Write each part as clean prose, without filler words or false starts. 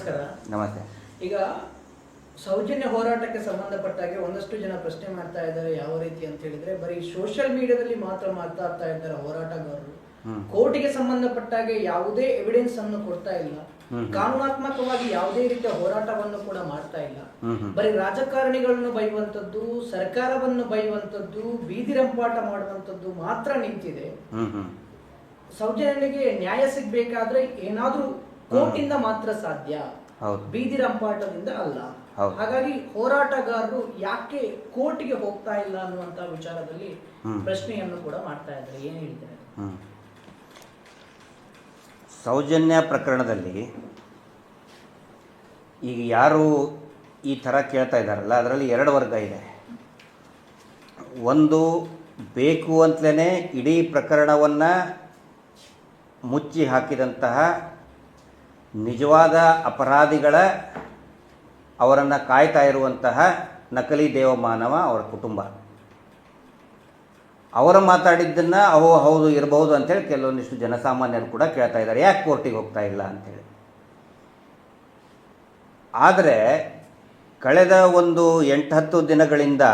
ನಮಸ್ಕಾರ. ನಮಸ್ತೆ. ಈಗ ಸೌಜನ್ಯ ಹೋರಾಟಕ್ಕೆ ಸಂಬಂಧಪಟ್ಟಾಗೆ ಒಂದಷ್ಟು ಜನ ಪ್ರಶ್ನೆ ಮಾಡ್ತಾ ಇದ್ದಾರೆ. ಯಾವ ರೀತಿ ಅಂತ ಹೇಳಿದ್ರೆ, ಬರೀ ಸೋಷಿಯಲ್ ಮೀಡಿಯಾದಲ್ಲಿ ಮಾತ್ರ ಮಾತಾಡ್ತಾ ಇದ್ದಾರೆ ಹೋರಾಟಗಾರರು. ಕೋರ್ಟಿಗೆ ಸಂಬಂಧಪಟ್ಟಾಗೆ ಯಾವುದೇ ಎವಿಡೆನ್ಸ್ ಅನ್ನು ಕೊಡ್ತಾ ಇಲ್ಲ. ಕಾನೂನಾತ್ಮಕವಾಗಿ ಯಾವುದೇ ರೀತಿಯ ಹೋರಾಟವನ್ನು ಕೂಡ ಮಾಡ್ತಾ ಇಲ್ಲ. ಬರೀ ರಾಜಕಾರಣಿಗಳನ್ನು ಬೈಯುವಂತದ್ದು, ಸರ್ಕಾರವನ್ನು ಬೈಯುವಂತದ್ದು, ಬೀದಿ ರಂಪಾಟ ಮಾಡುವಂತದ್ದು ಮಾತ್ರ ನಿಂತಿದೆ. ಸೌಜನ್ಯನಿಗೆ ನ್ಯಾಯ ಸಿಗ್ಬೇಕಾದ್ರೆ ಏನಾದ್ರೂ ಕೋರ್ಟಿಂದ ಮಾತ್ರ ಸಾಧ್ಯ, ಬೀದಿ ರಂಪಾಟದಿಂದ ಅಲ್ಲ. ಹಾಗಾಗಿ ಹೋರಾಟಗಾರರು ಯಾಕೆ ಕೋರ್ಟ್ಗೆ ಹೋಗ್ತಾ ಇಲ್ಲ ಅನ್ನುವಂತ ವಿಚಾರದಲ್ಲಿ ಪ್ರಶ್ನೆಯನ್ನು ಕೂಡ ಮಾಡ್ತಾ ಇದ್ದಾರೆ. ಏನ್ ಹೇಳಿದ್ದಾರೆ? ಸೌಜನ್ಯ ಪ್ರಕರಣದಲ್ಲಿ ಈಗ ಯಾರು ಈ ಥರ ಕೇಳ್ತಾ ಇದ್ದಾರಲ್ಲ, ಅದರಲ್ಲಿ ಎರಡು ವರ್ಗ ಇದೆ. ಒಂದು, ಬೇಕು ಅಂತಲೇ ಇಡೀ ಪ್ರಕರಣವನ್ನು ಮುಚ್ಚಿ ಹಾಕಿದಂತಹ ನಿಜವಾದ ಅಪರಾಧಿಗಳ ಅವರನ್ನು ಕಾಯ್ತಾ ಇರುವಂತಹ ನಕಲಿ ದೇವಮಾನವ ಅವರ ಕುಟುಂಬ. ಅವರು ಮಾತಾಡಿದ್ದನ್ನು ಹೌದು ಇರಬಹುದು ಅಂತೇಳಿ ಕೆಲವೊಂದಿಷ್ಟು ಜನಸಾಮಾನ್ಯರು ಕೂಡ ಕೇಳ್ತಾ ಇದ್ದಾರೆ, ಯಾಕೆ ಕೋರ್ಟಿಗೆ ಹೋಗ್ತಾ ಇಲ್ಲ ಅಂಥೇಳಿ. ಆದರೆ ಕಳೆದ ಒಂದು 8-10 ದಿನಗಳಿಂದ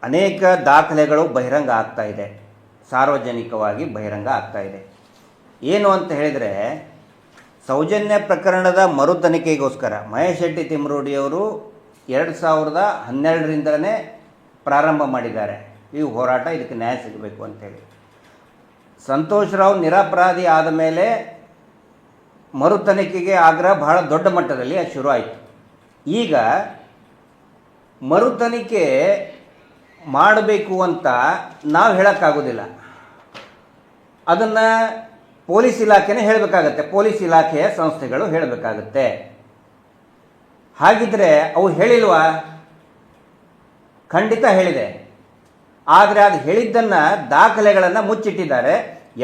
ಅನೇಕ ದಾಖಲೆಗಳು ಬಹಿರಂಗ ಆಗ್ತಾ ಇದೆ, ಸಾರ್ವಜನಿಕವಾಗಿ ಬಹಿರಂಗ ಆಗ್ತಾ ಇದೆ. ಏನು ಅಂತ ಹೇಳಿದರೆ, ಸೌಜನ್ಯ ಪ್ರಕರಣದ ಮರು ತನಿಖೆಗೋಸ್ಕರ ಮಹೇಶ್ ಶೆಟ್ಟಿ ತಿಮ್ರೋಡಿಯವರು 2012ರಿಂದಲೇ ಪ್ರಾರಂಭ ಮಾಡಿದ್ದಾರೆ ಈ ಹೋರಾಟ, ಇದಕ್ಕೆ ನ್ಯಾಯ ಸಿಗಬೇಕು ಅಂತೇಳಿ. ಸಂತೋಷ್ ರಾವ್ ನಿರಪರಾಧಿ ಆದ ಮೇಲೆ ಮರು ತನಿಖೆಗೆ ಆಗ್ರಹ ಬಹಳ ದೊಡ್ಡ ಮಟ್ಟದಲ್ಲಿ ಅದು ಶುರು ಆಯಿತು. ಈಗ ಮರು ತನಿಖೆ ಮಾಡಬೇಕು ಅಂತ ನಾವು ಹೇಳೋಕ್ಕಾಗೋದಿಲ್ಲ, ಅದನ್ನು ಪೊಲೀಸ್ ಇಲಾಖೆನೇ ಹೇಳಬೇಕಾಗತ್ತೆ, ಪೊಲೀಸ್ ಇಲಾಖೆಯ ಸಂಸ್ಥೆಗಳು ಹೇಳಬೇಕಾಗತ್ತೆ. ಹಾಗಿದ್ರೆ ಅವು ಹೇಳಿಲ್ವಾ? ಖಂಡಿತ ಹೇಳಿದೆ. ಆದರೆ ಅದು ಹೇಳಿದ್ದನ್ನು ದಾಖಲೆಗಳನ್ನು ಮುಚ್ಚಿಟ್ಟಿದ್ದಾರೆ.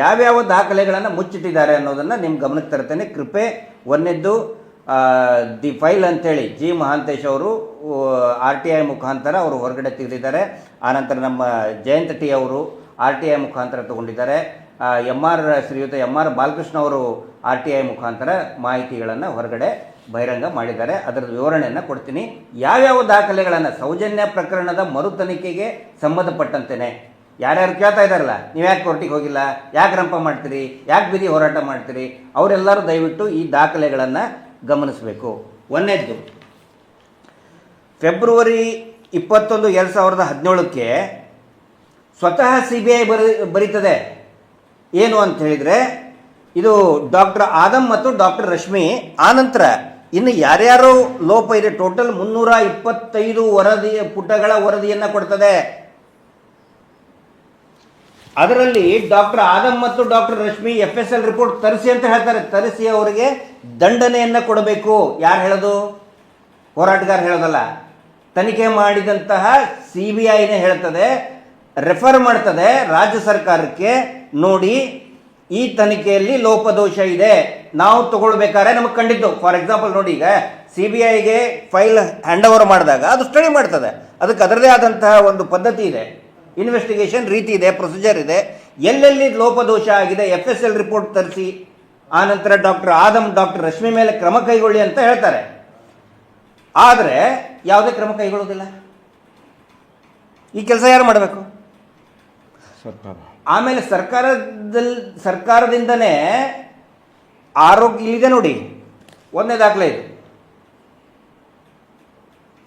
ಯಾವ್ಯಾವ ದಾಖಲೆಗಳನ್ನು ಮುಚ್ಚಿಟ್ಟಿದ್ದಾರೆ ಅನ್ನೋದನ್ನು ನಿಮ್ಮ ಗಮನಕ್ಕೆ ತರ್ತೇನೆ. ಕೃಪೆ ಒಂದನೇದ್ದು ದಿ ಫೈಲ್ ಅಂತೇಳಿ ಜಿ ಮಹಾಂತೇಶ್ ಅವರು RTI ಮುಖಾಂತರ ಅವರು ಹೊರಗಡೆ ತೆಗೆದಿದ್ದಾರೆ. ಆನಂತರ ನಮ್ಮ ಜಯಂತ್ ಟಿ ಅವರು RTI ಮುಖಾಂತರ ತಗೊಂಡಿದ್ದಾರೆ. ಶ್ರೀಯುತ MR ಬಾಲಕೃಷ್ಣ ಅವರು RTI ಮುಖಾಂತರ ಮಾಹಿತಿಗಳನ್ನು ಹೊರಗಡೆ ಬಹಿರಂಗ ಮಾಡಿದ್ದಾರೆ. ಅದರ ವಿವರಣೆಯನ್ನು ಕೊಡ್ತೀನಿ. ಯಾವ್ಯಾವ ದಾಖಲೆಗಳನ್ನು ಸೌಜನ್ಯ ಪ್ರಕರಣದ ಮರು ತನಿಖೆಗೆ ಸಂಬಂಧಪಟ್ಟಂತೆಯೇ ಯಾರ್ಯಾರು ಕೇಳ್ತಾ ಇದ್ದಾರಲ್ಲ, ನೀವು ಯಾಕೆ ಕೋರ್ಟಿಗೆ ಹೋಗಿಲ್ಲ, ಯಾಕೆ ರಂಪ ಮಾಡ್ತೀರಿ, ಯಾಕೆ ಬೀದಿ ಹೋರಾಟ ಮಾಡ್ತೀರಿ, ಅವರೆಲ್ಲರೂ ದಯವಿಟ್ಟು ಈ ದಾಖಲೆಗಳನ್ನು ಗಮನಿಸಬೇಕು. ಒಂದನೇದ್ದು, ಫೆಬ್ರವರಿ 21, 2017ಕ್ಕೆ ಸ್ವತಃ CBI ಬರೀತದೆ. ಏನು ಅಂತ ಹೇಳಿದರೆ, ಇದು ಡಾಕ್ಟರ್ ಆದಮ್ ಮತ್ತು ಡಾಕ್ಟರ್ ರಶ್ಮಿ. ಆನಂತರ ಇನ್ನು ಯಾರ್ಯಾರು ಲೋಪ ಇದೆ, ಟೋಟಲ್ 325 ಪುಟಗಳ ವರದಿಯನ್ನು ಕೊಡ್ತದೆ. ಅದರಲ್ಲಿ ಡಾಕ್ಟರ್ ಆದಮ್ ಮತ್ತು ಡಾಕ್ಟರ್ ರಶ್ಮಿ FSL ರಿಪೋರ್ಟ್ ತರಿಸಿ ಅಂತ ಹೇಳ್ತಾರೆ. ತರಿಸಿ ಅವರಿಗೆ ದಂಡನೆಯನ್ನು ಕೊಡಬೇಕು. ಯಾರು ಹೇಳೋದು? ಹೋರಾಟಗಾರ ಹೇಳೋದಲ್ಲ, ತನಿಖೆ ಮಾಡಿದಂತಹ CBIನೇ ಹೇಳ್ತದೆ, ರೆಫರ್ ಮಾಡ್ತದೆ ರಾಜ್ಯ ಸರ್ಕಾರಕ್ಕೆ. ನೋಡಿ, ಈ ತನಿಖೆಯಲ್ಲಿ ಲೋಪದೋಷ ಇದೆ, ನಾವು ತಗೊಳ್ಬೇಕಾದ್ರೆ ನಮಗೆ ಕಂಡಿದ್ದು. ಫಾರ್ ಎಕ್ಸಾಂಪಲ್ ನೋಡಿ, ಈಗ CBIಗೆ ಫೈಲ್ ಹ್ಯಾಂಡ್ ಓವರ್ ಮಾಡಿದಾಗ ಅದು ಸ್ಟಡಿ ಮಾಡ್ತದೆ. ಅದಕ್ಕೆ ಅದರದೇ ಆದಂತಹ ಒಂದು ಪದ್ಧತಿ ಇದೆ, ಇನ್ವೆಸ್ಟಿಗೇಷನ್ ರೀತಿ ಇದೆ, ಪ್ರೊಸೀಜರ್ ಇದೆ. ಎಲ್ಲೆಲ್ಲಿ ಲೋಪದೋಷ ಆಗಿದೆ FSL ರಿಪೋರ್ಟ್ ತರಿಸಿ, ಆನಂತರ ಡಾಕ್ಟರ್ ಆದಮ್ ಡಾಕ್ಟರ್ ರಶ್ಮಿ ಮೇಲೆ ಕ್ರಮ ಕೈಗೊಳ್ಳಿ ಅಂತ ಹೇಳ್ತಾರೆ. ಆದರೆ ಯಾವುದೇ ಕ್ರಮ ಕೈಗೊಳ್ಳೋದಿಲ್ಲ. ಈ ಕೆಲಸ ಯಾರು ಮಾಡಬೇಕು? ಆಮೇಲೆ ಸರ್ಕಾರದಿಂದನೇ ಆರೋಗ್ಯ ಇಲ್ಲಿದೆ ನೋಡಿ, ಒಂದನೇ ದಾಖಲೆ ಇದು,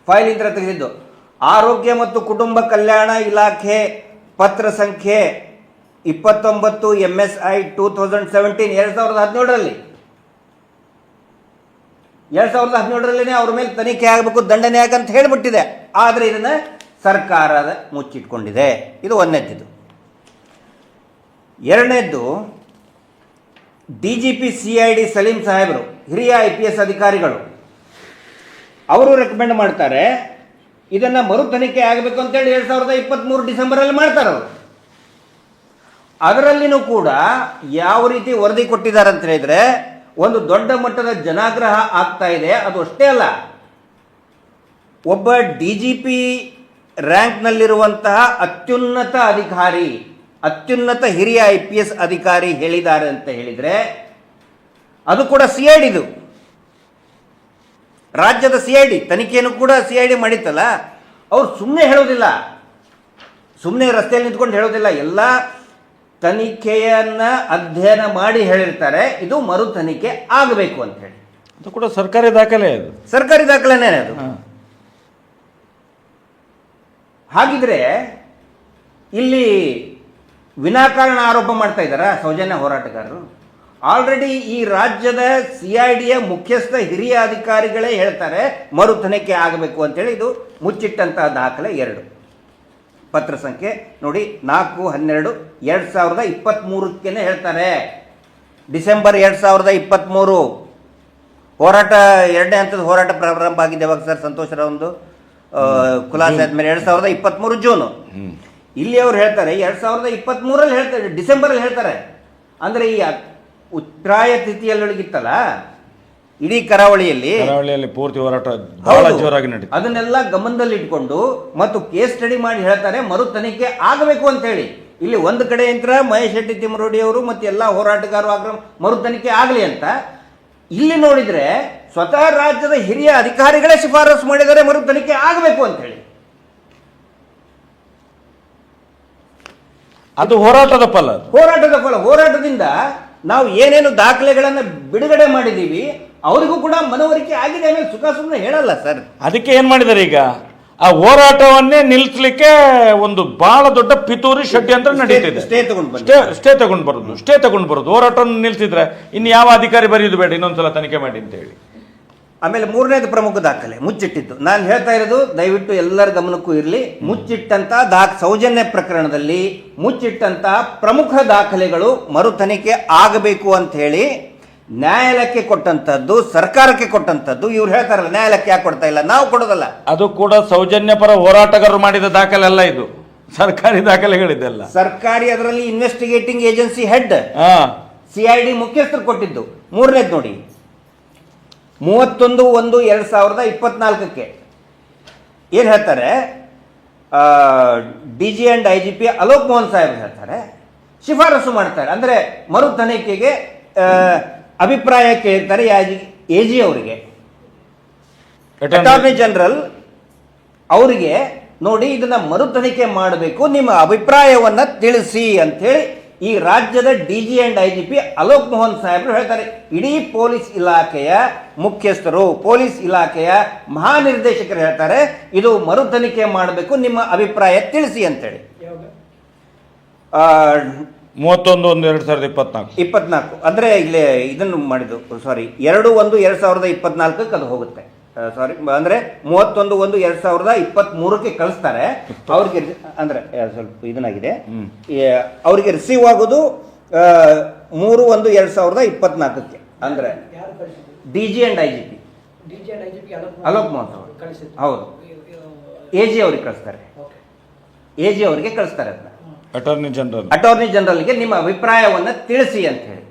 ಫೈಲ್ ಇಂದ ತೆಗೆದಿದ್ದು. ಆರೋಗ್ಯ ಮತ್ತು ಕುಟುಂಬ ಕಲ್ಯಾಣ ಇಲಾಖೆ ಪತ್ರ ಸಂಖ್ಯೆ 29 MSI 2017 2017ರಲ್ಲಿ 2017ರಲ್ಲೇ ಅವ್ರ ಮೇಲೆ ತನಿಖೆ ಆಗಬೇಕು, ದಂಡನೆ ಆಗಂತ ಹೇಳಿಬಿಟ್ಟಿದೆ. ಆದರೆ ಇದನ್ನು ಸರ್ಕಾರದ ಮುಚ್ಚಿಟ್ಕೊಂಡಿದೆ. ಇದು ಒಂದನೇದ್ದು. ಎರಡನೇದ್ದು, DGP CID ಸಲೀಂ ಸಾಹೇಬರು, ಹಿರಿಯ IPS ಅಧಿಕಾರಿಗಳು, ಅವರು ರೆಕಮೆಂಡ್ ಮಾಡ್ತಾರೆ ಇದನ್ನು ಮರು ತನಿಖೆ ಆಗಬೇಕು ಅಂತೇಳಿ 2023 ಡಿಸೆಂಬರಲ್ಲಿ ಮಾಡ್ತಾರೆ ಅವರು. ಅದರಲ್ಲಿನೂ ಕೂಡ ಯಾವ ರೀತಿ ವರದಿ ಕೊಟ್ಟಿದ್ದಾರೆ ಅಂತ ಹೇಳಿದರೆ, ಒಂದು ದೊಡ್ಡ ಮಟ್ಟದ ಜನಾಗ್ರಹ ಆಗ್ತಾ ಇದೆ. ಅದು ಅಷ್ಟೇ ಅಲ್ಲ, ಒಬ್ಬ DGP ರ್ಯಾಂಕ್ನಲ್ಲಿರುವಂತಹ ಅತ್ಯುನ್ನತ ಅಧಿಕಾರಿ, ಅತ್ಯುನ್ನತ ಹಿರಿಯ IPS ಅಧಿಕಾರಿ ಹೇಳಿದ್ದಾರೆ ಅಂತ ಹೇಳಿದರೆ, ಅದು ಕೂಡ CID ರಾಜ್ಯದ CID ತನಿಖೆಯನ್ನು ಕೂಡ CID ಮಾಡಿತ್ತಲ್ಲ. ಅವ್ರು ಸುಮ್ಮನೆ ಹೇಳೋದಿಲ್ಲ, ಸುಮ್ಮನೆ ರಸ್ತೆಯಲ್ಲಿ ನಿಂತ್ಕೊಂಡು ಹೇಳೋದಿಲ್ಲ, ಎಲ್ಲ ತನಿಖೆಯನ್ನು ಅಧ್ಯಯನ ಮಾಡಿ ಹೇಳಿರ್ತಾರೆ ಇದು ಮರು ತನಿಖೆ ಆಗಬೇಕು ಅಂತ ಹೇಳಿ. ಅದು ಕೂಡ ಸರ್ಕಾರಿ ದಾಖಲೆ, ಅದು ಸರ್ಕಾರಿ ದಾಖಲೆನೇ ಅದು. ಹಾಗಿದ್ರೆ ಇಲ್ಲಿ ವಿನಾಕಾರಣ ಆರೋಪ ಮಾಡ್ತಾ ಇದ್ದಾರಾ ಸೌಜನ್ಯ ಹೋರಾಟಗಾರರು? ಆಲ್ರೆಡಿ ಈ ರಾಜ್ಯದ CIDಯ ಮುಖ್ಯಸ್ಥ ಹಿರಿಯ ಅಧಿಕಾರಿಗಳೇ ಹೇಳ್ತಾರೆ ಮರು ತನಿಖೆ ಆಗಬೇಕು ಅಂತೇಳಿ. ಇದು ಮುಚ್ಚಿಟ್ಟಂತಹ ದಾಖಲೆ 2, ಪತ್ರ ಸಂಖ್ಯೆ ನೋಡಿ 4/12/2023 ಹೇಳ್ತಾರೆ. ಡಿಸೆಂಬರ್ 2023 ಹೋರಾಟ 2ನೇ ಹಂತದ ಹೋರಾಟ ಪ್ರಾರಂಭ ಆಗಿದೆ. ಯಾವಾಗ ಸರ್? ಸಂತೋಷ್ ರಾವ್ದು ಖುಲಾಸೆ ಆದ್ಮೇಲೆ 2023 ಜೂನು. ಇಲ್ಲಿ ಅವ್ರು ಹೇಳ್ತಾರೆ 2023 ಹೇಳ್ತಾರೆ, ಡಿಸೆಂಬರಲ್ಲಿ ಹೇಳ್ತಾರೆ. ಅಂದರೆ ಈ ಉತ್ತರಾಯ ತಿಥಿಯಲ್ಲಿಗಿತ್ತಲ್ಲ ಇಡೀ ಕರಾವಳಿಯಲ್ಲಿ ಪೂರ್ತಿ ಹೋರಾಟ ಬಹಳ ಜೋರಾಗಿ ನಡೀತು. ಅದನ್ನೆಲ್ಲ ಗಮನದಲ್ಲಿಟ್ಕೊಂಡು ಮತ್ತು ಕೇಸ್ ಸ್ಟಡಿ ಮಾಡಿ ಹೇಳ್ತಾರೆ ಮರು ತನಿಖೆ ಆಗಬೇಕು ಅಂತ ಹೇಳಿ. ಇಲ್ಲಿ ಒಂದು ಕಡೆ ಯಂತ್ರ ಮಹೇಶ್ ಶೆಟ್ಟಿ ತಿಮ್ಮರೋಡಿ ಅವರು ಮತ್ತು ಎಲ್ಲ ಹೋರಾಟಗಾರರು ಆಗ್ರಹ ಮರು ತನಿಖೆ ಆಗಲಿ ಅಂತ. ಇಲ್ಲಿ ನೋಡಿದ್ರೆ ಸ್ವತಃ ರಾಜ್ಯದ ಹಿರಿಯ ಅಧಿಕಾರಿಗಳೇ ಶಿಫಾರಸು ಮಾಡಿದ್ದಾರೆ ಮರು ತನಿಖೆ ಆಗಬೇಕು ಅಂತ ಹೇಳಿ. ಅದು ಹೋರಾಟದ ಫಲ. ಹೋರಾಟದಿಂದ ನಾವು ಏನೇನು ದಾಖಲೆಗಳನ್ನು ಬಿಡುಗಡೆ ಮಾಡಿದ್ದೀವಿ ಅವರಿಗೂ ಕೂಡ ಮನವರಿಕೆ ಆಗಿದೆ. ಆಮೇಲೆ ಸುಖ ಸುಮ್ಮನೆ ಹೇಳಲ್ಲ ಸರ್. ಅದಕ್ಕೆ ಏನ್ ಮಾಡಿದ್ದಾರೆ ಈಗ? ಆ ಹೋರಾಟವನ್ನೇ ನಿಲ್ಲಿಸಲಿಕ್ಕೆ ಒಂದು ಬಹಳ ದೊಡ್ಡ ಪಿತೂರಿ ಷಡ್ಯಂತ್ರ ನಡೀತಿದೆ. ಸ್ಟೇ ತಗೊಂಡು ಬರೋದು ಹೋರಾಟವನ್ನು ನಿಲ್ಸಿದ್ರೆ ಇನ್ನು ಯಾವ ಅಧಿಕಾರಿ ಬರೆಯುವುದು ಬೇಡ, ಇನ್ನೊಂದ್ಸಲ ತನಿಖೆ ಮಾಡಿ ಅಂತ ಹೇಳಿ. ಆಮೇಲೆ 3ನೇದು ಪ್ರಮುಖ ದಾಖಲೆ ಮುಚ್ಚಿಟ್ಟಿದ್ದು. ನಾನು ಹೇಳ್ತಾ ಇರೋದು ದಯವಿಟ್ಟು ಎಲ್ಲರ ಗಮನಕ್ಕೂ ಇರಲಿ. ಮುಚ್ಚಿಟ್ಟಂತ ಸೌಜನ್ಯ ಪ್ರಕರಣದಲ್ಲಿ ಮುಚ್ಚಿಟ್ಟಂತ ಪ್ರಮುಖ ದಾಖಲೆಗಳು ಮರು ತನಿಖೆ ಆಗಬೇಕು ಅಂತ ಹೇಳಿ ನ್ಯಾಯಾಲಯಕ್ಕೆ ಕೊಟ್ಟಂತದ್ದು, ಸರ್ಕಾರಕ್ಕೆ ಕೊಟ್ಟಂತದ್ದು. ಇವ್ರು ಹೇಳ್ತಾರಲ್ಲ ನ್ಯಾಯಾಲಯಕ್ಕೆ ಯಾಕೆ ಕೊಡ್ತಾ ಇಲ್ಲ, ನಾವು ಕೊಡೋದಲ್ಲ. ಅದು ಕೂಡ ಸೌಜನ್ಯ ಪರ ಹೋರಾಟಗಾರರು ಮಾಡಿದ ದಾಖಲೆ ಅಲ್ಲ, ಇದು ಸರ್ಕಾರಿ ದಾಖಲೆಗಳಿದೆಲ್ಲ. ಸರ್ಕಾರಿ, ಅದರಲ್ಲಿ ಇನ್ವೆಸ್ಟಿಗೇಟಿಂಗ್ ಏಜೆನ್ಸಿ ಹೆಡ್ CID ಮುಖ್ಯಸ್ಥರು ಕೊಟ್ಟಿದ್ದು. 3ನೇದು ನೋಡಿ 31/1/2024 ಏನು ಹೇಳ್ತಾರೆ? DG and IGP Alok Mohan Saheb ಹೇಳ್ತಾರೆ, ಶಿಫಾರಸು ಮಾಡ್ತಾರೆ. ಅಂದರೆ ಮರು ತನಿಖೆಗೆ ಅಭಿಪ್ರಾಯ ಕೇಳ್ತಾರೆ AG ಅವರಿಗೆ, ಅಟಾರ್ನಿ ಜನರಲ್ ಅವರಿಗೆ. ನೋಡಿ ಇದನ್ನ ಮರು ತನಿಖೆ ಮಾಡಬೇಕು, ನಿಮ್ಮ ಅಭಿಪ್ರಾಯವನ್ನ ತಿಳಿಸಿ ಅಂತೇಳಿ ಈ ರಾಜ್ಯದ DG and IGP Alok Mohan ಸಾಹೇಬರು ಹೇಳ್ತಾರೆ. ಇಡೀ ಪೊಲೀಸ್ ಇಲಾಖೆಯ ಮುಖ್ಯಸ್ಥರು, ಪೊಲೀಸ್ ಇಲಾಖೆಯ ಮಹಾನಿರ್ದೇಶಕರು ಹೇಳ್ತಾರೆ ಇದು ಮರು ತನಿಖೆ ಮಾಡಬೇಕು, ನಿಮ್ಮ ಅಭಿಪ್ರಾಯ ತಿಳಿಸಿ ಅಂತೇಳಿ. 31/1/2024 ಅಂದ್ರೆ ಇಲ್ಲಿ ಇದನ್ನು ಮಾಡಿದ್ದು, ಸಾರಿ 2/1/2024 ಅದು ಹೋಗುತ್ತೆ. ಸಾರಿ ಅಂದ್ರೆ 31/1/2023 ಕಳಿಸ್ತಾರೆ ಅವ್ರಿಗೆ. ಅಂದ್ರೆ ಸ್ವಲ್ಪ ಇದನ್ನಾಗಿದೆ, ಅವರಿಗೆ ರಿಸೀವ್ ಆಗೋದು 3/1/2024 ಅಂದ್ರೆ DG and IGP Alok Mohan ಹೌದು AG ಅವ್ರಿಗೆ ಕಳಿಸ್ತಾರೆ. AG ಅವರಿಗೆ ಕಳಿಸ್ತಾರೆ ಅದನ್ನ ಅಟಾರ್ನಿ ಜನರಲ್ಗೆ ನಿಮ್ಮ ಅಭಿಪ್ರಾಯವನ್ನ ತಿಳಿಸಿ ಅಂತ ಹೇಳಿ.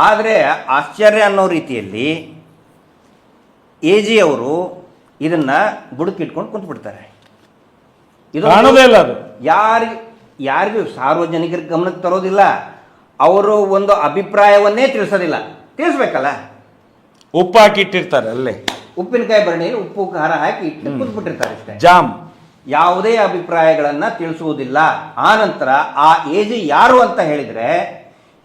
ಆದರೆ ಆಶ್ಚರ್ಯ ಅನ್ನೋ ರೀತಿಯಲ್ಲಿ AG ಅವರು ಇದನ್ನ ಬುಡಕಿಟ್ಕೊಂಡು ಕುಂತ್ಬಿಡ್ತಾರೆ. ಇದು ಯಾರಿಗೂ ಸಾರ್ವಜನಿಕರ ಗಮನಕ್ಕೆ ತರೋದಿಲ್ಲ. ಅವರು ಒಂದು ಅಭಿಪ್ರಾಯವನ್ನೇ ತಿಳಿಸೋದಿಲ್ಲ. ತಿಳಿಸ್ಬೇಕಲ್ಲ, ಉಪ್ಪು ಹಾಕಿ ಇಟ್ಟಿರ್ತಾರೆ, ಅಲ್ಲೇ ಉಪ್ಪಿನಕಾಯಿ ಭರಣಿಯಲ್ಲಿ ಉಪ್ಪು ಖಾರ ಹಾಕಿ ಇಟ್ಟು ಕುಂತ್ಬಿಟ್ಟಿರ್ತಾರೆ ಅಷ್ಟೇ. ಜಾಮ್ ಯಾವುದೇ ಅಭಿಪ್ರಾಯಗಳನ್ನ ತಿಳಿಸುವುದಿಲ್ಲ. ಆ ನಂತರ ಆ AG ಯಾರು ಅಂತ ಹೇಳಿದ್ರೆ,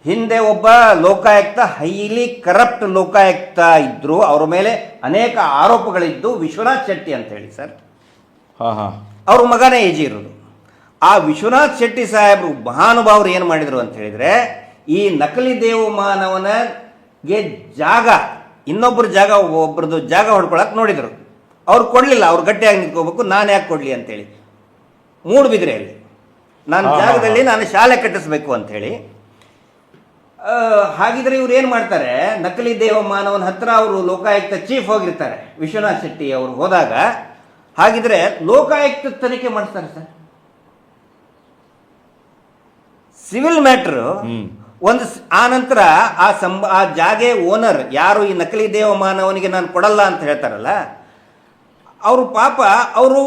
ಹಿಂದೆ ಒಬ್ಬ ಲೋಕಾಯುಕ್ತ, ಹೈಲಿ ಕರಪ್ಟ್ ಲೋಕಾಯುಕ್ತ ಇದ್ರು, ಅವರ ಮೇಲೆ ಅನೇಕ ಆರೋಪಗಳಿದ್ದು, ವಿಶ್ವನಾಥ್ ಶೆಟ್ಟಿ ಅಂತ ಹೇಳಿ ಸರ್. ಅವ್ರ ಮಗನೇ AG ಇರೋದು. ಆ ವಿಶ್ವನಾಥ್ ಶೆಟ್ಟಿ ಸಾಹೇಬರು ಮಹಾನುಭಾವರು ಏನು ಮಾಡಿದ್ರು ಅಂತ ಹೇಳಿದ್ರೆ, ಈ ನಕಲಿ ದೇವಮಾನವನಿಗೆ ಜಾಗ, ಇನ್ನೊಬ್ಬರ ಜಾಗ, ಒಬ್ಬರದು ಜಾಗ ಹೊಡ್ಕೊಳಕ್ ನೋಡಿದ್ರು. ಅವ್ರು ಕೊಡಲಿಲ್ಲ. ಅವ್ರು ಗಟ್ಟಿಯಾಗಿ ನಿಂತ್ಕೋಬೇಕು, ನಾನು ಯಾಕೆ ಕೊಡಲಿ ಅಂತೇಳಿ. ಮೂಡುಬಿದ್ರೆಯಲ್ಲಿ ನನ್ನ ಜಾಗದಲ್ಲಿ ನಾನು ಶಾಲೆ ಕಟ್ಟಿಸ್ಬೇಕು ಅಂಥೇಳಿ. ಹಾಗಿದ್ರೆ ಇವ್ರು ಏನು ಮಾಡ್ತಾರೆ, ನಕಲಿ ದೇವಮಾನವನ ಹತ್ರ ಅವರು ಲೋಕಾಯುಕ್ತ ಚೀಫ್ ಹೋಗಿರ್ತಾರೆ, ವಿಶ್ವನಾಥ್ ಶೆಟ್ಟಿ ಅವರು ಹೋದಾಗ. ಹಾಗಿದ್ರೆ ಲೋಕಾಯುಕ್ತ ತನಿಖೆ ಮಾಡಿಸ್ತಾರೆ ಸರ್. ಸಿವಿಲ್ ಮ್ಯಾಟ್ರು ಒಂದು. ಆ ನಂತರ ಆ ಜಾಗೆ ಓನರ್ ಯಾರು ಈ ನಕಲಿ ದೇವಮಾನವನಿಗೆ ನಾನು ಕೊಡಲ್ಲ ಅಂತ ಹೇಳ್ತಾರಲ್ಲ, ಅವರು ಪಾಪ ಅವರು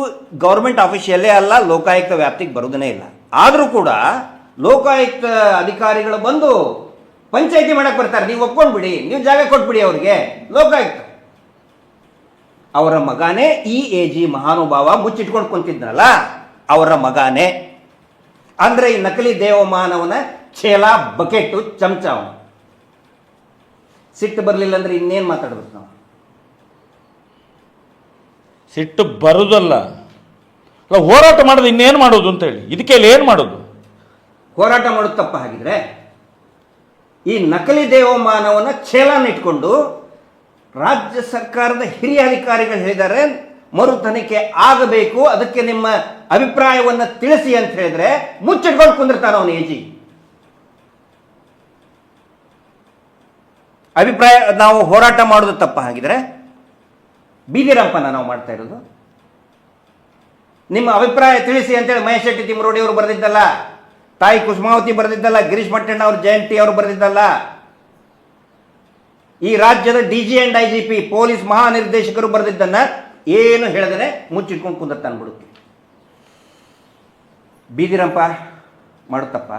ಗೌರ್ಮೆಂಟ್ ಆಫೀಷಿಯಲ್ಲೇ ಅಲ್ಲ, ಲೋಕಾಯುಕ್ತ ವ್ಯಾಪ್ತಿಗೆ ಬರುವುದೇ ಇಲ್ಲ. ಆದರೂ ಕೂಡ ಲೋಕಾಯುಕ್ತ ಅಧಿಕಾರಿಗಳು ಬಂದು ಪಂಚಾಯತಿ ಮಾಡಕ್ ಬರ್ತಾರೆ, ನೀವು ಒಪ್ಕೊಂಡ್ಬಿಡಿ, ನೀವು ಜಾಗ ಕೊಟ್ಬಿಡಿ ಅವ್ರಿಗೆ. ಲೋಕಾಯುಕ್ತ ಅವರ ಮಗಾನೇ ಈ AG ಮಹಾನುಭಾವ ಮುಚ್ಚಿಟ್ಕೊಂಡು ಕುಂತಿದ್ನಲ್ಲ, ಅವರ ಮಗಾನೇ. ಅಂದ್ರೆ ಈ ನಕಲಿ ದೇವಮಾನವನ ಛೇಲ, ಬಕೆಟು, ಚಮಚ ಅವನು. ಸಿಟ್ಟು ಬರಲಿಲ್ಲ ಅಂದ್ರೆ ಇನ್ನೇನು ಮಾತಾಡ್ಬೇಕು ನಾವು? ಸಿಟ್ಟು ಬರುದಲ್ಲ, ಹೋರಾಟ ಮಾಡೋದು ಇನ್ನೇನು ಮಾಡೋದು ಅಂತ ಹೇಳಿ. ಇದಕ್ಕೆ ಏನು ಮಾಡೋದು? ಹೋರಾಟ ಮಾಡೋದು ತಪ್ಪ ಹಾಗಿದ್ರೆ? ಈ ನಕಲಿ ದೇವಮಾನವನ ಛೇಲನ ಇಟ್ಕೊಂಡು ರಾಜ್ಯ ಸರ್ಕಾರದ ಹಿರಿಯ ಅಧಿಕಾರಿಗಳು ಹೇಳಿದ್ದಾರೆ ಮರು ತನಿಖೆ ಆಗಬೇಕು, ಅದಕ್ಕೆ ನಿಮ್ಮ ಅಭಿಪ್ರಾಯವನ್ನು ತಿಳಿಸಿ ಅಂತ ಹೇಳಿದ್ರೆ ಮುಚ್ಚಿಟ್ಕೊಂಡು ಕುಂದಿರ್ತಾನ ಅವನು AG. ಅಭಿಪ್ರಾಯ ನಾವು ಹೋರಾಟ ಮಾಡೋದು ತಪ್ಪ ಹಾಗಿದ್ರೆ? ಬೀದಿರಂಪನ ನಾವು ಮಾಡ್ತಾ ಇರೋದು? ನಿಮ್ಮ ಅಭಿಪ್ರಾಯ ತಿಳಿಸಿ ಅಂತೇಳಿ ಮಹೇಶ್ ಶೆಟ್ಟಿ ತಿಮ್ಮರೋಡಿ ಅವರು ಬರೆದಿದ್ದಲ್ಲ, ತಾಯಿ ಕುಸುಮಾವತಿ ಬರೆದಿದ್ದಲ್ಲ, ಗಿರೀಶ್ ಮಟ್ಟಣ್ಣ ಅವರು, ಜಯಂತಿ ಅವರು ಬರೆದಿದ್ದಲ್ಲ. ಈ ರಾಜ್ಯದ DG and IGP ಪೊಲೀಸ್ ಮಹಾನಿರ್ದೇಶಕರು ಬರೆದಿದ್ದನ್ನ ಏನು ಹೇಳಿದ್ರೆ ಮುಚ್ಚಿಟ್ಕೊಂಡು ಕುಂದಿರ್ತಾನೆ ಬಿಡುತ್ತೆ. ಬೀದಿರಂಪ ಮಾಡುತ್ತಪ್ಪ?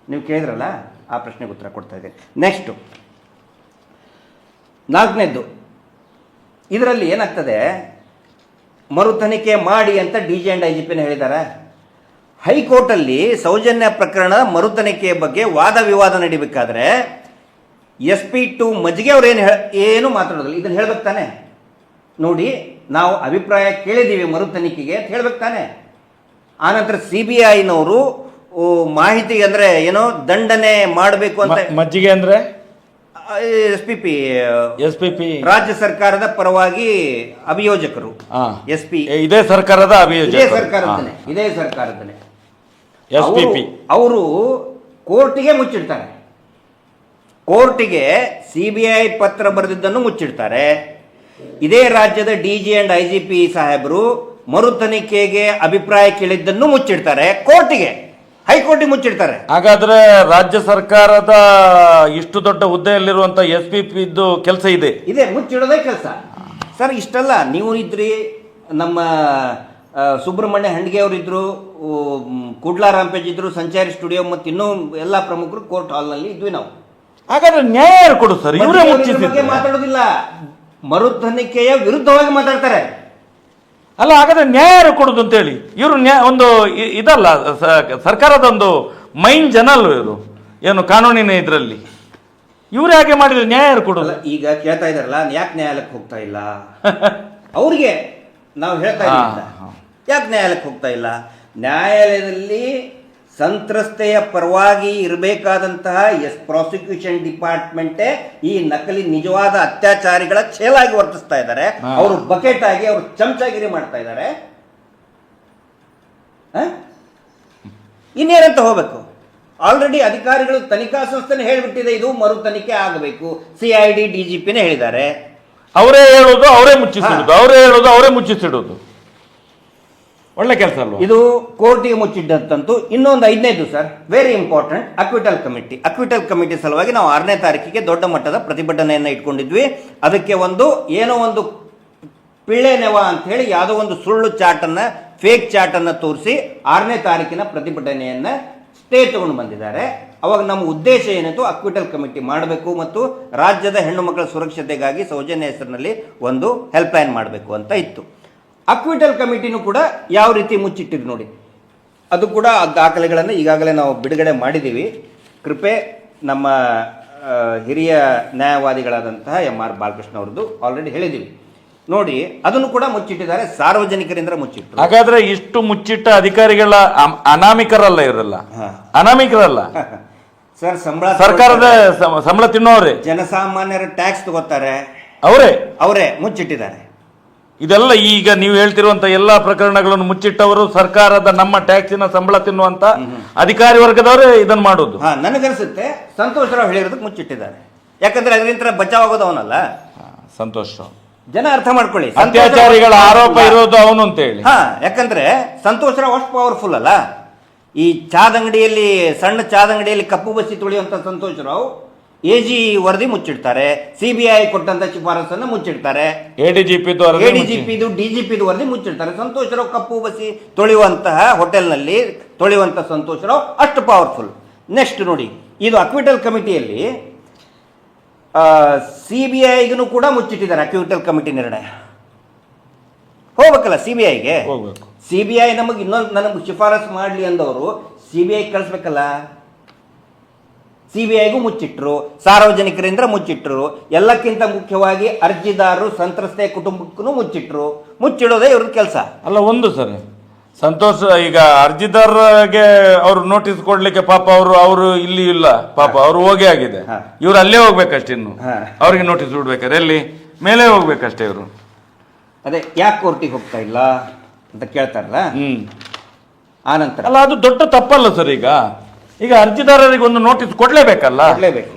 ನೀವು ಕೇಳಿದ್ರಲ್ಲ, ಆ ಪ್ರಶ್ನೆಗೆ ಉತ್ತರ ಕೊಡ್ತಾ ಇದ್ದೀನಿ. ನೆಕ್ಸ್ಟು 4ನೇದ್ದು, ಇದರಲ್ಲಿ ಏನಾಗ್ತದೆ, ಮರು ತನಿಖೆ ಮಾಡಿ ಅಂತ DG and IGPನ ಹೇಳಿದ್ದಾರೆ. ಹೈಕೋರ್ಟಲ್ಲಿ ಸೌಜನ್ಯ ಪ್ರಕರಣದ ಮರು ತನಿಖೆಯ ಬಗ್ಗೆ ವಾದ ವಿವಾದ ನಡಿಬೇಕಾದ್ರೆ SP2 ಮಜ್ಜಿಗೆ ಅವ್ರು ಏನು ಮಾತಾಡೋದಿಲ್ಲ. ಇದನ್ನು ಹೇಳ್ಬೇಕು ತಾನೆ, ನೋಡಿ ನಾವು ಅಭಿಪ್ರಾಯ ಕೇಳಿದ್ದೀವಿ ಮರು ತನಿಖೆಗೆ ಅಂತ ಹೇಳ್ಬೇಕು ತಾನೆ. ಆನಂತರ CBIನವರು ಮಾಹಿತಿ ಅಂದ್ರೆ ಏನೋ ದಂಡನೆ ಮಾಡಬೇಕು ಅಂತ. ಮಜ್ಜಿಗೆ ಅಂದ್ರೆ SPP ರಾಜ್ಯ ಸರ್ಕಾರದ ಪರವಾಗಿ ಅಭಿಯೋಜಕರು, SP ಇದೇ ಸರ್ಕಾರದ ಇದೇ ಸರ್ಕಾರದನೆ SPP ಅವರು ಕೋರ್ಟಿಗೆ ಮುಚ್ಚಿಡ್ತಾರೆ. ಕೋರ್ಟಿಗೆ CBI ಪತ್ರ ಬರೆದಿದ್ದನ್ನು ಮುಚ್ಚಿಡ್ತಾರೆ. ಇದೇ ರಾಜ್ಯದ DG and IGP ಸಾಹೇಬರು ಮರು ತನಿಖೆಗೆ ಅಭಿಪ್ರಾಯ ಕೇಳಿದ್ದನ್ನು ಮುಚ್ಚಿಡ್ತಾರೆ. ಕೋರ್ಟಿಗೆ, ಹೈಕೋರ್ಟಿಗೆ ಮುಚ್ಚಿಡ್ತಾರೆ. ಹಾಗಾದ್ರೆ ರಾಜ್ಯ ಸರ್ಕಾರದ ಇಷ್ಟು ದೊಡ್ಡ ಹುದ್ದೆಯಲ್ಲಿರುವಂತ SPP ಕೆಲಸ ಇದೆ ಮುಚ್ಚಿಡೋದೇ ಕೆಲಸ ಸರ್. ಇಷ್ಟಲ್ಲ, ನೀವು ಇದ್ರಿ, ನಮ್ಮ ಸುಬ್ರಹ್ಮಣ್ಯ ಹಂಡ್ಗೆ ಅವರಿದ್ರು, ಕುಡ್ಲಾ ರಾಂಪೇಜ್ ಇದ್ರು, ಸಂಚಾರಿ ಸ್ಟುಡಿಯೋ ಮತ್ತು ಇನ್ನೂ ಎಲ್ಲ ಪ್ರಮುಖರು ಕೋರ್ಟ್ ಹಾಲ್ನಲ್ಲಿ ಇದ್ವಿ ನಾವು. ಹಾಗಾದ್ರೆ ನ್ಯಾಯ ಯಾರು ಕೊಡು ಸರ್? ಇವರೇ ಮುಚ್ಚಿಸಿದ್ರೆ ಮಾತಾಡೋದಿಲ್ಲ, ಮರು ತನಿಖೆಯ ವಿರುದ್ಧವಾಗಿ ಮಾತಾಡ್ತಾರೆ. ಅಲ್ಲ, ಹಾಗಾದ್ರೆ ನ್ಯಾಯ ಯಾರು ಕೊಡುದು ಅಂತ ಹೇಳಿ ಇವರು ಒಂದು ಇದಲ್ಲ, ಸರ್ಕಾರದ ಒಂದು ಮೈನ್ ಜನ ಅಲ್ವ ಇವರು, ಏನು ಕಾನೂನಿನ ಇದರಲ್ಲಿ ಇವ್ರು ಹಾಗೆ ಮಾಡಿದ್ರೆ ನ್ಯಾಯ ಯಾರು ಕೊಡೋಲ್ಲ? ಈಗ ಕೇಳ್ತಾ ಇದಾರಲ್ಲ, ಯಾಕೆ ನ್ಯಾಯಾಲಯಕ್ಕೆ ಹೋಗ್ತಾ ಇಲ್ಲ ಅವ್ರಿಗೆ ನಾವು ಹೇಳ್ತಾ ಇದ್ದೀವಿ, ಯಾಕೆ ನ್ಯಾಯಾಲಯಕ್ಕೆ ಹೋಗ್ತಾ ಇಲ್ಲ? ನ್ಯಾಯಾಲಯದಲ್ಲಿ ಸಂತ್ರಸ್ತೆಯ ಪರವಾಗಿ ಇರಬೇಕಾದಂತಹ ಪ್ರಾಸಿಕ್ಯೂಷನ್ ಡಿಪಾರ್ಟ್ಮೆಂಟೇ ಈ ನಕಲಿ ನಿಜವಾದ ಅತ್ಯಾಚಾರಿಗಳ ಛೇಲಾಗಿ ವರ್ತಿಸ್ತಾ ಇದ್ದಾರೆ. ಅವರು ಬಕೆಟ್ ಆಗಿ, ಅವರು ಚಮಚಾಗಿರಿ ಮಾಡ್ತಾ ಇದ್ದಾರೆ. ಇನ್ನೇನಂತ ಹೋಗ್ಬೇಕು? ಆಲ್ರೆಡಿ ಅಧಿಕಾರಿಗಳು, ತನಿಖಾ ಸಂಸ್ಥೆನೇ ಹೇಳಿಬಿಟ್ಟಿದೆ ಇದು ಮರು ತನಿಖೆ ಆಗಬೇಕು. CID DGPನೇ ಹೇಳಿದ್ದಾರೆ. ಅವರೇ ಹೇಳೋದು ಅವರೇ ಮುಚ್ಚಿಸಿಡುದು, ಅವರೇ ಹೇಳೋದು ಅವರೇ ಮುಚ್ಚಿಸಿಡುದು. ಒಳ್ಳೆ ಕೆಲಸ ಅಲ್ವಾ ಇದು? ಕೋರ್ಟಿಗೆ ಮುಚ್ಚಿಟ್ಟಂತೂ. ಇನ್ನೊಂದು 5ನೇದು sir, very important, acquittal committee. Acquittal committee ಸಲುವಾಗಿ ನಾವು 6ನೇ ತಾರೀಕಿಗೆ ದೊಡ್ಡ ಮಟ್ಟದ ಪ್ರತಿಭಟನೆಯನ್ನು ಇಟ್ಕೊಂಡಿದ್ವಿ. ಅದಕ್ಕೆ ಏನೋ ಒಂದು ಪಿಳ್ಳೆ ನೆವ ಅಂತ ಹೇಳಿ ಯಾವುದೋ ಒಂದು ಸುಳ್ಳು ಚಾಟನ್ನು, ಫೇಕ್ ಚಾಟನ್ನು ತೋರಿಸಿ 6ನೇ ತಾರೀಕಿನ ಪ್ರತಿಭಟನೆಯನ್ನು ಸ್ಟೇ ತಗೊಂಡು ಬಂದಿದ್ದಾರೆ. ಅವಾಗ ನಮ್ಮ ಉದ್ದೇಶ ಏನಿತ್ತು, ಅಕ್ವಿಟಲ್ ಕಮಿಟಿ ಮಾಡಬೇಕು ಮತ್ತು ರಾಜ್ಯದ ಹೆಣ್ಣು ಮಕ್ಕಳ ಸುರಕ್ಷತೆಗಾಗಿ ಸೌಜನ್ಯ ಹೆಸರಿನಲ್ಲಿ ಒಂದು ಹೆಲ್ಪ್ಲೈನ್ ಮಾಡಬೇಕು ಅಂತ ಇತ್ತು. ಅಕ್ವಿಟಲ್ ಕಮಿಟಿನೂ ಕೂಡ ಯಾವ ರೀತಿ ಮುಚ್ಚಿಟ್ಟಿದ್ರು ನೋಡಿ, ಅದು ಕೂಡ ದಾಖಲೆಗಳನ್ನು ಈಗಾಗಲೇ ನಾವು ಬಿಡುಗಡೆ ಮಾಡಿದ್ದೀವಿ. ಕೃಪೆ ನಮ್ಮ ಹಿರಿಯ ನ್ಯಾಯವಾದಿಗಳಾದಂತಹ MR ಬಾಲಕೃಷ್ಣ ಅವ್ರದ್ದು ಆಲ್ರೆಡಿ ಹೇಳಿದ್ದೀವಿ ನೋಡಿ. ಅದನ್ನು ಕೂಡ ಮುಚ್ಚಿಟ್ಟಿದ್ದಾರೆ, ಸಾರ್ವಜನಿಕರಿಂದ ಮುಚ್ಚಿಟ್ಟರು. ಹಾಗಾದ್ರೆ ಇಷ್ಟು ಮುಚ್ಚಿಟ್ಟ ಅಧಿಕಾರಿಗಳ ಅನಾಮಿಕರಲ್ಲ ಇವರೆಲ್ಲ? ಅನಾಮಿಕರಲ್ಲ ಸರ್, ಸರ್ಕಾರದ ಸಂಬಳ ತಿನ್ನೋರೆ, ಜನಸಾಮಾನ್ಯರ ಟ್ಯಾಕ್ಸ್ ತಗೋತಾರೆ, ಅವರೇ ಮುಚ್ಚಿಟ್ಟಿದ್ದಾರೆ. ಇದೆಲ್ಲ ಈಗ ನೀವು ಹೇಳ್ತಿರುವಂತ ಎಲ್ಲಾ ಪ್ರಕರಣಗಳನ್ನು ಮುಚ್ಚಿಟ್ಟವರು ಸರ್ಕಾರದ ನಮ್ಮ ಟ್ಯಾಕ್ಸಿನ ಸಂಬಳ ತಿನ್ನುವಂತ ಅಧಿಕಾರಿ ವರ್ಗದವರೇ ಇದನ್ನ ಮಾಡೋದು. ನನಗನ್ಸುತ್ತೆ ಸಂತೋಷ್ ರಾವ್ ಹೇಳಿರೋದಕ್ಕೆ ಮುಚ್ಚಿಟ್ಟಿದ್ದಾರೆ. ಯಾಕಂದ್ರೆ ಅದರಿಂದ ಬಚಾವ್ ಆಗೋದು ಅವನಲ್ಲ. ಸಂತೋಷ್ ರಾವ್ ಜನ ಅರ್ಥ ಮಾಡ್ಕೊಳ್ಳಿ, ಅತ್ಯಾಚಾರಿಗಳ ಆರೋಪ ಇರೋದು ಅವನು ಅಂತ ಹೇಳಿ. ಯಾಕಂದ್ರೆ ಸಂತೋಷ್ ರಾವ್ ಅಷ್ಟು ಪವರ್ಫುಲ್ ಅಲ್ಲ. ಈ ಚಾದಂಗಡಿಯಲ್ಲಿ, ಸಣ್ಣ ಚಾದಂಗಡಿಯಲ್ಲಿ ಕಪ್ಪು ಬಸ್ಸಿ ತುಳಿಯುವಂತ ಸಂತೋಷ್ ರಾವ್ AG ವರದಿ ಮುಚ್ಚಿಡ್ತಾರೆ, CBI ಕೊಟ್ಟಂತ ಶಿಫಾರಸನ್ನು ಮುಚ್ಚಿಡ್ತಾರೆ, ADGP DGP ವರದಿ ಮುಚ್ಚಿಡ್ತಾರೆ. ಸಂತೋಷ್ ರಾವ್ ಕಪ್ಪು ಬಸಿ ತೊಳೆಯುವಂತಹ ಹೋಟೆಲ್ನಲ್ಲಿ ತೊಳೆಯುವಂತಹ ಸಂತೋಷ್ ರಾವ್ ಅಷ್ಟು ಪವರ್ಫುಲ್. ನೆಕ್ಸ್ಟ್ ನೋಡಿ, ಇದು ಅಕ್ವಿಟಲ್ ಕಮಿಟಿಯಲ್ಲಿ CBIಗೂ ಕೂಡ ಮುಚ್ಚಿಟ್ಟಿದ್ದಾರೆ. ಅಕ್ವಿಟಲ್ ಕಮಿಟಿ ನಿರ್ಣಯ ಹೋಗ್ಬೇಕಲ್ಲ CBIಗೆ. ಹೋಗ್ಬೇಕು. CBI ನಮಗೆ ಇನ್ನೊಂದು ನನಗೆ ಶಿಫಾರಸು ಮಾಡಲಿ ಅಂದವರು CBI ಕಳಿಸ್ಬೇಕಲ್ಲ. CBIಗೂ ಮುಚ್ಚಿಟ್ರು, ಸಾರ್ವಜನಿಕರಿಂದ ಮುಚ್ಚಿಟ್ರು, ಎಲ್ಲಕ್ಕಿಂತ ಮುಖ್ಯವಾಗಿ ಅರ್ಜಿದಾರರು ಸಂತ್ರಸ್ತೆಯ ಕುಟುಂಬಕ್ಕೂ ಮುಚ್ಚಿಡೋದೇ ಇವ್ರದ್ದು ಕೆಲಸ ಅಲ್ಲ. ಒಂದು ಸರ್ ಸಂತೋಷ್, ಈಗ ಅರ್ಜಿದಾರರಿಗೆ ಅವ್ರು ನೋಟಿಸ್ ಕೊಡ್ಲಿಕ್ಕೆ ಪಾಪ ಅವರು ಇಲ್ಲಿ ಇಲ್ಲ, ಪಾಪ ಅವ್ರು ಹೋಗೇ ಆಗಿದೆ. ಇವ್ರು ಅಲ್ಲೇ ಹೋಗ್ಬೇಕಷ್ಟೇ, ಇನ್ನು ಅವ್ರಿಗೆ ನೋಟಿಸ್ ಬಿಡ್ಬೇಕಾದ್ರೆ ಎಲ್ಲಿ ಮೇಲೆ ಹೋಗ್ಬೇಕಷ್ಟೇ ಇವರು. ಅದೇ ಯಾಕೆ ಕೋರ್ಟಿಗೆ ಹೋಗ್ತಾ ಇಲ್ಲ ಅಂತ ಕೇಳ್ತಾರಲ್ಲ. ಆನಂತರ ಅಲ್ಲ, ಅದು ದೊಡ್ಡ ತಪ್ಪಲ್ಲ ಸರ್. ಈಗ ಅರ್ಜಿದಾರರಿಗೆ ಒಂದು ನೋಟಿಸ್ ಕೊಡ್ಲೇಬೇಕಲ್ಲ.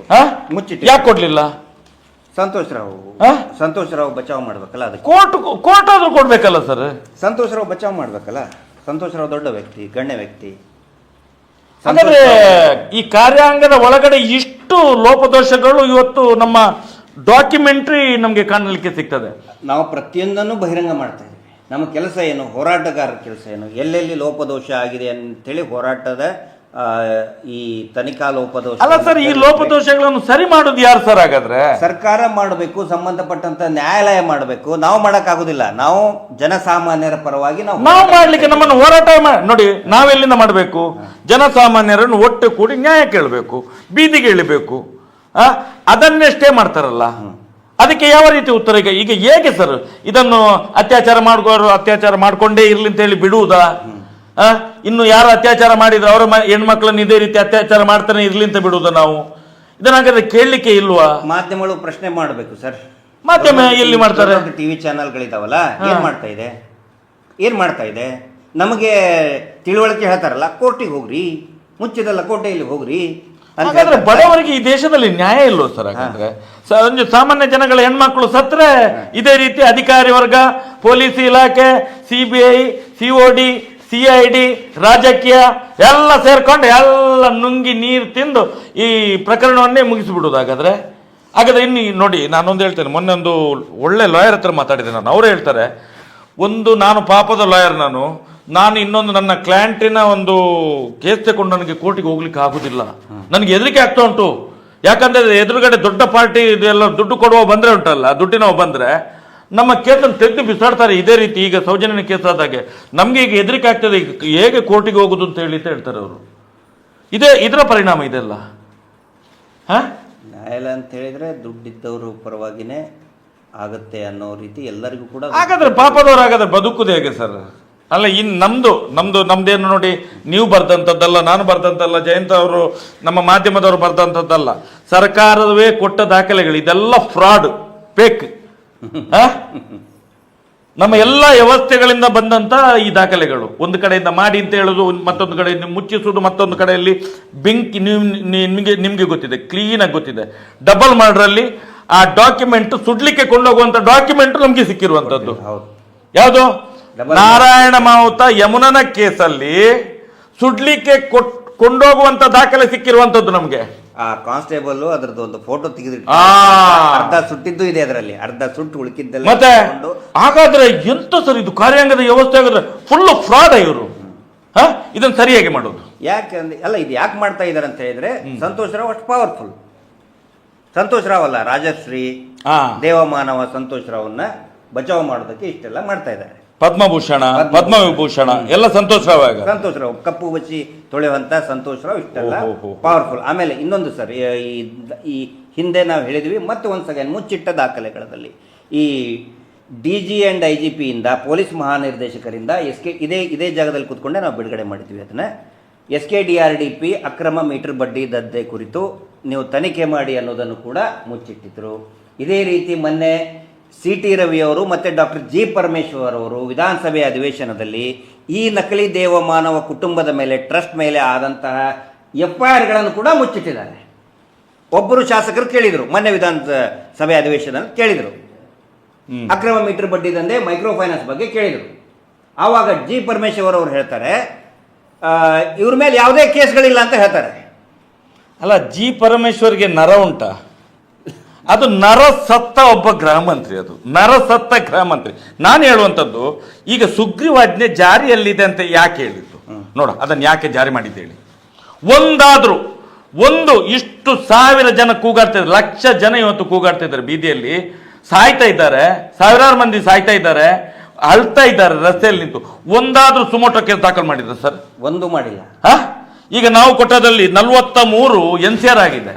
ಮುಚ್ಚಿಟ್ಟು ಯಾಕೆ ಕೊಡ್ಲಿಲ್ಲ? ಸಂತೋಷ್ ರಾವ್ ಬಚಾವ್ ಮಾಡ್ಬೇಕಲ್ಲ. ಅದಕ್ಕೆ ಕೋರ್ಟ್ ಆದ್ರೂ ಕೊಡ್ಬೇಕಲ್ಲ ಸರ್. ಸಂತೋಷ್ ರಾವ್ ಬಚಾವ್ ಮಾಡ್ಬೇಕಲ್ಲ. ಸಂತೋಷ್ ರಾವ್ ದೊಡ್ಡ ವ್ಯಕ್ತಿ, ಗಣ್ಯ ವ್ಯಕ್ತಿ. ಅಂದ್ರೆ ಈ ಕಾರ್ಯಾಂಗದ ಒಳಗಡೆ ಇಷ್ಟು ಲೋಪದೋಷಗಳು ಇವತ್ತು ನಮ್ಮ ಡಾಕ್ಯುಮೆಂಟ್ರಿ ನಮ್ಗೆ ಕಾಣಲಿಕ್ಕೆ ಸಿಗ್ತದೆ. ನಾವು ಪ್ರತಿಯೊಂದನ್ನು ಬಹಿರಂಗ ಮಾಡ್ತಾ ಇದ್ದೀವಿ. ನಮ್ಮ ಕೆಲಸ ಏನು, ಹೋರಾಟಗಾರರ ಕೆಲಸ ಏನು, ಎಲ್ಲೆಲ್ಲಿ ಲೋಪದೋಷ ಆಗಿದೆ ಅಂತೇಳಿ ಹೋರಾಟದ ಈ ತನಿಖಾ ಲೋಪದೋಷ. ಅಲ್ಲ ಸರ್, ಈ ಲೋಪದೋಷಗಳನ್ನು ಸರಿ ಮಾಡೋದು ಯಾರು ಸರ್? ಹಾಗಾದ್ರೆ ಸರ್ಕಾರ ಮಾಡಬೇಕು, ಸಂಬಂಧಪಟ್ಟಂತ ನ್ಯಾಯಾಲಯ ಮಾಡಬೇಕು. ನಾವು ಮಾಡಕ್ಕಾಗುದಿಲ್ಲ. ನಾವು ಜನಸಾಮಾನ್ಯರ ಪರವಾಗಿ ನಾವು ಮಾಡ್ಲಿಕ್ಕೆ ನಮ್ಮನ್ನು ಹೋರಾಟ ನೋಡಿ, ನಾವೆಲ್ಲಿಂದ ಮಾಡಬೇಕು? ಜನಸಾಮಾನ್ಯರನ್ನು ಒಟ್ಟು ಕೂಡಿ ನ್ಯಾಯ ಕೇಳಬೇಕು, ಬೀದಿಗೆ ಇಳಿಬೇಕು. ಅದನ್ನೆಷ್ಟೇ ಮಾಡ್ತಾರಲ್ಲ, ಅದಕ್ಕೆ ಯಾವ ರೀತಿ ಉತ್ತರ? ಈಗ ಹೇಗೆ ಸರ್ ಇದನ್ನು ಅತ್ಯಾಚಾರ ಮಾಡ್ಕೊಂಡೇ ಇರ್ಲಿ ಅಂತ ಹೇಳಿ ಬಿಡುವುದಾ? ಇನ್ನು ಯಾರು ಅತ್ಯಾಚಾರ ಮಾಡಿದ್ರು ಅವರ ಹೆಣ್ಮಕ್ಳನ್ನ ಇದೇ ರೀತಿ ಅತ್ಯಾಚಾರ ಮಾಡ್ತಾನೆ ಇರ್ಲಿ ಅಂತ ಬಿಡುವುದಾ ನಾವು? ಇದನ್ನಾಗಾದ್ರೆ ಕೇಳಲಿಕ್ಕೆ ಇಲ್ವಾ? ಮಾಧ್ಯಮಗಳು ಪ್ರಶ್ನೆ ಮಾಡಬೇಕು ಸರ್. ಮಾಧ್ಯಮ ಎಲ್ಲಿ ಮಾಡ್ತಾರೆ? ಟಿವಿ ಚಾನೆಲ್ಗಳಿದಾವಲ್ಲ, ಏನ್ ಮಾಡ್ತಾ ಇದೆ? ನಮಗೆ ತಿಳುವಳಿಕೆ ಹೇಳ್ತಾರಲ್ಲ, ಕೋರ್ಟಿಗೆ ಹೋಗ್ರಿ, ಮುಚ್ಚಿದಲ್ಲ ಕೋಟೆಯಲ್ಲಿ ಹೋಗ್ರಿ. ಹಾಗಾದ್ರೆ ಬಡವರಿಗೆ ಈ ದೇಶದಲ್ಲಿ ನ್ಯಾಯ ಇಲ್ವೋ ಸರ್? ಹಾಗಾದ್ರೆ ಸಾಮಾನ್ಯ ಜನಗಳ ಹೆಣ್ಮಕ್ಳು ಸತ್ರೆ ಇದೇ ರೀತಿ ಅಧಿಕಾರಿ ವರ್ಗ, ಪೊಲೀಸ್ ಇಲಾಖೆ, CBI, COD, CID, ರಾಜಕೀಯ ಎಲ್ಲ ಸೇರ್ಕೊಂಡು ಎಲ್ಲ ನುಂಗಿ ನೀರು ತಿಂದು ಈ ಪ್ರಕರಣವನ್ನೇ ಮುಗಿಸಿಬಿಡುವುದು. ಹಾಗಾದ್ರೆ ಇನ್ನು ನೋಡಿ, ನಾನೊಂದು ಹೇಳ್ತೇನೆ. ಮೊನ್ನೆ ಒಂದು ಒಳ್ಳೆ ಲಾಯರ್ ಹತ್ರ ಮಾತಾಡಿದೆ ನಾನು. ಅವರೇ ಹೇಳ್ತಾರೆ, ನಾನು ಪಾಪದ ಲಾಯರ್, ನಾನು ಇನ್ನೊಂದು ನನ್ನ ಕ್ಲೈಂಟಿನ ಒಂದು ಕೇಸ್ ತಗೊಂಡು ನನಗೆ ಕೋರ್ಟಿಗೆ ಹೋಗ್ಲಿಕ್ಕೆ ಆಗುದಿಲ್ಲ, ನನಗೆ ಹೆದರಿಕೆ ಆಗ್ತಾ ಉಂಟು. ಯಾಕಂದ್ರೆ ಎದುರುಗಡೆ ದೊಡ್ಡ ಪಾರ್ಟಿ ಇದೆಲ್ಲ ದುಡ್ಡು ಕೊಡುವ ಬಂದ್ರೆ ಉಂಟಲ್ಲ, ದುಡ್ಡಿನವ ಬಂದ್ರೆ ನಮ್ಮ ಕೇಸನ್ನು ತೆಗೆದು ಬಿಸಾಡ್ತಾರೆ. ಇದೇ ರೀತಿ ಈಗ ಸೌಜನ್ಯನ ಕೇಸ್ ಆದಾಗೆ ನಮ್ಗೆ ಈಗ ಹೆದರಿಕೆ ಆಗ್ತದೆ, ಹೇಗೆ ಕೋರ್ಟಿಗೆ ಹೋಗುದು ಅಂತ ಹೇಳ್ತಾರೆ ಅವರು. ಇದರ ಪರಿಣಾಮ ಇದೆಲ್ಲ. ನ್ಯಾಯಾಲಯ ಅಂತ ಹೇಳಿದ್ರೆ ದುಡ್ಡಿದ್ದವರು ಪರವಾಗಿನೇ ಆಗತ್ತೆ ಅನ್ನೋ ರೀತಿ ಎಲ್ಲರಿಗೂ ಕೂಡ. ಹಾಗಾದ್ರೆ ಪಾಪದವ್ರು ಹಾಗಾದ್ರೆ ಬದುಕುದು ಹೇಗೆ ಸರ್? ಅಲ್ಲ, ನಮ್ದೇನು ನೋಡಿ, ನೀವು ಬರ್ದಂಥದ್ದಲ್ಲ, ನಾನು ಬರ್ದಂತಲ್ಲ, ಜಯಂತ ಅವರು ನಮ್ಮ ಮಾಧ್ಯಮದವರು ಬರ್ದಂಥದ್ದಲ್ಲ, ಸರ್ಕಾರವೇ ಕೊಟ್ಟ ದಾಖಲೆಗಳು. ಇದೆಲ್ಲ ಫ್ರಾಡ್, ಫೇಕ್. ನಮ್ಮ ಎಲ್ಲ ವ್ಯವಸ್ಥೆಗಳಿಂದ ಬಂದಂತ ಈ ದಾಖಲೆಗಳು. ಒಂದು ಕಡೆಯಿಂದ ಮಾಡಿ ಅಂತ ಹೇಳೋದು, ಮತ್ತೊಂದು ಕಡೆಯಿಂದ ಮುಚ್ಚಿಸುವುದು, ಮತ್ತೊಂದು ಕಡೆಯಲ್ಲಿ ಬೆಂಕಿ. ನಿಮ್ಗೆ ಗೊತ್ತಿದೆ, ಕ್ಲೀನ್ ಆಗಿ ಗೊತ್ತಿದೆ. ಡಬಲ್ ಮರ್ಡರಲ್ಲಿ ಆ ಡಾಕ್ಯುಮೆಂಟ್ ಸುಡ್ಲಿಕ್ಕೆ ಕೊಂಡೋಗುವಂತ ಡಾಕ್ಯುಮೆಂಟ್ ನಮ್ಗೆ ಸಿಕ್ಕಿರುವಂತದ್ದು. ಯಾವುದು? ನಾರಾಯಣ ಮಾವುತ ಯಮುನನ ಕೇಸಲ್ಲಿ ಸುಡ್ಲಿಕ್ಕೆ ಕೊಂಡೋಗುವಂತ ದಾಖಲೆ ಸಿಕ್ಕಿರುವಂತದ್ದು ನಮ್ಗೆ. ಆ ಕಾನ್ಸ್ಟೇಬಲ್ ಅದ್ರದ್ದು ಒಂದು ಫೋಟೋ ತೆಗೆದಿಟ್ಟು ಅರ್ಧ ಸುಟ್ಟಿದ್ದು ಇದೆ, ಅದರಲ್ಲಿ ಅರ್ಧ ಸುಟ್ಟು ಉಳಿಕಿದ್ದಲ್ಲ. ಮತ್ತೆ ಹಾಗಾದ್ರೆ ಎಂತ ಸರ್ ಇದು ಕಾರ್ಯಾಂಗದ ವ್ಯವಸ್ಥೆ? ಆಗಾದ್ರೆ ಫುಲ್ ಫ್ರಾಡ್ ಇವರು. ಇದನ್ನ ಸರಿಯಾಗಿ ಮಾಡೋದು ಯಾಕೆ ಅಲ್ಲ, ಇದು ಯಾಕೆ ಮಾಡ್ತಾ ಇದಾರೆ ಅಂತ ಹೇಳಿದ್ರೆ, ಸಂತೋಷ್ ರಾವ್ ಅಷ್ಟು ಪವರ್ಫುಲ್. ಸಂತೋಷ್ ರಾವ್ ಅಲ್ಲ, ರಾಜಶ್ರೀ, ದೇವಮಾನವ ಸಂತೋಷ್ ರಾವ್ನ ಬಚಾವ್ ಮಾಡೋದಕ್ಕೆ ಇಷ್ಟೆಲ್ಲ ಮಾಡ್ತಾ ಇದ್ದಾರೆ. ಪದ್ಮಭೂಷಣ, ಪದ್ಮವಿಭೂಷಣ ಎಲ್ಲ ಸಂತೋಷ್ ರಾವ್. ಸಂತೋಷ್ ರಾವ್ ಕಪ್ಪು ಬಚ್ಚಿ ತೊಳೆಯುವಂತ ಸಂತೋಷ್ ರಾವ್ ಇಷ್ಟೆಲ್ಲ ಪವರ್ಫುಲ್. ಆಮೇಲೆ ಇನ್ನೊಂದು ಸರ್, ಈ ಹಿಂದೆ ನಾವು ಹೇಳಿದ್ವಿ, ಮತ್ತೆ ಒಂದು ಸೆಕೆಂಡ್ ಮುಚ್ಚಿಟ್ಟ ದಾಖಲೆಗಳಲ್ಲಿ ಈ DG and IGP ಇಂದ, ಪೊಲೀಸ್ ಮಹಾನಿರ್ದೇಶಕರಿಂದ ಇದೇ ಜಾಗದಲ್ಲಿ ಕೂತ್ಕೊಂಡೆ ನಾವು ಬಿಡುಗಡೆ ಮಾಡಿದ್ವಿ ಅದನ್ನ. SKDRDP ಅಕ್ರಮ ಮೀಟರ್ ಬಡ್ಡಿ ದದ್ದೆ ಕುರಿತು ನೀವು ತನಿಖೆ ಮಾಡಿ ಅನ್ನೋದನ್ನು ಕೂಡ ಮುಚ್ಚಿಟ್ಟಿದ್ರು. ಇದೇ ರೀತಿ ಮೊನ್ನೆ CT ರವಿ ಅವರು ಮತ್ತು ಡಾಕ್ಟರ್ G ಪರಮೇಶ್ವರ್ ಅವರು ವಿಧಾನಸಭೆ ಅಧಿವೇಶನದಲ್ಲಿ ಈ ನಕಲಿ ದೇವಮಾನವ ಕುಟುಂಬದ ಮೇಲೆ, ಟ್ರಸ್ಟ್ ಮೇಲೆ ಆದಂತಹ FIRಗಳನ್ನು ಕೂಡ ಮುಚ್ಚಿಟ್ಟಿದ್ದಾರೆ. ಒಬ್ಬರು ಶಾಸಕರು ಕೇಳಿದರು, ಮೊನ್ನೆ ವಿಧಾನಸಭೆ ಅಧಿವೇಶನ ಕೇಳಿದರು, ಅಕ್ರಮ ಮೀಟರ್ ಬಡ್ಡಿ ದಂಧೆ, ಮೈಕ್ರೋ ಫೈನಾನ್ಸ್ ಬಗ್ಗೆ ಕೇಳಿದರು. ಆವಾಗ G ಪರಮೇಶ್ವರ್ ಅವರು ಹೇಳ್ತಾರೆ, ಇವ್ರ ಮೇಲೆ ಯಾವುದೇ ಕೇಸ್ಗಳಿಲ್ಲ ಅಂತ ಹೇಳ್ತಾರೆ. ಅಲ್ಲ, G ಪರಮೇಶ್ವರ್ಗೆ ನರ ಉಂಟ? ಅದು ನರ ಸತ್ತ ಒಬ್ಬ ಗೃಹ ಮಂತ್ರಿ, ಅದು ನರ ಸತ್ತ ಗೃಹ ಮಂತ್ರಿ. ನಾನು ಹೇಳುವಂಥದ್ದು, ಈಗ ಸುಗ್ರೀವಾಜ್ಞೆ ಜಾರಿಯಲ್ಲಿದೆ ಅಂತ ಯಾಕೆ ಹೇಳಿದ್ದು ನೋಡ, ಅದನ್ನು ಯಾಕೆ ಜಾರಿ ಮಾಡಿದ್ದೇಳಿ? ಒಂದಾದ್ರೂ ಒಂದು ಇಷ್ಟು ಸಾವಿರ ಜನ ಕೂಗಾಡ್ತಿದ್ದಾರೆ, ಲಕ್ಷ ಜನ ಇವತ್ತು ಕೂಗಾಡ್ತಿದ್ದಾರೆ ಬೀದಿಯಲ್ಲಿ, ಸಾಯ್ತಾ ಇದ್ದಾರೆ, ಸಾವಿರಾರು ಮಂದಿ ಸಾಯ್ತಾ ಇದ್ದಾರೆ, ಅಳ್ತಾ ಇದ್ದಾರೆ ರಸ್ತೆಯಲ್ಲಿ ನಿಂತು. ಒಂದಾದ್ರೂ ಸುಮೋಟೋ ಕೇಸ್ ದಾಖಲು ಮಾಡಿದ್ರೆ ಸರ್? ಒಂದು ಮಾಡಿಲ್ಲ. ಈಗ ನಾವು ಕೊಟ್ಟದಲ್ಲಿ 43 NCR ಆಗಿದೆ,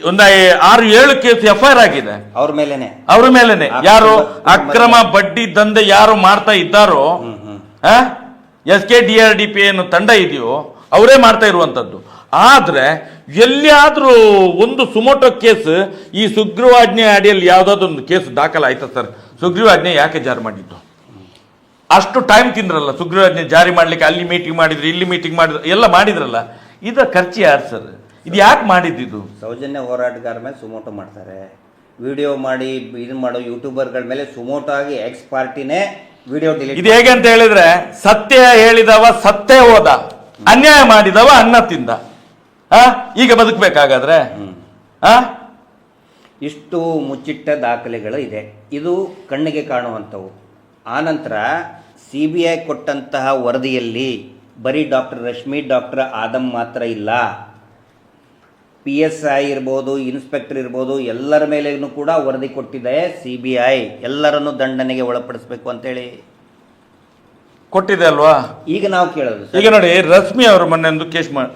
ಒಂದು 6-7 ಕೇಸ್ FIR ಆಗಿದೆ ಅವ್ರ ಮೇಲೆನೆ. ಯಾರು ಅಕ್ರಮ ಬಡ್ಡಿ ದಂಧೆ ಯಾರು ಮಾಡ್ತಾ ಇದ್ದಾರೋ, SKDRDP ಏನು ತಂಡ ಇದೆಯೋ ಅವರೇ ಮಾಡ್ತಾ ಇರುವಂತದ್ದು. ಆದ್ರೆ ಎಲ್ಲಿಯಾದ್ರೂ ಒಂದು ಸುಮೋಟೋ ಕೇಸ್ ಈ ಸುಗ್ರೀವಾಜ್ಞೆ ಅಡಿಯಲ್ಲಿ ಯಾವ್ದಾದ್ರು ಒಂದು ಕೇಸ್ ದಾಖಲಾಯ್ತಾ ಸರ್? ಸುಗ್ರೀವಾಜ್ಞೆ ಯಾಕೆ ಜಾರಿ ಮಾಡಿದ್ದು? ಅಷ್ಟು ಟೈಮ್ ತಿಂದ್ರಲ್ಲ ಸುಗ್ರೀವಾಜ್ಞೆ ಜಾರಿ ಮಾಡ್ಲಿಕ್ಕೆ, ಅಲ್ಲಿ ಮೀಟಿಂಗ್ ಮಾಡಿದ್ರು, ಇಲ್ಲಿ ಮೀಟಿಂಗ್ ಮಾಡಿದ್ರು, ಎಲ್ಲ ಮಾಡಿದ್ರಲ್ಲ. ಇದರ ಖರ್ಚು ಯಾರು ಸರ್? ಇದು ಯಾಕೆ ಮಾಡಿದ್ದು? ಸೌಜನ್ಯ ಹೋರಾಟಗಾರ ಮೇಲೆ ಸುಮೋಟೋ ಮಾಡ್ತಾರೆ, ವಿಡಿಯೋ ಮಾಡಿ ಇದು ಮಾಡೋ ಯೂಟ್ಯೂಬರ್ಗಳ ಮೇಲೆ ಸುಮೋಟೋ ಆಗಿ ಎಕ್ಸ್ ಪಾರ್ಟಿನೇ ವಿಡಿಯೋ ಡಿಲೀಟ್. ಇದು ಹೇಗೆ ಅಂತ ಹೇಳಿದ್ರೆ, ಸತ್ಯ ಹೇಳಿದವ ಸತ್ಯ ಹೋದ, ಅನ್ಯಾಯ ಮಾಡಿದವ ಅನ್ನ ತಿಂದ. ಈಗ ಬದುಕಬೇಕಾಗಾದ್ರೆ ಇಷ್ಟು ಮುಚ್ಚಿಟ್ಟ ದಾಖಲೆಗಳು ಇದೆ, ಇದು ಕಣ್ಣಿಗೆ ಕಾಣುವಂಥವು. ಆನಂತರ CBI ಕೊಟ್ಟಂತಹ ವರದಿಯಲ್ಲಿ ಬರೀ ಡಾಕ್ಟರ್ ರಶ್ಮಿ, ಡಾಕ್ಟರ್ ಆದಮ್ ಮಾತ್ರ ಇಲ್ಲ, PSI ಇರ್ಬೋದು, ಇನ್ಸ್ಪೆಕ್ಟರ್ ಇರ್ಬೋದು, ಎಲ್ಲರ ಮೇಲೆನೂ ಕೂಡ ವರದಿ ಕೊಟ್ಟಿದೆ CBI. ಎಲ್ಲರನ್ನು ದಂಡನೆಗೆ ಒಳಪಡಿಸಬೇಕು ಅಂತೇಳಿ ಕೊಟ್ಟಿದೆ ಅಲ್ವಾ? ಈಗ ನಾವು ಕೇಳೋದು, ಈಗ ನೋಡಿ, ರಶ್ಮಿ ಅವರು ಮೊನ್ನೆ ಒಂದು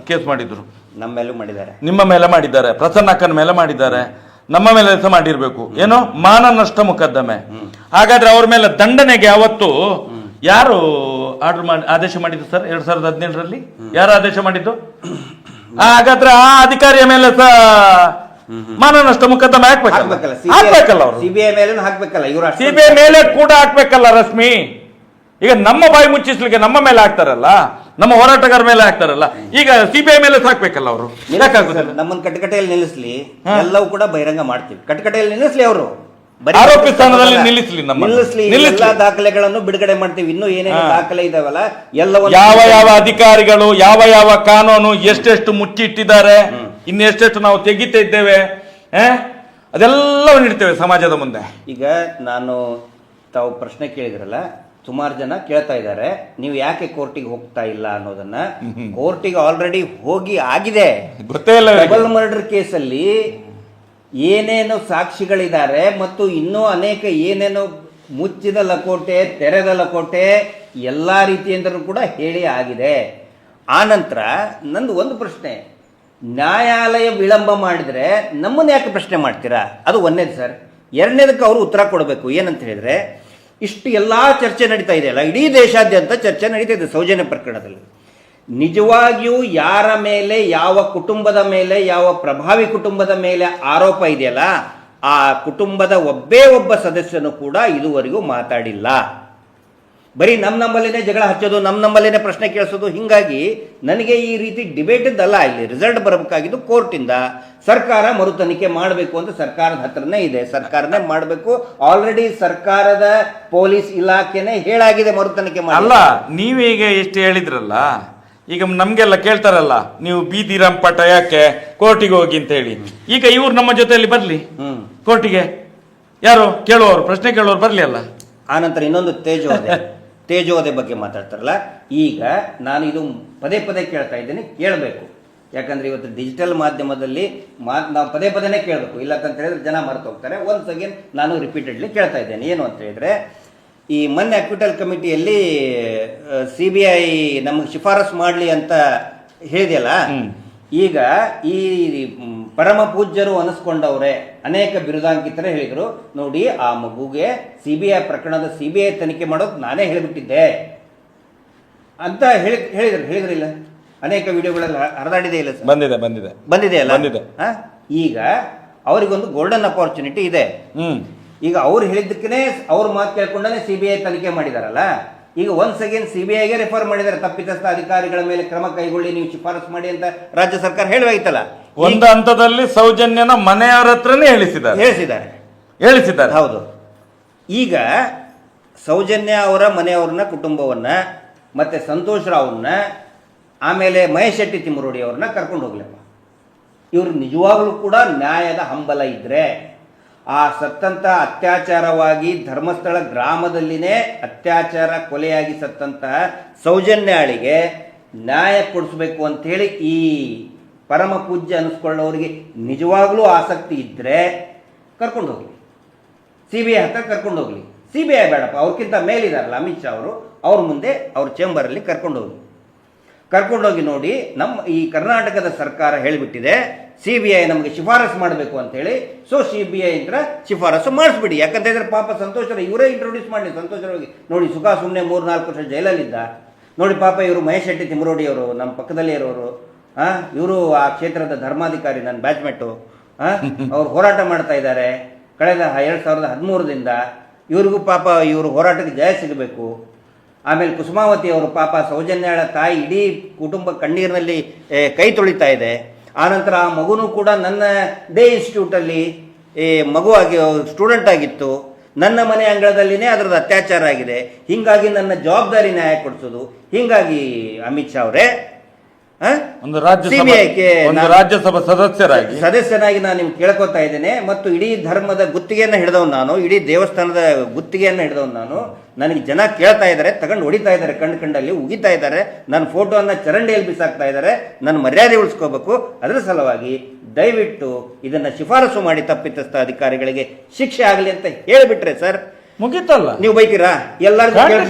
ಕೇಸ್ ಮಾಡಿದ್ರು, ನಮ್ಮ ಮೇಲೂ ಮಾಡಿದ್ದಾರೆ, ನಿಮ್ಮ ಮೇಲೆ ಮಾಡಿದ್ದಾರೆ, ಪ್ರಸನ್ನಕ್ಕನ ಮೇಲೆ ಮಾಡಿದ್ದಾರೆ, ನಮ್ಮ ಮೇಲೆ ಸಹ ಮಾಡಿರ್ಬೇಕು. ಏನು ಮಾನ ನಷ್ಟ ಮೊಕದ್ದಮೆ. ಹಾಗಾದ್ರೆ ಅವ್ರ ಮೇಲೆ ದಂಡನೆಗೆ ಅವತ್ತು ಯಾರು ಆದೇಶ ಮಾಡಿದ್ದು ಸರ್? 2017ರಲ್ಲಿ ಯಾರು ಆದೇಶ ಮಾಡಿದ್ದು? ಹಾಗಾದ್ರೆ ಆ ಅಧಿಕಾರಿಯ ಮೇಲೆ ಸಹ ಮಾನ ನಷ್ಟ ಮೊಕದ್ದಮೆ ಹಾಕ್ಬೇಕಲ್ಲ ಅವರು? CBI ಮೇಲೆ ಹಾಕ್ಬೇಕಲ್ಲ, ಇವರು CBI ಮೇಲೆ ಕೂಡ ಹಾಕ್ಬೇಕಲ್ಲ ರಶ್ಮಿ. ಈಗ ನಮ್ಮ ಬಾಯಿ ಮುಚ್ಚಿಸ್ಲಿಕ್ಕೆ ನಮ್ಮ ಮೇಲೆ ಹಾಕ್ತಾರಲ್ಲ, ನಮ್ಮ ಹೋರಾಟಗಾರ ಮೇಲೆ ಹಾಕ್ತಾರಲ್ಲ, ಈಗ CBI ಮೇಲೆ ಸಾಕ್ಬೇಕಲ್ಲ ಅವರು. ನಮ್ಮನ್ನು ಕಟಕಟೆಯಲ್ಲಿ ನಿಲ್ಲಿಸ್ಲಿ, ಎಲ್ಲವೂ ಕೂಡ ಬಹಿರಂಗ ಮಾಡ್ತೀವಿ. ಕಟಕಟೆಯಲ್ಲಿ ನಿಲ್ಲಿಸ್ಲಿ, ಅವರು ಆರೋಪಿ ಸ್ಥಾನದಲ್ಲಿ ನಿಲ್ಲಿಸ್ಲಿ, ಎಲ್ಲಾ ದಾಖಲೆಗಳನ್ನು ಬಿಡುಗಡೆ ಮಾಡ್ತೀವಿ. ಇನ್ನೂ ಏನೇನು ದಾಖಲೆ ಇದಾವಲ್ಲ ಎಲ್ಲವೂ, ಯಾವ ಅಧಿಕಾರಿಗಳು, ಯಾವ ಕಾನೂನು ಎಷ್ಟೆಷ್ಟು ಮುಚ್ಚಿಟ್ಟಿದ್ದಾರೆ, ಇನ್ನೆಷ್ಟೆಷ್ಟು ನಾವು ತೆಗಿತಾ ಇದ್ದೇವೆ, ಅದೆಲ್ಲವನ್ನು ಇಡ್ತೇವೆ ಸಮಾಜದ ಮುಂದೆ. ಈಗ ನಾನು ತಾವು ಪ್ರಶ್ನೆ ಕೇಳಿದ್ರಲ್ಲ, ಸುಮಾರು ಜನ ಕೇಳ್ತಾ ಇದ್ದಾರೆ, ನೀವು ಯಾಕೆ ಕೋರ್ಟಿಗೆ ಹೋಗ್ತಾ ಇಲ್ಲ ಅನ್ನೋದನ್ನ. ಕೋರ್ಟಿಗೆ ಆಲ್ರೆಡಿ ಹೋಗಿ ಆಗಿದೆ. ಗೊತ್ತೇ ಇಲ್ಲ. ಡಬಲ್ ಮರ್ಡರ್ ಕೇಸಲ್ಲಿ ಏನೇನು ಸಾಕ್ಷಿಗಳಿದ್ದಾರೆ ಮತ್ತು ಇನ್ನೂ ಅನೇಕ ಏನೇನು ಮುಚ್ಚಿದ ಲಕೋಟೆ, ತೆರೆದ ಲಕೋಟೆ, ಎಲ್ಲ ರೀತಿಯಿಂದಲೂ ಕೂಡ ಹೇಳಿ ಆಗಿದೆ. ಆನಂತರ ನಂದು ಒಂದು ಪ್ರಶ್ನೆ, ನ್ಯಾಯಾಲಯ ವಿಳಂಬ ಮಾಡಿದರೆ ನಮ್ಮನ್ನು ಯಾಕೆ ಪ್ರಶ್ನೆ ಮಾಡ್ತೀರಾ? ಅದು ಒಂದೇದು ಸರ್. ಎರಡನೇದಕ್ಕೆ ಅವರು ಉತ್ತರ ಕೊಡಬೇಕು. ಏನಂತ ಹೇಳಿದ್ರೆ, ಇಷ್ಟು ಎಲ್ಲ ಚರ್ಚೆ ನಡೀತಾ ಇದೆಯಲ್ಲ, ಇಡೀ ದೇಶಾದ್ಯಂತ ಚರ್ಚೆ ನಡೀತಾ ಇದೆ ಸೌಜನ್ಯ ಪ್ರಕರಣದಲ್ಲಿ. ನಿಜವಾಗಿಯೂ ಯಾರ ಮೇಲೆ, ಯಾವ ಕುಟುಂಬದ ಮೇಲೆ, ಯಾವ ಪ್ರಭಾವಿ ಕುಟುಂಬದ ಮೇಲೆ ಆರೋಪ ಇದೆಯಲ್ಲ, ಆ ಕುಟುಂಬದ ಒಬ್ಬ ಸದಸ್ಯನು ಕೂಡ ಇದುವರೆಗೂ ಮಾತಾಡಿಲ್ಲ. ಬರೀ ನಮ್ಮಲ್ಲಿನೇ ಜಗಳ ಹಚ್ಚೋದು, ನಮ್ಮಲ್ಲಿನೇ ಪ್ರಶ್ನೆ ಕೇಳಿಸೋದು. ಹಿಂಗಾಗಿ ನನಗೆ ಈ ರೀತಿ ಡಿಬೇಟದ್ದಲ್ಲ, ಇಲ್ಲಿ ರಿಸಲ್ಟ್ ಬರಬೇಕಾಗಿದ್ದು ಕೋರ್ಟಿಂದ. ಸರ್ಕಾರ ಮರು ತನಿಖೆ ಮಾಡಬೇಕು ಅಂತ ಸರ್ಕಾರದ ಹತ್ರನೇ ಇದೆ, ಸರ್ಕಾರನೇ ಮಾಡಬೇಕು. ಆಲ್ರೆಡಿ ಸರ್ಕಾರದ ಪೊಲೀಸ್ ಇಲಾಖೆನೇ ಹೇಳಾಗಿದೆ ಮರು ತನಿಖೆ ಮಾಡಿ. ಅಲ್ಲ, ನೀವೀಗ ಎಷ್ಟು ಹೇಳಿದ್ರಲ್ಲ, ಈಗ ನಮ್ಗೆಲ್ಲ ಕೇಳ್ತಾರಲ್ಲ, ನೀವು ಬೀದಿ ರಂಪಾಟ ಯಾಕೆ ಕೋರ್ಟಿಗೆ ಹೋಗಿ ಅಂತ ಹೇಳಿ. ಈಗ ಇವ್ರು ನಮ್ಮ ಜೊತೆಯಲ್ಲಿ ಬರ್ಲಿ ಕೋರ್ಟಿಗೆ, ಯಾರು ಕೇಳುವವರು, ಪ್ರಶ್ನೆ ಕೇಳುವವರು ಬರ್ಲಿ ಅಲ್ಲ. ಆನಂತರ ಇನ್ನೊಂದು ತೇಜೋವಧೆ ಬಗ್ಗೆ ಮಾತಾಡ್ತಾರಲ್ಲ, ಈಗ ನಾನು ಇದು ಪದೇ ಕೇಳ್ತಾ ಇದ್ದೀನಿ, ಕೇಳಬೇಕು. ಯಾಕಂದ್ರೆ ಇವತ್ತು ಡಿಜಿಟಲ್ ಮಾಧ್ಯಮದಲ್ಲಿ ನಾವು ಪದೇನೇ ಕೇಳಬೇಕು. ಇಲ್ಲ ಅಂತ ಹೇಳಿದ್ರೆ ಜನ ಮರೆತು ಹೋಗ್ತಾರೆ. ಒನ್ಸ್ ಅಗೇನ್ ನಾನು ರಿಪೀಟೆಡ್ಲಿ ಕೇಳ್ತಾ ಇದ್ದೇನೆ. ಏನು ಅಂತ ಹೇಳಿದ್ರೆ, ಈ ಮೊನ್ನೆ ಅಕ್ವಿಟಲ್ ಕಮಿಟಿಯಲ್ಲಿ CBI ನಮಗೆ ಶಿಫಾರಸು ಮಾಡಲಿ ಅಂತ ಹೇಳಿದೆಯಲ್ಲ, ಈಗ ಈ ಪರಮ ಪೂಜ್ಯರು ಅನಿಸ್ಕೊಂಡವ್ರೆ, ಅನೇಕ ಬಿರುದಾಂಕಿತರೇ ಹೇಳಿದರು, ನೋಡಿ ಆ ಮಗುಗೆ CBI ಪ್ರಕರಣದ CBI ತನಿಖೆ ಮಾಡೋದು ನಾನೇ ಹೇಳಿಬಿಟ್ಟಿದ್ದೆ ಅಂತ ಹೇಳಿದ್ರಿಲ್ಲ. ಅನೇಕ ವಿಡಿಯೋಗಳೆಲ್ಲ ಹರಿದಾಡಿದೆ ಇಲ್ಲ ಸರ್? ಬಂದಿದೆ ಅಲ್ಲ. ಈಗ ಅವರಿಗೊಂದು ಗೋಲ್ಡನ್ ಅಪಾರ್ಚುನಿಟಿ ಇದೆ. ಈಗ ಅವ್ರು ಹೇಳಿದ್ದಕ್ಕೇ ಅವ್ರ ಮಾತು ಕೇಳ್ಕೊಂಡೇ CBI ತನಿಖೆ ಮಾಡಿದಾರಲ್ಲ. ಈಗ ಒನ್ಸ್ ಅಗೇನ್ CBIಗೆ ರೆಫರ್ ಮಾಡಿದ್ದಾರೆ, ತಪ್ಪಿತಸ್ಥ ಅಧಿಕಾರಿಗಳ ಮೇಲೆ ಕ್ರಮ ಕೈಗೊಳ್ಳಿ, ನೀವು ಶಿಫಾರಸು ಮಾಡಿ ಅಂತ ರಾಜ್ಯ ಸರ್ಕಾರ ಹೇಳಬೇಕಿತ್ತಲ್ಲ. ಒಂದು ಹಂತದಲ್ಲಿ ಸೌಜನ್ಯನ ಮನೆಯವರ ಹತ್ರನೇ ಹೇಳಿಸಿದ್ದಾರೆ. ಹೌದು. ಈಗ ಸೌಜನ್ಯ ಅವರ ಮನೆಯವ್ರನ್ನ, ಕುಟುಂಬವನ್ನ, ಮತ್ತೆ ಸಂತೋಷ್ ರಾವ್ನ, ಆಮೇಲೆ ಮಹೇಶ್ ಶೆಟ್ಟಿ ತಿಮ್ಮರೋಡಿ ಅವ್ರನ್ನ ಕರ್ಕೊಂಡು ಹೋಗ್ಲಪ್ಪ. ಇವರು ನಿಜವಾಗ್ಲೂ ಕೂಡ ನ್ಯಾಯದ ಹಂಬಲ ಇದ್ರೆ, ಆ ಸತ್ತಂತ ಅತ್ಯಾಚಾರವಾಗಿ ಧರ್ಮಸ್ಥಳ ಗ್ರಾಮದಲ್ಲಿನೇ ಅತ್ಯಾಚಾರ ಕೊಲೆಯಾಗಿ ಸತ್ತಂತಹ ಸೌಜನ್ಯಾಳಿಗೆ ನ್ಯಾಯ ಕೊಡಿಸ್ಬೇಕು ಅಂಥೇಳಿ ಈ ಪರಮ ಪೂಜ್ಯ ಅನಿಸ್ಕೊಳ್ಳೋರಿಗೆ ನಿಜವಾಗ್ಲೂ ಆಸಕ್ತಿ ಇದ್ದರೆ ಕರ್ಕೊಂಡು ಹೋಗಲಿ, CBI ಹತ್ರ ಕರ್ಕೊಂಡು ಹೋಗಲಿ. CBI ಬೇಡಪ್ಪ, ಅವ್ರಿಗಿಂತ ಮೇಲಿದಾರಲ್ಲ ಅಮಿತ್ ಶಾ ಅವರು, ಅವ್ರ ಮುಂದೆ ಅವ್ರ ಚೇಂಬರಲ್ಲಿ ಕರ್ಕೊಂಡೋಗಿ ನೋಡಿ, ನಮ್ಮ ಈ ಕರ್ನಾಟಕದ ಸರ್ಕಾರ ಹೇಳಿಬಿಟ್ಟಿದೆ CBI ನಮಗೆ ಶಿಫಾರಸು ಮಾಡಬೇಕು ಅಂತೇಳಿ. ಸೊ CBI ಇಂದ ಶಿಫಾರಸು ಮಾಡಿಸ್ಬಿಡಿ. ಯಾಕಂತ ಹೇಳಿದ್ರೆ ಪಾಪ ಸಂತೋಷ್ ಇವರೇ ಇಂಟ್ರೊಡ್ಯೂಸ್ ಮಾಡಲಿ. ಸಂತೋಷ್ ನೋಡಿ ಸುಖ ಸುಮ್ಮನೆ 3-4 ವರ್ಷ ಜೈಲಲ್ಲಿದ್ದ ನೋಡಿ. ಪಾಪ ಇವರು ಮಹೇಶ್ ಶೆಟ್ಟಿ ತಿಮ್ಮರೋಡಿ ಅವರು ನಮ್ಮ ಪಕ್ಕದಲ್ಲೇ ಇರೋರು, ಇವರು ಆ ಕ್ಷೇತ್ರದ ಧರ್ಮಾಧಿಕಾರಿ, ನನ್ನ ಬ್ಯಾಚ್ಮೆಟ್ಟು. ಅವ್ರು ಹೋರಾಟ ಮಾಡ್ತಾ ಇದ್ದಾರೆ ಕಳೆದ 2013ದಿಂದ. ಇವ್ರಿಗೂ ಪಾಪ ಇವರು ಹೋರಾಟಕ್ಕೆ ಜಯ ಸಿಗಬೇಕು. ಆಮೇಲೆ ಕುಸುಮಾವತಿ ಅವರು ಪಾಪ ಸೌಜನ್ಯಾಳ ತಾಯಿ ಇಡೀ ಕುಟುಂಬ ಕಣ್ಣೀರಿನಲ್ಲಿ ಕೈ ತೊಳಿತಾ ಇದೆ. ಆನಂತರ ಆ ಮಗುನೂ ಕೂಡ ನನ್ನದೇ ಇನ್ಸ್ಟಿಟ್ಯೂಟಲ್ಲಿ ಮಗುವಾಗಿ ಸ್ಟೂಡೆಂಟ್ ಆಗಿತ್ತು. ನನ್ನ ಮನೆ ಅಂಗಳದಲ್ಲಿನೇ ಅದರದ್ದು ಅತ್ಯಾಚಾರ ಆಗಿದೆ. ಹೀಗಾಗಿ ನನ್ನ ಜವಾಬ್ದಾರಿ ನ್ಯಾಯ ಕೊಡಿಸೋದು. ಹೀಗಾಗಿ ಅಮಿತ್ ಶಾ ಅವರೇ ಒಂದು ರಾಜ್ಯಸಭಾ ಸದಸ್ಯರಾಗಿ ನಾನು ನಿಮ್ಗೆ ಕೇಳ್ಕೊತಾ ಇದ್ದೇನೆ. ಮತ್ತು ಇಡೀ ಧರ್ಮದ ಗುತ್ತಿಗೆಯನ್ನು ಹಿಡಿದವನು ನಾನು, ಇಡೀ ದೇವಸ್ಥಾನದ ಗುತ್ತಿಗೆಯನ್ನು ಹಿಡಿದವನು ನಾನು. ನನಗೆ ಜನ ಕೇಳ್ತಾ ಇದ್ದಾರೆ, ತಗೊಂಡು ಹೊಡಿತಾ ಇದ್ದಾರೆ, ಕಂಡಲ್ಲಿ ಉಗಿತಾ ಇದ್ದಾರೆ, ನನ್ನ ಫೋಟೋವನ್ನು ಚರಂಡಿಯಲ್ಲಿ ಬಿಸಾಕ್ತಾ ಇದ್ದಾರೆ. ನನ್ನ ಮರ್ಯಾದೆ ಉಳಿಸ್ಕೋಬೇಕು. ಅದರ ಸಲುವಾಗಿ ದಯವಿಟ್ಟು ಇದನ್ನು ಶಿಫಾರಸು ಮಾಡಿ ತಪ್ಪಿತಸ್ಥ ಅಧಿಕಾರಿಗಳಿಗೆ ಶಿಕ್ಷೆ ಆಗಲಿ ಅಂತ ಹೇಳಿಬಿಟ್ರೆ ಸರ್ ಮುಗಿತಲ್ಲ. ನೀವು ಬೈತೀರಾ? ಎಲ್ಲರೂ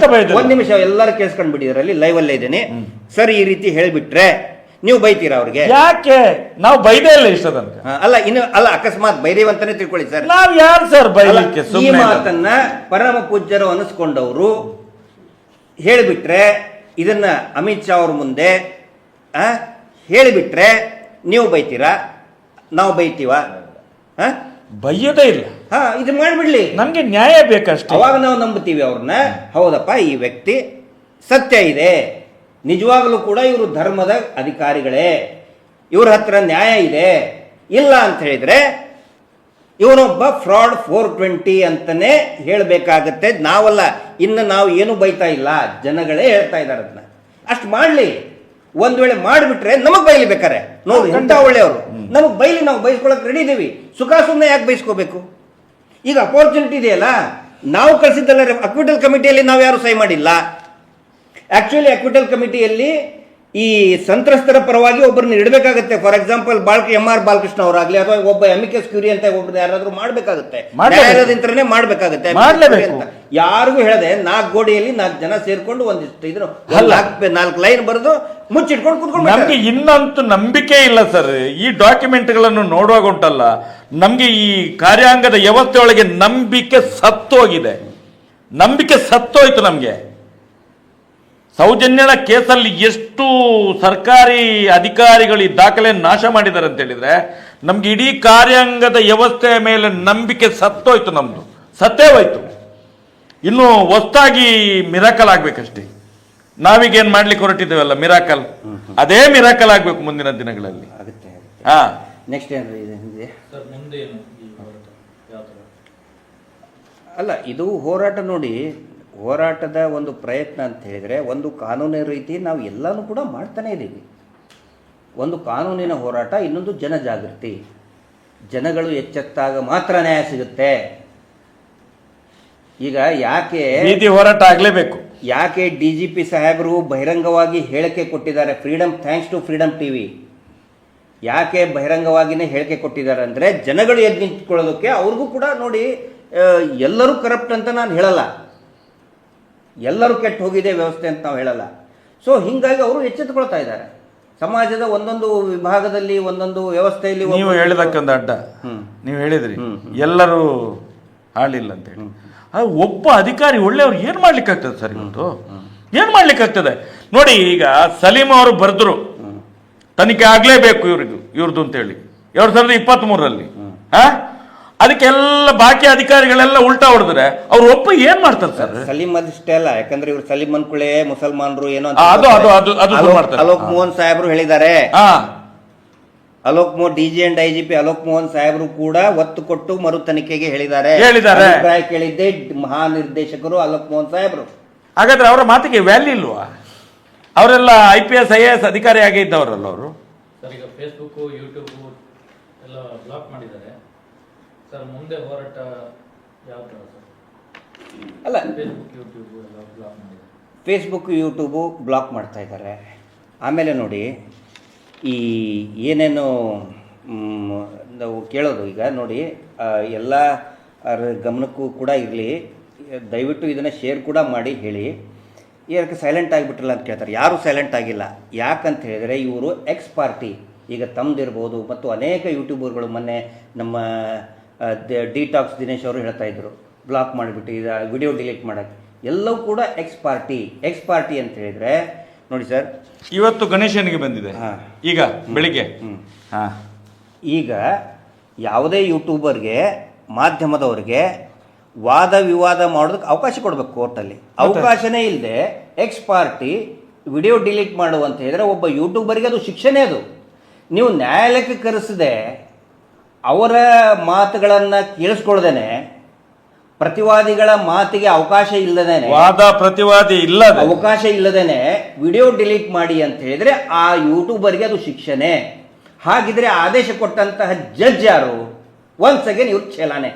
ಒಂದ್ ನಿಮಿಷ, ಎಲ್ಲರೂ ಕೇಳಿಸ್ಕೊಂಡ್ ಬಿಟ್ಟಿದ್ರಲ್ಲಿ ಲೈವ್ ಅಲ್ಲೇ ಇದ್ದೇನೆ ಸರ್. ಈ ರೀತಿ ಹೇಳಿಬಿಟ್ರೆ ನೀವು ಬೈತೀರಾ ಅವ್ರಿಗೆ? ಯಾಕೆ ನಾವು ಬೈದೇ ಇಲ್ಲ ಇಷ್ಟ ತನಕ. ಅಲ್ಲ ಅಕಸ್ಮಾತ್ ಬೈದೇವಂತಾನೆ ತಿಳ್ಕೊಳ್ಳಿ ಸರ್. ನಾವ್ ಯಾರು ಸರ್ ಬೈಲಿಕ್ಕೆ? ಈ ಮಾತನ್ನ ಪರಮ ಪೂಜ್ಯರು ಅನಿಸ್ಕೊಂಡವರು ಹೇಳಿಬಿಟ್ರೆ, ಇದನ್ನ ಅಮಿತ್ ಶಾ ಅವ್ರ ಮುಂದೆ ಹೇಳಿಬಿಟ್ರೆ ನೀವು ಬೈತೀರಾ? ನಾವು ಬೈತೀವ? ಬೈಯೋದೇ ಇಲ್ಲ. ಇದು ಮಾಡ್ಬಿಡ್ಲಿ, ನಮ್ಗೆ ನ್ಯಾಯ ಬೇಕಷ್ಟೇ. ಅವಾಗ ನಾವು ನಂಬುತ್ತೀವಿ ಅವ್ರನ್ನ. ಹೌದಪ್ಪ, ಈ ವ್ಯಕ್ತಿ ಸತ್ಯ ಇದೆ, ನಿಜವಾಗಲೂ ಕೂಡ ಇವರು ಧರ್ಮದ ಅಧಿಕಾರಿಗಳೇ, ಇವ್ರ ಹತ್ರ ನ್ಯಾಯ ಇದೆ. ಇಲ್ಲ ಅಂತ ಹೇಳಿದ್ರೆ ಇವನೊಬ್ಬ ಫ್ರಾಡ್ 420 ಅಂತಾನೆ ಹೇಳಬೇಕಾಗತ್ತೆ. ನಾವಲ್ಲ, ಇನ್ನು ನಾವು ಏನು ಬೈತಾ ಇಲ್ಲ, ಜನಗಳೇ ಹೇಳ್ತಾ ಇದ್ದಾರೆ. ಅದನ್ನ ಅಷ್ಟು ಮಾಡಲಿ. ಒಂದ್ ವೇಳೆ ಮಾಡಿಬಿಟ್ರೆ ನಮಗ್ ಬೈಲಿ ಬೇಕಾರೆ. ನೋಡಿ ಎಂತ ಒಳ್ಳೆಯವರು, ನಮಗ್ ಬೈಲಿ, ನಾವು ಬೈಸ್ಕೊಳಕ್ ರೆಡಿ ಇದೀವಿ. ಸುಖ ಸುಮ್ಮನೆ ಯಾಕೆ ಬೈಸ್ಕೋಬೇಕು? ಈಗ ಅಪರ್ಚುನಿಟಿ ಇದೆಯಲ್ಲ, ನಾವು ಕಳಿಸಿದ್ದಲ್ಲ ಅಕ್ವಿಟಲ್ ಕಮಿಟಿಯಲ್ಲಿ ನಾವು ಯಾರು ಸಹಿ ಮಾಡಿಲ್ಲ. ಆಕ್ಚುಲಿ ಅಕ್ವಿಟಲ್ ಕಮಿಟಿಯಲ್ಲಿ ಈ ಸಂತ್ರಸ್ತರ ಪರವಾಗಿ ಒಬ್ಬರನ್ನ ಇಡಬೇಕಾಗುತ್ತೆ. ಫಾರ್ ಎಕ್ಸಾಂಪಲ್ MR ಬಾಲಕೃಷ್ಣ ಅವರಾಗ್ಲಿ, ಅಥವಾ ಒಬ್ಬ MKS ಕ್ಯೂರಿ ಅಂತ ಒಬ್ಬರು ಯಾರಾದ್ರೂ ಮಾಡ್ಬೇಕಾಗುತ್ತೆ, ನ್ಯಾಯಾಲಯದಿಂದನೇ ಮಾಡ್ಬೇಕಾಗುತ್ತೆ. ಯಾರಿಗೂ ಹೇಳದೆ 4 ಗೋಡೆಯಲ್ಲಿ 4 ಜನ ಸೇರ್ಕೊಂಡು ಒಂದಿಷ್ಟು ಇದ್ರು 4 ಲೈನ್ ಬರೆದು ಮುಚ್ಚಿಟ್ಕೊಂಡು ಕುತ್ಕೊಂಡು. ನಮ್ಗೆ ಇನ್ನಂತೂ ನಂಬಿಕೆ ಇಲ್ಲ ಸರ್. ಈ ಡಾಕ್ಯುಮೆಂಟ್ಗಳನ್ನು ನೋಡುವಾಗ ಉಂಟಲ್ಲ, ನಮ್ಗೆ ಈ ಕಾರ್ಯಾಂಗದ ವ್ಯವಸ್ಥೆ ಒಳಗೆ ನಂಬಿಕೆ ಸತ್ತೋಗಿದೆ. ನಂಬಿಕೆ ಸತ್ತೋಯ್ತು ನಮ್ಗೆ. ಸೌಜನ್ಯಳ ಕೇಸಲ್ಲಿ ಎಷ್ಟು ಸರ್ಕಾರಿ ಅಧಿಕಾರಿಗಳು ಈ ದಾಖಲೆ ನಾಶ ಮಾಡಿದ್ದಾರೆ ಅಂತ ಹೇಳಿದ್ರೆ, ನಮ್ಗೆ ಇಡೀ ಕಾರ್ಯಾಂಗದ ವ್ಯವಸ್ಥೆಯ ಮೇಲೆ ನಂಬಿಕೆ ಸತ್ತೋಯ್ತು. ನಮ್ದು ಸತ್ತೇ ಹೋಯ್ತು. ಇನ್ನು ಹೊಸದಾಗಿ ಮಿರಾಕಲ್ ಆಗ್ಬೇಕಷ್ಟೇ. ನಾವೀಗೇನ್ ಮಾಡ್ಲಿಕ್ಕೆ ಹೊರಟಿದ್ದೇವಲ್ಲ ಮಿರಾಕಲ್, ಅದೇ ಮಿರಾಕಲ್ ಆಗ್ಬೇಕು ಮುಂದಿನ ದಿನಗಳಲ್ಲಿ. ನೆಕ್ಸ್ಟ್ ಅಲ್ಲ, ಇದು ಹೋರಾಟ ನೋಡಿ, ಹೋರಾಟದ ಒಂದು ಪ್ರಯತ್ನ ಅಂತ ಹೇಳಿದರೆ, ಒಂದು ಕಾನೂನಿನ ರೀತಿ ನಾವು ಎಲ್ಲನೂ ಕೂಡ ಮಾಡ್ತಾನೇ ಇದ್ದೀವಿ. ಒಂದು ಕಾನೂನಿನ ಹೋರಾಟ, ಇನ್ನೊಂದು ಜನಜಾಗೃತಿ. ಜನಗಳು ಎಚ್ಚೆತ್ತಾಗ ಮಾತ್ರ ನ್ಯಾಯ ಸಿಗುತ್ತೆ. ಈಗ ಯಾಕೆ ನೀತಿ ಹೋರಾಟ ಆಗಲೇಬೇಕು? ಯಾಕೆ DGP ಸಾಹೇಬರು ಬಹಿರಂಗವಾಗಿ ಹೇಳಿಕೆ ಕೊಟ್ಟಿದ್ದಾರೆ? Thanks to freedom TV. ಯಾಕೆ ಬಹಿರಂಗವಾಗಿಯೇ ಹೇಳಿಕೆ ಕೊಟ್ಟಿದ್ದಾರೆ ಅಂದರೆ, ಜನಗಳು ಎದ್ದು ನಿಂತ್ಕೊಳ್ಳೋದಕ್ಕೆ. ಅವ್ರಿಗೂ ಕೂಡ ನೋಡಿ, ಎಲ್ಲರೂ ಕರಪ್ಟ್ ಅಂತ ನಾನು ಹೇಳಲ್ಲ, ಎಲ್ಲರೂ ಕೆಟ್ಟು ಹೋಗಿದೆ ವ್ಯವಸ್ಥೆ ಅಂತ ನಾವು ಹೇಳಲ್ಲ. ಸೊ ಹೀಗಾಗಿ ಅವರು ಎಚ್ಚೆತ್ತುಕೊಳ್ತಾ ಇದ್ದಾರೆ. ಸಮಾಜದ ಒಂದೊಂದು ವಿಭಾಗದಲ್ಲಿ, ಒಂದೊಂದು ವ್ಯವಸ್ಥೆಯಲ್ಲಿ. ನೀವು ಹೇಳಿದಕ್ಕೊಂದು ಅಡ್ಡ, ನೀವು ಹೇಳಿದ್ರಿ ಎಲ್ಲರೂ ಹಾಳಿಲ್ಲ ಅಂತ ಹೇಳಿ. ಅದು ಒಬ್ಬ ಅಧಿಕಾರಿ ಒಳ್ಳೆಯವ್ರು ಏನು ಮಾಡ್ಲಿಕ್ಕಾಗ್ತದೆ ಸರ್? ಇವತ್ತು ಏನು ಮಾಡ್ಲಿಕ್ಕಾಗ್ತದೆ ನೋಡಿ. ಈಗ ಸಲೀಂ ಅವರು ಬರೆದ್ರು, ತನಿಖೆ ಆಗಲೇಬೇಕು ಇವ್ರದ್ದು ಅಂತೇಳಿ 2023ರಲ್ಲಿ. ಅದಕ್ಕೆಲ್ಲ ಬಾಕಿ ಅಧಿಕಾರಿಗಳೆಲ್ಲ ಉಲ್ಟಾ ಹೊಡೆದ್ರೆ ಅವ್ರು ಒಪ್ಪ ಏನ್ ಮಾಡ್ತಾರೆ ಸರ್? ಸಲೀಂ ಅದಿಷ್ಟೇ ಅಲ್ಲ, ಯಾಕಂದ್ರೆ ಇವ್ರು ಸಲೀಂ ಅನ್ಕುಳೆ ಮುಸಲ್ಮಾನರು ಏನೋ ಅಲೋಕ್ ಮೋಹನ್ ಸಾಹೇಬರು ಹೇಳಿದ್ದಾರೆ. Alok Mohan DG and IGP Alok Mohan ಸಾಹೇಬರು ಕೂಡ ಒತ್ತು ಕೊಟ್ಟು ಮರು ತನಿಖೆಗೆ ಹೇಳಿದ್ದಾರೆ. ಅಭಿಪ್ರಾಯ ಕೇಳಿದ್ದೆ ಮಹಾನಿರ್ದೇಶಕರು ಅಲೋಕ್ ಮೋಹನ್ ಸಾಹೇಬರು. ಹಾಗಾದ್ರೆ ಅವರ ಮಾತಿಗೆ ವ್ಯಾಲ್ಯೂ ಇಲ್ವಾ? ಅವರೆಲ್ಲ IPS IAS ಅಧಿಕಾರಿ ಆಗೇ ಇದ್ದವರಲ್ಲ ಅವರು. ಸರ್ ಈಗ ಫೇಸ್ಬುಕ್ ಯೂಟ್ಯೂಬ್ ಎಲ್ಲ ಬ್ಲಾಕ್ ಮಾಡಿದ್ದಾರೆ ಸರ್. ಮುಂದೆ ಹೋರಾಟ ಯಾವ ಥರ ಸರ್? ಅಲ್ಲ, ಫೇಸ್ಬುಕ್ ಯೂಟ್ಯೂಬ್ ಯೂಟ್ಯೂಬು ಬ್ಲಾಕ್ ಮಾಡ್ತಾ ಇದ್ದಾರೆ. ಆಮೇಲೆ ನೋಡಿ, ಈ ಏನೇನು ನಾವು ಕೇಳೋದು ಈಗ ನೋಡಿ, ಎಲ್ಲ ಗಮನಕ್ಕೂ ಕೂಡ ಇರಲಿ, ದಯವಿಟ್ಟು ಇದನ್ನು ಶೇರ್ ಕೂಡ ಮಾಡಿ ಹೇಳಿ. ಯಾಕೆ ಸೈಲೆಂಟ್ ಆಗಿಬಿಟ್ರಲ್ಲ ಅಂತ ಕೇಳ್ತಾರೆ. ಯಾರೂ ಸೈಲೆಂಟ್ ಆಗಿಲ್ಲ. ಯಾಕಂತ ಹೇಳಿದರೆ ಇವರು ಎಕ್ಸ್ ಪಾರ್ಟಿ, ಈಗ ತಮ್ಮದಿರ್ಬೋದು ಮತ್ತು ಅನೇಕ ಯೂಟ್ಯೂಬರ್ಗಳು ಮೊನ್ನೆ ನಮ್ಮ ಡಿಟಾಕ್ಸ್ ದಿನೇಶ್ ಅವರು ಹೇಳ್ತಾ ಇದ್ರು, ಬ್ಲಾಕ್ ಮಾಡಿಬಿಟ್ಟು ಇದು ವಿಡಿಯೋ ಡಿಲೀಟ್ ಮಾಡೋಕ್ಕೆ, ಎಲ್ಲವೂ ಕೂಡ ಎಕ್ಸ್ ಪಾರ್ಟಿ ಅಂತ ಹೇಳಿದರೆ ನೋಡಿ ಸರ್, ಇವತ್ತು ಗಣೇಶನಿಗೆ ಬಂದಿದೆ ಈಗ ಬೆಳಿಗ್ಗೆ. ಈಗ ಯಾವುದೇ ಯೂಟ್ಯೂಬರ್ಗೆ, ಮಾಧ್ಯಮದವ್ರಿಗೆ ವಾದ ವಿವಾದ ಮಾಡೋದಕ್ಕೆ ಅವಕಾಶ ಕೊಡಬೇಕು ಕೋರ್ಟಲ್ಲಿ. ಅವಕಾಶನೇ ಇಲ್ಲದೆ ಎಕ್ಸ್ ಪಾರ್ಟಿ ವಿಡಿಯೋ ಡಿಲೀಟ್ ಮಾಡು ಅಂತ ಹೇಳಿದ್ರೆ ಒಬ್ಬ ಯೂಟ್ಯೂಬರ್ಗೆ ಅದು ಶಿಕ್ಷೆನೇ. ಅದು ನೀವು ನ್ಯಾಯಾಲಯಕ್ಕೆ ಕರೆಸದೆ ಅವರ ಮಾತುಗಳನ್ನು ಕೇಳಿಸ್ಕೊಳ್ದೇನೆ, ಪ್ರತಿವಾದಿಗಳ ಮಾತಿಗೆ ಅವಕಾಶ ಇಲ್ಲದೇನೆ, ವಾದ ಪ್ರತಿವಾದಿ ಇಲ್ಲ ಅವಕಾಶ ಇಲ್ಲದೇನೆ ವಿಡಿಯೋ ಡಿಲೀಟ್ ಮಾಡಿ ಅಂತ ಹೇಳಿದ್ರೆ ಆ ಯೂಟ್ಯೂಬರ್ಗೆ ಅದು ಶಿಕ್ಷೆನೇ. ಹಾಗಿದ್ರೆ ಆದೇಶ ಕೊಟ್ಟಂತಹ ಜಡ್ಜ್ ಯಾರು? ಒನ್ಸ್ ಅಗೇನ್ ಇವ್ರು ಚಲಾನೆ.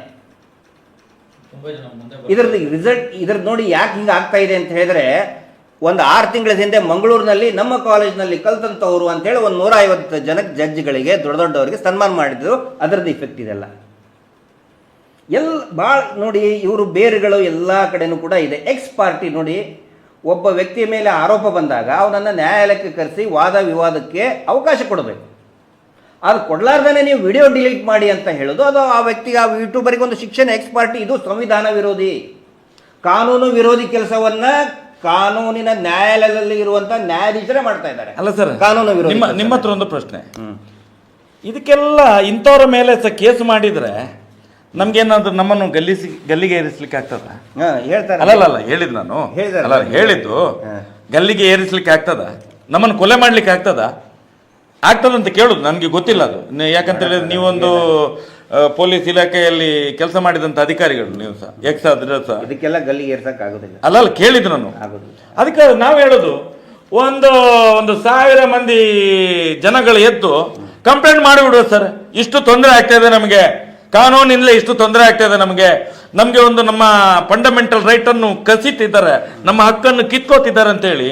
ಇದ್ರದ್ದು ರಿಸಲ್ಟ್ ಇದ್ರದ್ದು ನೋಡಿ ಯಾಕೆ ಹಿಂಗೆ ಆಗ್ತಾ ಇದೆ ಅಂತ ಹೇಳಿದ್ರೆ, ಒಂದು 6 ತಿಂಗಳ ಹಿಂದೆ ಮಂಗಳೂರಿನಲ್ಲಿ ನಮ್ಮ ಕಾಲೇಜ್ನಲ್ಲಿ ಕಲ್ತಂತವ್ರು ಅಂತೇಳಿ ಒಂದು 150 ಜನಕ್ಕೆ ಜಡ್ಜ್ಗಳಿಗೆ, ದೊಡ್ಡವರಿಗೆ ಸನ್ಮಾನ ಮಾಡಿದ್ರು. ಅದರದ್ದು ಇಫೆಕ್ಟ್ ಇದೆಲ್ಲ ಭಾಳ ನೋಡಿ. ಇವರು ಬೇರುಗಳು ಎಲ್ಲ ಕಡೆನೂ ಕೂಡ ಇದೆ. ಎಕ್ಸ್ ಪಾರ್ಟಿ ನೋಡಿ, ಒಬ್ಬ ವ್ಯಕ್ತಿಯ ಮೇಲೆ ಆರೋಪ ಬಂದಾಗ ಅವನನ್ನು ನ್ಯಾಯಾಲಯಕ್ಕೆ ಕರೆಸಿ ವಾದ ವಿವಾದಕ್ಕೆ ಅವಕಾಶ ಕೊಡಬೇಕು. ಅದು ಕೊಡಲಾರ್ದೇ ನೀವು ವಿಡಿಯೋ ಡಿಲೀಟ್ ಮಾಡಿ ಅಂತ ಹೇಳೋದು, ಅದು ಆ ವ್ಯಕ್ತಿಗೆ, ಆ ಯೂಟ್ಯೂಬರಿಗೆ ಒಂದು ಶಿಕ್ಷಣ. ಎಕ್ಸ್ ಪಾರ್ಟಿ ಇದು ಸಂವಿಧಾನ ವಿರೋಧಿ, ಕಾನೂನು ವಿರೋಧಿ ಕೆಲಸವನ್ನ ಕಾನೂನಿನ ನ್ಯಾಯಾಲಯದಲ್ಲಿ ಇರುವಂತ ನ್ಯಾಯಾಧೀಶರೇ ಮಾಡ್ತಾ ಇದ್ದಾರೆ. ಅಲ್ಲ ಸರ್, ಕಾನೂನು ವಿರೋಧಿ. ನಿಮ್ಮ ಹತ್ರ ಒಂದು ಪ್ರಶ್ನೆ, ಇದಕ್ಕೆಲ್ಲ ಇಂಥವ್ರ ಮೇಲೆ ಕೇಸ್ ಮಾಡಿದ್ರೆ ನಮ್ಗೇನಾದ್ರು ನಮ್ಮನ್ನು ಗಲ್ಲಿಗೆ ಏರಿಸ್ಲಿಕ್ಕೆ ಆಗ್ತದ? ಹೇಳ್ತಾರೆ. ಅಲ್ಲ ಹೇಳಿದ್ ನಾನು ಹೇಳಿದ್ದು, ಗಲ್ಲಿಗೆ ಏರಿಸ್ಲಿಕ್ಕೆ ಆಗ್ತದ? ನಮ್ಮನ್ನು ಕೊಲೆ ಮಾಡ್ಲಿಕ್ಕೆ ಆಗ್ತದಂತ ಕೇಳುದು. ನನಗೆ ಗೊತ್ತಿಲ್ಲ ಅದು. ಯಾಕಂತ ಹೇಳಿದ್ರೆ ನೀವೊಂದು ಪೊಲೀಸ್ ಇಲಾಖೆಯಲ್ಲಿ ಕೆಲಸ ಮಾಡಿದಂತ ಅಧಿಕಾರಿಗಳು, ನೀವು ಸಹ ಎಕ್ಸ್ ಆದ್ರೆ ಸಹ ಇದಕ್ಕೆಲ್ಲ ಗಲ್ಲಿಗೆ ಏರ್ಸಕ್ ಆಗೋದಿಲ್ಲ. ಅಲ್ಲ ಕೇಳಿದ್ರು ನಾನು. ಅದಕ್ಕೆ ನಾವು ಹೇಳೋದು, ಒಂದು 1000 ಮಂದಿ ಜನಗಳು ಎದ್ದು ಕಂಪ್ಲೇಂಟ್ ಮಾಡಿಬಿಡುವ ಸರ್, ಇಷ್ಟು ತೊಂದರೆ ಆಗ್ತಾ ಇದೆ ನಮಗೆ, ಕಾನೂನಿಂದಲೇ ಇಷ್ಟು ತೊಂದರೆ ಆಗ್ತಾ ಇದೆ ನಮಗೆ ಒಂದು ನಮ್ಮ ಫಂಡಮೆಂಟಲ್ ರೈಟ್ ಅನ್ನು ಕಸಿತಿದ್ದಾರೆ, ನಮ್ಮ ಹಕ್ಕನ್ನು ಕಿತ್ಕೋತಿದ್ದಾರೆ ಅಂತ ಹೇಳಿ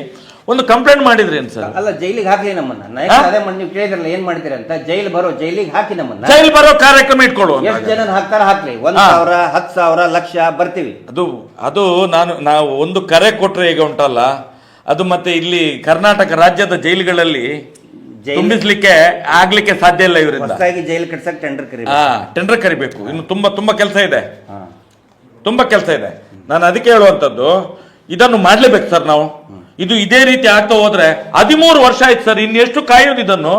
ಒಂದು ಕಂಪ್ಲೇಂಟ್ ಮಾಡಿದ್ರಿ ಅಂತ ಸರ್. ಅಲ್ಲ, ಜೈಲಿಗೆ ಹಾಕಲಿ ನಮ್ಮನ್ನ. ಅದೇ ನೀವು ಕೇಳಿದ್ರಲ್ಲ ಏನ್ ಮಾಡಿದ್ರಿ ಅಂತ. ಜೈಲಿಗೆ ಹಾಕಿ ನಮ್ಮನ್ನ. ಜೈಲ್ ಬರೋ ಕಾರ್ಯಕ್ರಮ ಇಟ್ಕೊಳ್ಳುವ. ಎಷ್ಟು ಜನ ಹಾಕ್ತಾರ ಹಾಕ್ಲಿ, 1,000, 10,000, ಲಕ್ಷ ಬರ್ತೀವಿ. ಅದು ನಾವು ಒಂದು ಕರೆ ಕೊಟ್ರೆ ಈಗ ಉಂಟಲ್ಲ, ಅದು ಮತ್ತೆ ಇಲ್ಲಿ ಕರ್ನಾಟಕ ರಾಜ್ಯದ ಜೈಲುಗಳಲ್ಲಿ ತುಂಬಿಸ್ಲಿಕ್ಕೆ ಆಗ್ಲಿಕ್ಕೆ ಸಾಧ್ಯ ಇಲ್ಲ ಇವರಿಂದ. ಜೈಲು ಕಟ್ಸಕ್ ಟೆಂಡರ್ ಕರಿಬೇಕು. ಇನ್ನು ತುಂಬಾ ಕೆಲಸ ಇದೆ, ತುಂಬಾ ಕೆಲಸ ಇದೆ. ನಾನು ಅದಕ್ಕೆ ಹೇಳುವಂತದ್ದು, ಇದನ್ನು ಮಾಡ್ಲೇಬೇಕು ಸರ್ ನಾವು. ಇದು ಇದೇ ರೀತಿ ಆಗ್ತಾ ಹೋದ್ರೆ 13 ವರ್ಷ ಆಯ್ತು ಸರ್, ಇನ್ನೆಷ್ಟು ಕಾಯೋದು ಇದನ್ನು?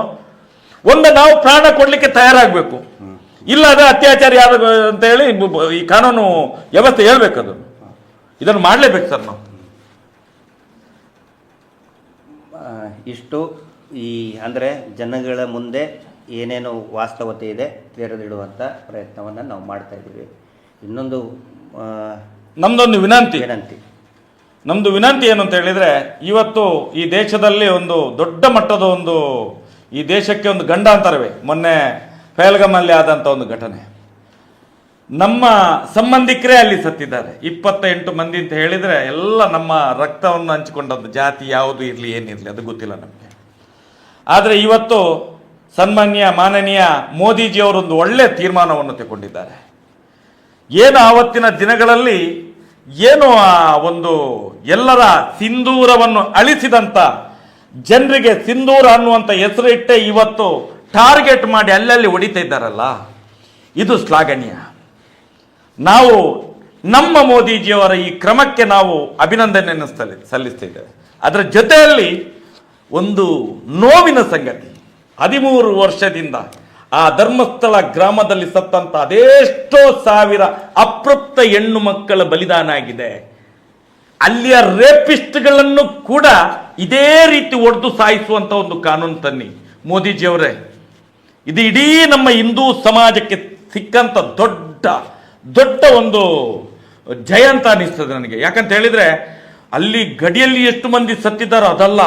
ನಾವು ಪ್ರಾಣ ಕೊಡ್ಲಿಕ್ಕೆ ತಯಾರಾಗಬೇಕು. ಇಲ್ಲ ಅದೇ ಅತ್ಯಾಚಾರ ಯಾರು ಅಂತ ಹೇಳಿ ಈ ಕಾನೂನು ವ್ಯವಸ್ಥೆ ಹೇಳ್ಬೇಕು. ಅದನ್ನು ಇದನ್ನು ಮಾಡ್ಲೇಬೇಕು ಸರ್ ನಾವು. ಇಷ್ಟು ಅಂದರೆ ಜನಗಳ ಮುಂದೆ ಏನೇನು ವಾಸ್ತವತೆ ಇದೆ ತೆರೆದಿಡುವಂಥ ಪ್ರಯತ್ನವನ್ನು ನಾವು ಮಾಡ್ತಾ ಇದ್ದೀವಿ. ಇನ್ನೊಂದು ನಮ್ದೊಂದು ನಮ್ದು ವಿನಂತಿ ಏನು ಅಂತ ಹೇಳಿದ್ರೆ, ಇವತ್ತು ಈ ದೇಶದಲ್ಲಿ ಒಂದು ದೊಡ್ಡ ಮಟ್ಟದ ಈ ದೇಶಕ್ಕೆ ಒಂದು ಗಂಡಾಂತರವೇ. ಮೊನ್ನೆ ಪಹಲ್ಗಾಮಲ್ಲಿ ಆದಂಥ ಒಂದು ಘಟನೆ, ನಮ್ಮ ಸಂಬಂಧಿಕರೇ ಅಲ್ಲಿ ಸತ್ತಿದ್ದಾರೆ. 28 ಮಂದಿ ಅಂತ ಹೇಳಿದ್ರೆ ಎಲ್ಲ ನಮ್ಮ ರಕ್ತವನ್ನು ಹಂಚಿಕೊಂಡದ್ದು. ಜಾತಿ ಯಾವುದು ಇರಲಿ ಏನಿರಲಿ ಅದು ಗೊತ್ತಿಲ್ಲ ನಮಗೆ. ಆದರೆ ಇವತ್ತು ಮಾನನೀಯ ಮೋದಿಜಿಯವರೊಂದು ಒಳ್ಳೆಯ ತೀರ್ಮಾನವನ್ನು ತಗೊಂಡಿದ್ದಾರೆ. ಏನು ಆವತ್ತಿನ ದಿನಗಳಲ್ಲಿ ಏನು ಎಲ್ಲರ ಸಿಂಧೂರವನ್ನು ಅಳಿಸಿದಂಥ ಜನರಿಗೆ ಸಿಂಧೂರ ಅನ್ನುವಂಥ ಹೆಸರು ಇಟ್ಟೆ ಇವತ್ತು ಟಾರ್ಗೆಟ್ ಮಾಡಿ ಅಲ್ಲಲ್ಲಿ ಹೊಡಿತಾ ಇದ್ದಾರಲ್ಲ, ಇದು ಶ್ಲಾಘನೀಯ. ನಾವು ನಮ್ಮ ಮೋದಿಜಿಯವರ ಈ ಕ್ರಮಕ್ಕೆ ನಾವು ಅಭಿನಂದನೆಯನ್ನು ಸಲ್ಲಿಸ್ತಿದ್ದೇವೆ. ಅದರ ಜೊತೆಯಲ್ಲಿ ಒಂದು ನೋವಿನ ಸಂಗತಿ, 13 ವರ್ಷದಿಂದ ಆ ಧರ್ಮಸ್ಥಳ ಗ್ರಾಮದಲ್ಲಿ ಸತ್ತಂತ ಅದೆಷ್ಟೋ ಸಾವಿರ ಅತೃಪ್ತ ಹೆಣ್ಣು ಮಕ್ಕಳ ಬಲಿದಾನ ಆಗಿದೆ. ಅಲ್ಲಿಯ ರೇಪಿಸ್ಟ್ಗಳನ್ನು ಕೂಡ ಇದೇ ರೀತಿ ಹೊಡೆದು ಸಾಯಿಸುವಂತ ಒಂದು ಕಾನೂನು ತನ್ನಿ ಮೋದಿಜಿಯವರೇ. ಇದು ಇಡೀ ನಮ್ಮ ಹಿಂದೂ ಸಮಾಜಕ್ಕೆ ಸಿಕ್ಕಂತ ದೊಡ್ಡ ಒಂದು ಜಯ ಅಂತ ಅನಿಸ್ತದೆ ನನಗೆ. ಯಾಕಂತ ಹೇಳಿದ್ರೆ ಅಲ್ಲಿ ಗಡಿಯಲ್ಲಿ ಎಷ್ಟು ಮಂದಿ ಸತ್ತಿದ್ದಾರೋ ಅದಲ್ಲ,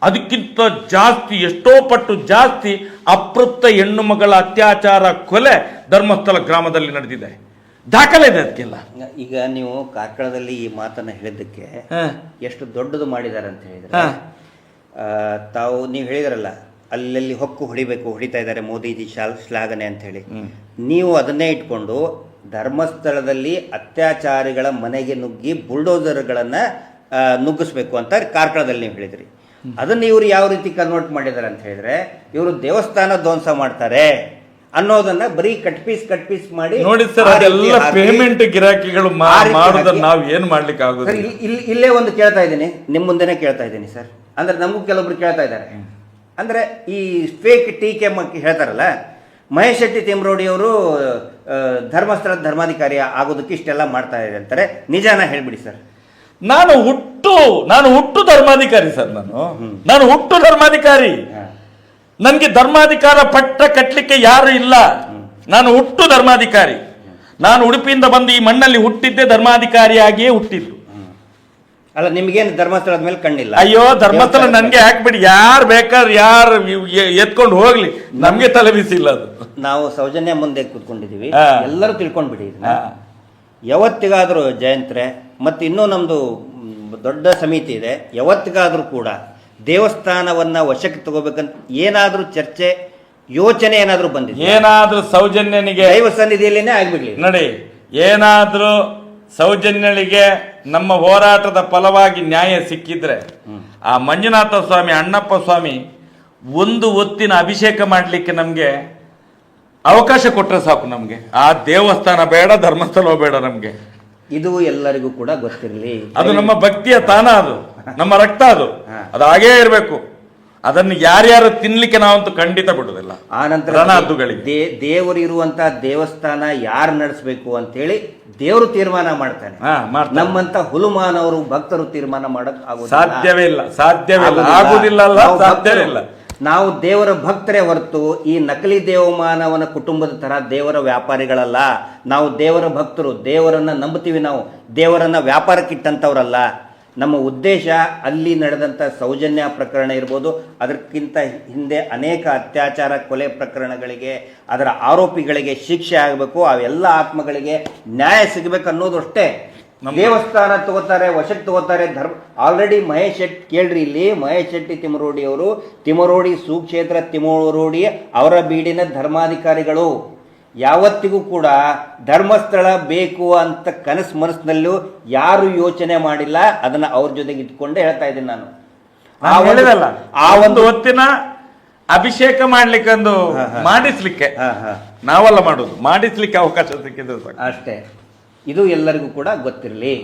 ಅದಕ್ಕಿಂತ ಜಾಸ್ತಿ, ಎಷ್ಟೋ ಪಟ್ಟು ಜಾಸ್ತಿ ಅತೃಪ್ತ ಹೆಣ್ಣು ಮಗಳ ಅತ್ಯಾಚಾರ, ಕೊಲೆ ಧರ್ಮಸ್ಥಳ ಗ್ರಾಮದಲ್ಲಿ ನಡೆದಿದೆ. ದಾಖಲೆ ಇದೆ ಅದಕ್ಕೆಲ್ಲ. ಈಗ ನೀವು ಕಾರ್ಕಳದಲ್ಲಿ ಈ ಮಾತನ್ನ ಹೇಳಿದ್ದಕ್ಕೆ ಎಷ್ಟು ದೊಡ್ಡದು ಮಾಡಿದ್ದಾರೆ ಅಂತ ಹೇಳಿದ್ರೆ, ನೀವು ಹೇಳಿದ್ರಲ್ಲ ಅಲ್ಲಲ್ಲಿ ಹೊಕ್ಕು ಹೊಡಿತಾ ಇದ್ದಾರೆ ಮೋದಿಜಿ ಶ್ಲಾಘನೆ ಅಂತ ಹೇಳಿ. ನೀವು ಅದನ್ನೇ ಇಟ್ಕೊಂಡು ಧರ್ಮಸ್ಥಳದಲ್ಲಿ ಅತ್ಯಾಚಾರಿಗಳ ಮನೆಗೆ ನುಗ್ಗಿ ಬುಲ್ಡೋಸರ್ಗಳನ್ನು ನುಗ್ಗಿಸ್ಬೇಕು ಅಂತ ಕಾರ್ಕಳದಲ್ಲಿ ನೀವು ಹೇಳಿದ್ರಿ. ಅದನ್ನು ಇವರು ಯಾವ ರೀತಿ ಕನ್ವರ್ಟ್ ಮಾಡಿದ್ದಾರೆ ಅಂತ ಹೇಳಿದ್ರೆ, ಇವರು ದೇವಸ್ಥಾನ ಧ್ವಂಸ ಮಾಡ್ತಾರೆ ಅನ್ನೋದನ್ನ ಬರೀ ಕಟ್ ಪೀಸ್ ಮಾಡಿ ನೋಡಿ ಸರ್, ಅದೆಲ್ಲ ಪೇಮೆಂಟ್ ಗಿರಾಕಿಗಳು ಮಾಡೋದನ್ನ ನಾವು ಏನು ಮಾಡ್ಲಿಕ್ಕೆ ಆಗುತ್ತೆ. ಇಲ್ಲೇ ಒಂದು ಕೇಳ್ತಾ ಇದ್ದೀನಿ, ನಿಮ್ಮ ಮುಂದೆನೆ ಕೇಳ್ತಾ ಇದ್ದೀನಿ ಸರ್. ಅಂದ್ರೆ ನಮಗೂ ಕೆಲವೊಬ್ರು ಕೇಳ್ತಾ ಇದ್ದಾರೆ, ಅಂದ್ರೆ ಈ ಫೇಕ್ ಟೀಕೆ ಹೇಳ್ತಾರಲ್ಲ, ಮಹೇಶ್ ಶೆಟ್ಟಿ ತಿಮ್ರೋಡಿ ಅವರು ಧರ್ಮಸ್ಥಳದ ಧರ್ಮಾಧಿಕಾರಿ ಆಗೋದಕ್ಕೆ ಇಷ್ಟೆಲ್ಲ ಮಾಡ್ತಾ ಇದೆ ಅಂತಾರೆ, ನಿಜಾನ ಹೇಳ್ಬಿಡಿ ಸರ್. ನಾನು ಹುಟ್ಟು ಧರ್ಮಾಧಿಕಾರಿ ಸರ್. ನಾನು ಹುಟ್ಟು ಧರ್ಮಾಧಿಕಾರಿ. ನನ್ಗೆ ಧರ್ಮಾಧಿಕಾರ ಪಟ್ಟ ಕಟ್ಟಲಿಕ್ಕೆ ಯಾರು ಇಲ್ಲ. ನಾನು ಹುಟ್ಟು ಧರ್ಮಾಧಿಕಾರಿ. ನಾನು ಉಡುಪಿಯಿಂದ ಬಂದು ಈ ಮಣ್ಣಲ್ಲಿ ಹುಟ್ಟಿದ್ದೆ ಧರ್ಮಾಧಿಕಾರಿಯಾಗಿಯೇ ಹುಟ್ಟಿದ್ದು. ಅಲ್ಲ, ನಿಮ್ಗೇನು ಧರ್ಮಸ್ಥಳದ ಮೇಲೆ ಕಣ್ಣಿಲ್ಲ? ಅಯ್ಯೋ, ಧರ್ಮಸ್ಥಳ ನನ್ಗೆ ಹಾಕ್ಬಿಡಿ, ಯಾರು ಬೇಕಾದ್ರೆ ಯಾರು ಎತ್ಕೊಂಡು ಹೋಗ್ಲಿ, ನಮ್ಗೆ ತಲೆ ಬಿಸಿಲ್ಲ ಅದು. ನಾವು ಸೌಜನ್ಯ ಮುಂದೆ ಕೂತ್ಕೊಂಡಿದೀವಿ, ಎಲ್ಲರೂ ತಿಳ್ಕೊಂಡ್ಬಿಡಿ. ಯಾವತ್ತಿಗಾದ್ರೂ ಜಯಂತ್ರೆ ಮತ್ತು ಇನ್ನೂ ನಮ್ದು ದೊಡ್ಡ ಸಮಿತಿ ಇದೆ, ಯಾವತ್ತಿಗಾದ್ರೂ ಕೂಡ ದೇವಸ್ಥಾನವನ್ನ ವಶಕ್ಕೆ ತಗೋಬೇಕಂತ ಏನಾದ್ರೂ ಚರ್ಚೆ ಯೋಚನೆ ಏನಾದ್ರೂ ಬಂದಿದೆ? ಏನಾದ್ರೂ ಸೌಜನ್ಯನಿಗೆ ದೈವ ಸನ್ನಿಧಿಯಲ್ಲೇನೆ ಆಗ್ಬಿಡ್ಲಿ ನೋಡಿ, ಏನಾದ್ರೂ ಸೌಜನ್ಯಳಿಗೆ ನಮ್ಮ ಹೋರಾಟದ ಫಲವಾಗಿ ನ್ಯಾಯ ಸಿಕ್ಕಿದ್ರೆ ಆ ಮಂಜುನಾಥ ಸ್ವಾಮಿ, ಅಣ್ಣಪ್ಪ ಸ್ವಾಮಿ ಒಂದು ಹೊತ್ತಿನ ಅಭಿಷೇಕ ಮಾಡಲಿಕ್ಕೆ ನಮ್ಗೆ ಅವಕಾಶ ಕೊಟ್ಟರೆ ಸಾಕು. ನಮ್ಗೆ ಆ ದೇವಸ್ಥಾನ ಬೇಡ, ಧರ್ಮಸ್ಥಳ ಬೇಡ ನಮ್ಗೆ. ಇದು ಎಲ್ಲರಿಗೂ ಕೂಡ ಗೊತ್ತಿರಲಿ. ಅದು ನಮ್ಮ ಭಕ್ತಿಯ ತಾಣ, ಅದು ನಮ್ಮ ರಕ್ತ, ಅದು ಹಾಗೇ ಇರಬೇಕು. ಅದನ್ನು ಯಾರ್ಯಾರು ತಿನ್ಲಿಕ್ಕೆ ನಾವಂತೂ ಖಂಡಿತ ಬಿಡುದಿಲ್ಲ. ಆ ನಂತರ ದೇವರು ಇರುವಂತ ದೇವಸ್ಥಾನ ಯಾರು ನಡೆಸಬೇಕು ಅಂತ ಹೇಳಿ ದೇವರು ತೀರ್ಮಾನ ಮಾಡ್ತಾನೆ. ನಮ್ಮಂತ ಹುಲುಮಾನವರು ಭಕ್ತರು ತೀರ್ಮಾನ ಮಾಡಕ್ ಸಾಧ್ಯವೇ ಇಲ್ಲ, ಆಗುದಿಲ್ಲ, ಸಾಧ್ಯವೇ ಇಲ್ಲ. ನಾವು ದೇವರ ಭಕ್ತರೇ ಹೊರತು ಈ ನಕಲಿ ದೇವಮಾನವನ ಕುಟುಂಬದ ತರ ದೇವರ ವ್ಯಾಪಾರಿಗಳಲ್ಲ. ನಾವು ದೇವರ ಭಕ್ತರು, ದೇವರನ್ನ ನಂಬುತ್ತೀವಿ. ನಾವು ದೇವರನ್ನ ವ್ಯಾಪಾರಕ್ಕಿಟ್ಟಂಥವ್ರಲ್ಲ. ನಮ್ಮ ಉದ್ದೇಶ ಅಲ್ಲಿ ನಡೆದಂಥ ಸೌಜನ್ಯ ಪ್ರಕರಣ ಇರ್ಬೋದು, ಅದಕ್ಕಿಂತ ಹಿಂದೆ ಅನೇಕ ಅತ್ಯಾಚಾರ ಕೊಲೆ ಪ್ರಕರಣಗಳಿಗೆ ಅದರ ಆರೋಪಿಗಳಿಗೆ ಶಿಕ್ಷೆ ಆಗಬೇಕು, ಅವೆಲ್ಲ ಆತ್ಮಗಳಿಗೆ ನ್ಯಾಯ ಸಿಗಬೇಕು ಅನ್ನೋದು ಅಷ್ಟೇ. ದೇವಸ್ಥಾನ ತಗೋತಾರೆ, ವಶಕ್ಕೆ ತಗೋತಾರೆ. ಆಲ್ರೆಡಿ ಮಹೇಶ್ ಶೆಟ್ಟಿ ಕೇಳ್ರಿ, ಇಲ್ಲಿ ಮಹೇಶ್ ಶೆಟ್ಟಿ ತಿಮರೋಡಿ ಅವರು ತಿಮರೋಡಿ ಸುಕ್ಷೇತ್ರ ತಿಮರೋಡಿ ಅವರ ಬೀಡಿನ ಧರ್ಮಾಧಿಕಾರಿಗಳು. ಯಾವತ್ತಿಗೂ ಕೂಡ ಧರ್ಮಸ್ಥಳ ಬೇಕು ಅಂತ ಕನಸು ಮನಸ್ಸಿನಲ್ಲೂ ಯಾರು ಯೋಚನೆ ಮಾಡಿಲ್ಲ. ಅದನ್ನ ಅವ್ರ ಜೊತೆಗೆ ಇಟ್ಕೊಂಡೇ ಹೇಳ್ತಾ ಇದ್ದೀನಿ ನಾನು. ಆ ಒಂದು ಹೊತ್ತಿನ ಅಭಿಷೇಕ ಮಾಡ್ಲಿಕ್ಕೆ ಒಂದು ಮಾಡಿಸ್ಲಿಕ್ಕೆ ನಾವೆಲ್ಲ ಮಾಡೋದು, ಮಾಡಿಸ್ಲಿಕ್ಕೆ ಅವಕಾಶ ಸಿಕ್ಕಿದ್ರೆ ಅಷ್ಟೇ. ಇದು ಎಲ್ಲರಿಗೂ ಕೂಡ ಗೊತ್ತಿರಲಿ.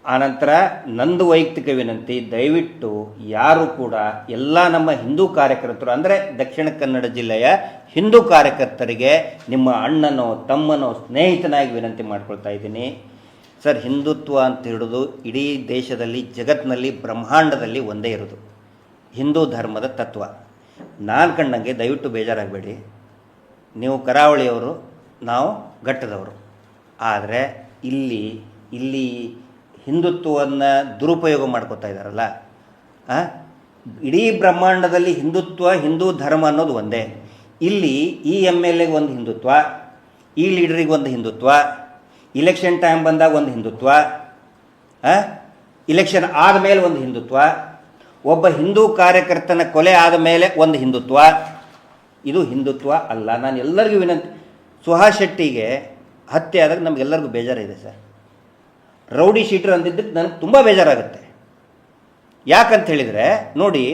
ಆನಂತರ ನಂದು ವೈಯಕ್ತಿಕ ವಿನಂತಿ, ದಯವಿಟ್ಟು ಯಾರು ಕೂಡ ಎಲ್ಲ ನಮ್ಮ ಹಿಂದೂ ಕಾರ್ಯಕರ್ತರು, ಅಂದರೆ ದಕ್ಷಿಣ ಕನ್ನಡ ಜಿಲ್ಲೆಯ ಹಿಂದೂ ಕಾರ್ಯಕರ್ತರಿಗೆ ನಿಮ್ಮ ಅಣ್ಣನೋ ತಮ್ಮನೋ ಸ್ನೇಹಿತನಾಗಿ ವಿನಂತಿ ಮಾಡ್ಕೊಳ್ತಾ ಇದ್ದೀನಿ ಸರ್. ಹಿಂದುತ್ವ ಅಂತ ಹಿಡಿದು ಇಡೀ ದೇಶದಲ್ಲಿ, ಜಗತ್ತಿನಲ್ಲಿ, ಬ್ರಹ್ಮಾಂಡದಲ್ಲಿ ಒಂದೇ ಇರೋದು ಹಿಂದೂ ಧರ್ಮದ ತತ್ವ. ನಾನು ಕಂಡಂಗೆ ದಯವಿಟ್ಟು ಬೇಜಾರಾಗಬೇಡಿ, ನೀವು ಕರಾವಳಿಯವರು, ನಾವು ಘಟ್ಟದವರು. ಆದರೆ ಇಲ್ಲಿ ಹಿಂದುತ್ವವನ್ನು ದುರುಪಯೋಗ ಮಾಡ್ಕೋತಾ ಇದ್ದಾರಲ್ಲ. ಇಡೀ ಬ್ರಹ್ಮಾಂಡದಲ್ಲಿ ಹಿಂದುತ್ವ, ಹಿಂದೂ ಧರ್ಮ ಅನ್ನೋದು ಒಂದೇ. ಇಲ್ಲಿ ಈ MLA ಗೆ ಒಂದು ಹಿಂದುತ್ವ, ಈ ಲೀಡರಿಗೆ ಒಂದು ಹಿಂದುತ್ವ, ಇಲೆಕ್ಷನ್ ಟೈಮ್ ಬಂದಾಗ ಒಂದು ಹಿಂದುತ್ವ, ಇಲೆಕ್ಷನ್ ಆದಮೇಲೆ ಒಂದು ಹಿಂದುತ್ವ, ಒಬ್ಬ ಹಿಂದೂ ಕಾರ್ಯಕರ್ತನ ಕೊಲೆ ಆದ ಮೇಲೆ ಒಂದು ಹಿಂದುತ್ವ. ಇದು ಹಿಂದುತ್ವ ಅಲ್ಲ. ನಾನು ಎಲ್ಲರಿಗೂ ವಿನಂತಿ, ಸುಹಾಸ್ ಶೆಟ್ಟಿಗೆ ಹತ್ಯೆ ಆದಾಗ ನಮಗೆಲ್ಲರಿಗೂ ಬೇಜಾರಿದೆ ಸರ್. ರೌಡಿ ಶೀಟರ್ ಅಂದಿದ್ದಕ್ಕೆ ನನಗೆ ತುಂಬ ಬೇಜಾರಾಗುತ್ತೆ. ಯಾಕಂತ ಹೇಳಿದರೆ ನೋಡಿ,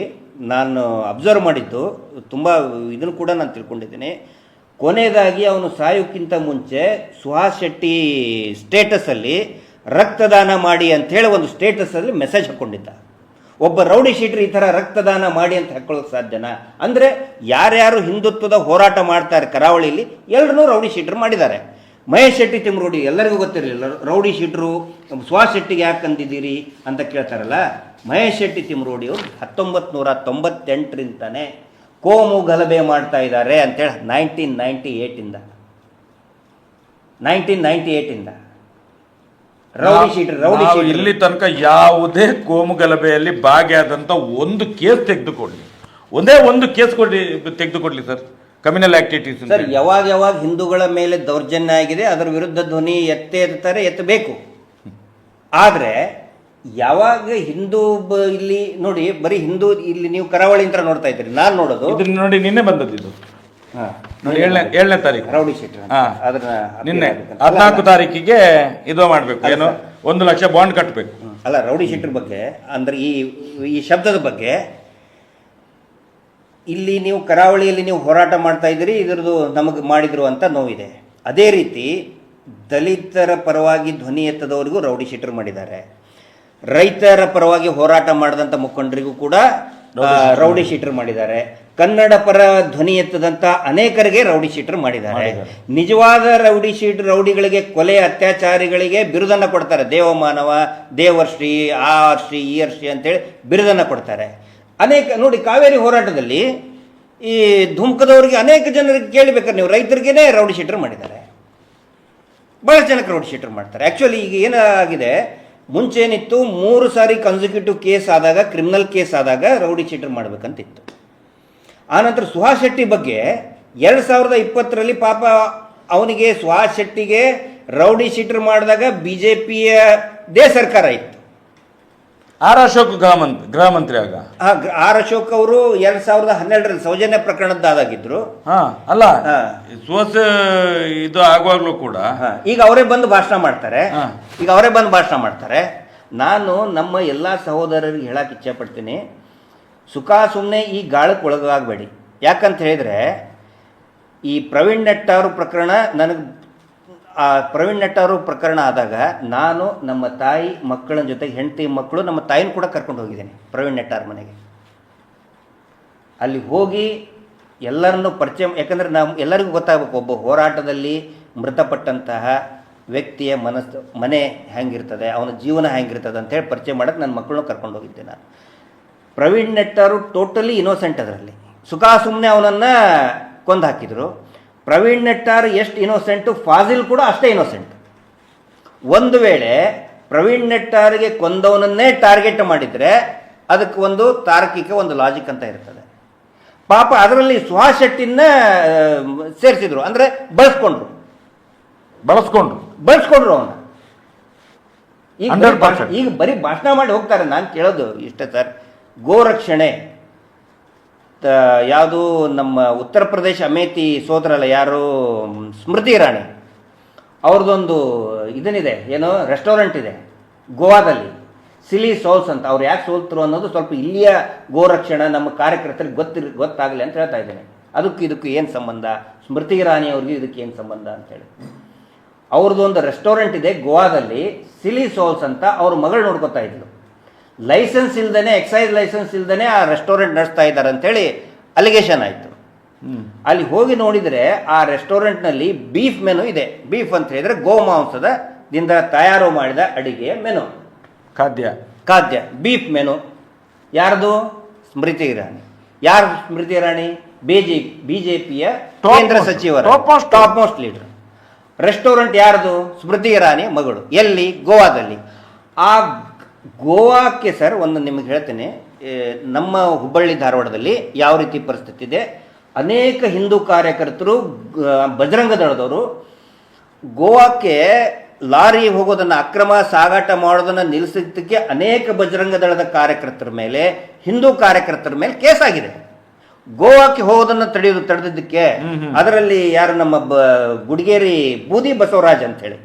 ನಾನು ಅಬ್ಸರ್ವ್ ಮಾಡಿದ್ದು ತುಂಬ ಇದನ್ನು ಕೂಡ ನಾನು ತಿಳ್ಕೊಂಡಿದ್ದೀನಿ. ಕೊನೆಯದಾಗಿ ಅವನು ಸಾಯೋಕ್ಕಿಂತ ಮುಂಚೆ ಸುಹಾಸ್ ಶೆಟ್ಟಿ ಸ್ಟೇಟಸಲ್ಲಿ ರಕ್ತದಾನ ಮಾಡಿ ಅಂಥೇಳಿ ಒಂದು ಸ್ಟೇಟಸಲ್ಲಿ ಮೆಸೇಜ್ ಹಾಕ್ಕೊಂಡಿದ್ದ. ಒಬ್ಬ ರೌಡಿ ಶೀಟರ್ ಈ ಥರ ರಕ್ತದಾನ ಮಾಡಿ ಅಂತ ಹಾಕೊಳ್ಳೋಕೆ ಸಾಧ್ಯನಾ? ಅಂದರೆ ಯಾರ್ಯಾರು ಹಿಂದುತ್ವದ ಹೋರಾಟ ಮಾಡ್ತಾರೆ ಕರಾವಳಿಯಲ್ಲಿ ಎಲ್ಲರೂ ರೌಡಿ ಶೀಟರ್ ಮಾಡಿದ್ದಾರೆ. ಮಹೇಶ್ ಶೆಟ್ಟಿ ತಿಮ್ರೋಡಿ ಎಲ್ಲರಿಗೂ ಗೊತ್ತಿರಲಿಲ್ಲ. ರೌಡಿ ಶೀಟರು ಸುಹಾಸ್ ಶೆಟ್ಟಿಗೆ ಯಾಕೆ ಅಂದಿದ್ದೀರಿ ಅಂತ ಕೇಳ್ತಾರಲ್ಲ. ಮಹೇಶ್ ಶೆಟ್ಟಿ ತಿಮ್ರೋಡಿ ಅವರು 1998ರಿಂದನೇ ಕೋಮು ಗಲಭೆ ಮಾಡ್ತಾ ಇದ್ದಾರೆ ಅಂತೇಳಿ 1998ಇಂದ ರೌಡಿ ಶೀಟರ್ ಇಲ್ಲಿ ತನಕ ಯಾವುದೇ ಕೋಮು ಗಲಭೆಯಲ್ಲಿ ಭಾಗಿಯಾದಂಥ ಒಂದು ಕೇಸ್ ತೆಗೆದುಕೊಳ್ಳಿ, ಒಂದೇ ಒಂದು ಕೇಸ್ ತೆಗೆದುಕೊಡ್ಲಿ ಸರ್. ಕಮ್ಯುನಲ್ ಆಕ್ಟಿವಿಟೀಸ್ ಸರ್, ಯಾವಾಗ ಹಿಂದೂಗಳ ಮೇಲೆ ದೌರ್ಜನ್ಯ ಆಗಿದೆ ಅದರ ವಿರುದ್ಧ ಧ್ವನಿ ಎತ್ತಬೇಕು. ಆದರೆ ಯಾವಾಗ ಹಿಂದೂ ಇಲ್ಲಿ ನೋಡಿ, ಬರೀ ಹಿಂದೂ ಇಲ್ಲಿ ನೀವು ಕರಾವಳಿ ಅಂತ ನೋಡ್ತಾ ಇದ್ದೀರಿ, ನಾನು ನೋಡೋದು ಇದು ನೋಡಿ ನಿನ್ನೆ ಬಂದದ್ದು ಇದು ನೋಡಿ, ಏಳನೇ ತಾರೀಕು ರೌಡಿ ಶೀಟರ್ ಹಾ. ಅದನ್ನ ನಿನ್ನೆ 14 ತಾರೀಕಿಗೆ ಇದು ಮಾಡ್ಬೇಕು, ಏನು 1 ಲಕ್ಷ ಬಾಂಡ್ ಕಟ್ಟಬೇಕು. ಅಲ್ಲ, ರೌಡಿ ಶೀಟರ್ ಬಗ್ಗೆ ಅಂದ್ರೆ ಈ ಶಬ್ದದ ಬಗ್ಗೆ ಇಲ್ಲಿ ನೀವು ಕರಾವಳಿಯಲ್ಲಿ ನೀವು ಹೋರಾಟ ಮಾಡ್ತಾ ಇದ್ದೀರಿ, ಇದರದ್ದು ನಮಗೆ ಮಾಡಿದ್ರು ಅಂತ ನೋವಿದೆ. ಅದೇ ರೀತಿ ದಲಿತರ ಪರವಾಗಿ ಧ್ವನಿ ಎತ್ತದವರಿಗೂ ರೌಡಿ ಶೀಟರ್ ಮಾಡಿದ್ದಾರೆ. ರೈತರ ಪರವಾಗಿ ಹೋರಾಟ ಮಾಡಿದಂಥ ಮುಖಂಡರಿಗೂ ಕೂಡ ರೌಡಿ ಶೀಟರ್ ಮಾಡಿದ್ದಾರೆ. ಕನ್ನಡ ಪರ ಧ್ವನಿ ಎತ್ತದಂಥ ಅನೇಕರಿಗೆ ರೌಡಿ ಶೀಟರ್ ಮಾಡಿದ್ದಾರೆ. ನಿಜವಾದ ರೌಡಿಗಳಿಗೆ, ಕೊಲೆ ಅತ್ಯಾಚಾರಿಗಳಿಗೆ ಬಿರುದನ್ನು ಕೊಡ್ತಾರೆ. ದೇವಮಾನವ, ದೇವರ್ಷಿ, ಆ ಹರ್ಷಿ, ಈ ಹರ್ಷಿ ಅಂತೇಳಿ ಬಿರುದನ್ನು ಕೊಡ್ತಾರೆ. ಅನೇಕ ನೋಡಿ, ಕಾವೇರಿ ಹೋರಾಟದಲ್ಲಿ ಈ ಧುಮ್ಕದವರಿಗೆ ಅನೇಕ ಜನರಿಗೆ ಕೇಳಬೇಕಾದ್ರೆ ನೀವು ರೈತರಿಗೇನೆ ರೌಡಿ ಶೀಟರ್ ಮಾಡಿದ್ದಾರೆ. ಬಹಳ ಜನಕ್ಕೆ ರೌಡಿ ಶೀಟರ್ ಮಾಡ್ತಾರೆ. ಆ್ಯಕ್ಚುಲಿ ಈಗ ಏನಾಗಿದೆ, ಮುಂಚೇನಿತ್ತು 3 ಸಾರಿ ಕನ್ಸಿಕ್ಯೂಟಿವ್ ಕೇಸ್ ಆದಾಗ, ಕ್ರಿಮಿನಲ್ ಕೇಸ್ ಆದಾಗ ರೌಡಿ ಶೀಟರ್ ಮಾಡಬೇಕಂತಿತ್ತು. ಆನಂತರ ಸುಹಾಸ್ ಶೆಟ್ಟಿ ಬಗ್ಗೆ 2020ರಲ್ಲಿ ಪಾಪ ಅವನಿಗೆ, ಸುಹಾಸ್ ಶೆಟ್ಟಿಗೆ ರೌಡಿ ಶೀಟರ್ ಮಾಡಿದಾಗ BJPಯದೇ ಸರ್ಕಾರ ಇತ್ತು. ಆರ್ ಅಶೋಕ್ ಗೃಹ ಮಂತ್ರಿ ಆಗ. ಆರ್ ಅಶೋಕ್ ಅವರು 2012ರಲ್ಲಿ ಸೌಜನ್ಯ ಪ್ರಕರಣದ್ದಾಗಿದ್ರು. ಅಲ್ಲ, ಇದು ಆಗುವಾಗ್ಲೂ ಕೂಡ ಈಗ ಅವರೇ ಬಂದು ಭಾಷಣ ಮಾಡ್ತಾರೆ. ನಾನು ನಮ್ಮ ಎಲ್ಲ ಸಹೋದರರಿಗೆ ಹೇಳಕ್ಕೆ ಇಚ್ಛೆ ಪಡ್ತೀನಿ, ಸುಖ ಸುಮ್ಮನೆ ಈ ಗಾಳಕ್ಕೆ ಒಳಗಾಗಬೇಡಿ. ಯಾಕಂತ ಹೇಳಿದ್ರೆ, ಈ ಪ್ರವೀಣ್ ನೆಟ್ಟ ಅವ್ರ ಪ್ರಕರಣ ಪ್ರವೀಣ್ ನೆಟ್ಟ ಅವರು ಪ್ರಕರಣ ಆದಾಗ ನಾನು ನಮ್ಮ ತಾಯಿ ಮಕ್ಕಳ ಜೊತೆಗೆ, ಹೆಂಡತಿ ಮಕ್ಕಳು, ನಮ್ಮ ತಾಯಿನ ಕೂಡ ಕರ್ಕೊಂಡು ಹೋಗಿದ್ದೇನೆ ಪ್ರವೀಣ್ ನೆಟ್ಟ ಅವ್ರ ಮನೆಗೆ. ಅಲ್ಲಿ ಹೋಗಿ ಎಲ್ಲರನ್ನೂ ಪರಿಚಯ, ಯಾಕಂದರೆ ನಾವು ಎಲ್ಲರಿಗೂ ಗೊತ್ತಾಗಬೇಕು, ಒಬ್ಬ ಹೋರಾಟದಲ್ಲಿ ಮೃತಪಟ್ಟಂತಹ ವ್ಯಕ್ತಿಯ ಮನೆ ಹೆಂಗಿರ್ತದೆ, ಅವನ ಜೀವನ ಹೆಂಗಿರ್ತದೆ ಅಂತೇಳಿ ಪರಿಚಯ ಮಾಡೋಕ್ಕೆ ನನ್ನ ಮಕ್ಕಳನ್ನೂ ಕರ್ಕೊಂಡು ಹೋಗಿದ್ದೆ ನಾನು. ಪ್ರವೀಣ್ ನೆಟ್ಟ ಅವರು ಟೋಟಲಿ ಇನೋಸೆಂಟ್. ಅದರಲ್ಲಿ ಸುಖ ಸುಮ್ಮನೆ ಅವನನ್ನು ಕೊಂದು ಹಾಕಿದರು. ಪ್ರವೀಣ್ ನೆಟ್ಟಾರ್ ಎಷ್ಟು ಇನೋಸೆಂಟು, ಫಾಜಿಲ್ ಕೂಡ ಅಷ್ಟೇ ಇನೋಸೆಂಟ್. ಒಂದು ವೇಳೆ ಪ್ರವೀಣ್ ನೆಟ್ಟಾರ್ಗೆ ಕೊಂದವನನ್ನೇ ಟಾರ್ಗೆಟ್ ಮಾಡಿದರೆ ಅದಕ್ಕೆ ಒಂದು ತಾರ್ಕಿಕ, ಒಂದು ಲಾಜಿಕ್ ಅಂತ ಇರ್ತದೆ. ಪಾಪ ಅದರಲ್ಲಿ ಸುಹಾಸ್ ಶೆಟ್ಟಿನ ಸೇರಿಸಿದ್ರು, ಅಂದರೆ ಬಳಸ್ಕೊಂಡ್ರು ಅವನ್ನ. ಈಗ ಬರೀ ಭಾಷಣ ಮಾಡಿ ಹೋಗ್ತಾರೆ. ನಾನು ಕೇಳೋದು ಇಷ್ಟೇ ಸರ್, ಗೋರಕ್ಷಣೆ ಯಾವುದು ನಮ್ಮ ಉತ್ತರ ಪ್ರದೇಶ ಅಮೇಥಿ ಸೋದರಲ್ಲ, ಯಾರು ಸ್ಮೃತಿ ಇರಾನಿ ಅವ್ರದ್ದೊಂದು ಇದನ್ನಿದೆ, ಏನೋ ರೆಸ್ಟೋರೆಂಟ್ ಇದೆ ಗೋವಾದಲ್ಲಿ, ಸಿಲಿ ಸೋಲ್ಸ್ ಅಂತ. ಅವ್ರು ಯಾಕೆ ಸೋಲ್ತರು ಅನ್ನೋದು ಸ್ವಲ್ಪ ಇಲ್ಲಿಯ ಗೋರಕ್ಷಣೆ ನಮ್ಮ ಕಾರ್ಯಕರ್ತರಿಗೆ ಗೊತ್ತಾಗಲಿ ಅಂತ ಹೇಳ್ತಾ ಇದ್ದೇನೆ. ಇದಕ್ಕೂ ಏನು ಸಂಬಂಧ, ಸ್ಮೃತಿ ಇರಾನಿ ಅವ್ರಿಗೆ ಇದಕ್ಕೆ ಏನು ಸಂಬಂಧ ಅಂತೇಳಿ. ಅವ್ರದ್ದೊಂದು ರೆಸ್ಟೋರೆಂಟ್ ಇದೆ ಗೋವಾದಲ್ಲಿ, ಸಿಲಿ ಸೋಲ್ಸ್ ಅಂತ. ಅವ್ರ ಮಗಳು ನೋಡ್ಕೊತಾ ಇದ್ರು. ಲೈಸೆನ್ಸ್ ಇಲ್ದೇ, ಎಕ್ಸೈಸ್ ಲೈಸೆನ್ಸ್ ಇಲ್ದೇ ಆ ರೆಸ್ಟೋರೆಂಟ್ ನಡೆಸ್ತಾ ಇದ್ದಾರೆ ಅಂತೇಳಿ ಅಲಿಗೇಷನ್ ಆಯಿತು. ಅಲ್ಲಿ ಹೋಗಿ ನೋಡಿದರೆ ಆ ರೆಸ್ಟೋರೆಂಟ್ನಲ್ಲಿ ಬೀಫ್ ಮೆನು ಇದೆ. ಬೀಫ್ ಅಂತ ಹೇಳಿದರೆ ಗೋಮಾಂಸದಿಂದ ತಯಾರು ಮಾಡಿದ ಅಡಿಗೆಯ ಮೆನು, ಖಾದ್ಯ ಬೀಫ್ ಮೆನು. ಯಾರ್ದು? ಸ್ಮೃತಿ ಇರಾನಿ. ಯಾರು ಸ್ಮೃತಿ ಇರಾನಿ? BJPಯ ಕೇಂದ್ರ ಸಚಿವರ ಟಾಪ್ ಮೋಸ್ಟ್ ಲೀಡರ್. ರೆಸ್ಟೋರೆಂಟ್ ಯಾರ್ದು? ಸ್ಮೃತಿ ಇರಾನಿ ಮಗಳು. ಎಲ್ಲಿ? ಗೋವಾದಲ್ಲಿ. ಆ ಗೋವಾಕ್ಕೆ ಸರ್ ಒಂದು ನಿಮಗೆ ಹೇಳ್ತೇನೆ, ನಮ್ಮ ಹುಬ್ಬಳ್ಳಿ ಧಾರವಾಡದಲ್ಲಿ ಯಾವ ರೀತಿ ಪರಿಸ್ಥಿತಿ ಇದೆ. ಅನೇಕ ಹಿಂದೂ ಕಾರ್ಯಕರ್ತರು, ಬಜರಂಗ ದಳದವರು ಗೋವಾಕ್ಕೆ ಲಾರಿ ಹೋಗೋದನ್ನು, ಅಕ್ರಮ ಸಾಗಾಟ ಮಾಡೋದನ್ನು ನಿಲ್ಲಿಸೋದಕ್ಕೆ ಅನೇಕ ಬಜರಂಗ ದಳದ ಕಾರ್ಯಕರ್ತರ ಮೇಲೆ, ಹಿಂದೂ ಕಾರ್ಯಕರ್ತರ ಮೇಲೆ ಕೇಸ್ ಆಗಿದೆ. ಗೋವಾಕ್ಕೆ ಹೋಗೋದನ್ನು ತಡೆದಿದ್ದಕ್ಕೆ. ಅದರಲ್ಲಿ ಯಾರು ನಮ್ಮ ಗುಡಿಗೇರಿ ಬೂದಿ ಬಸವರಾಜ್ ಅಂತೇಳಿ,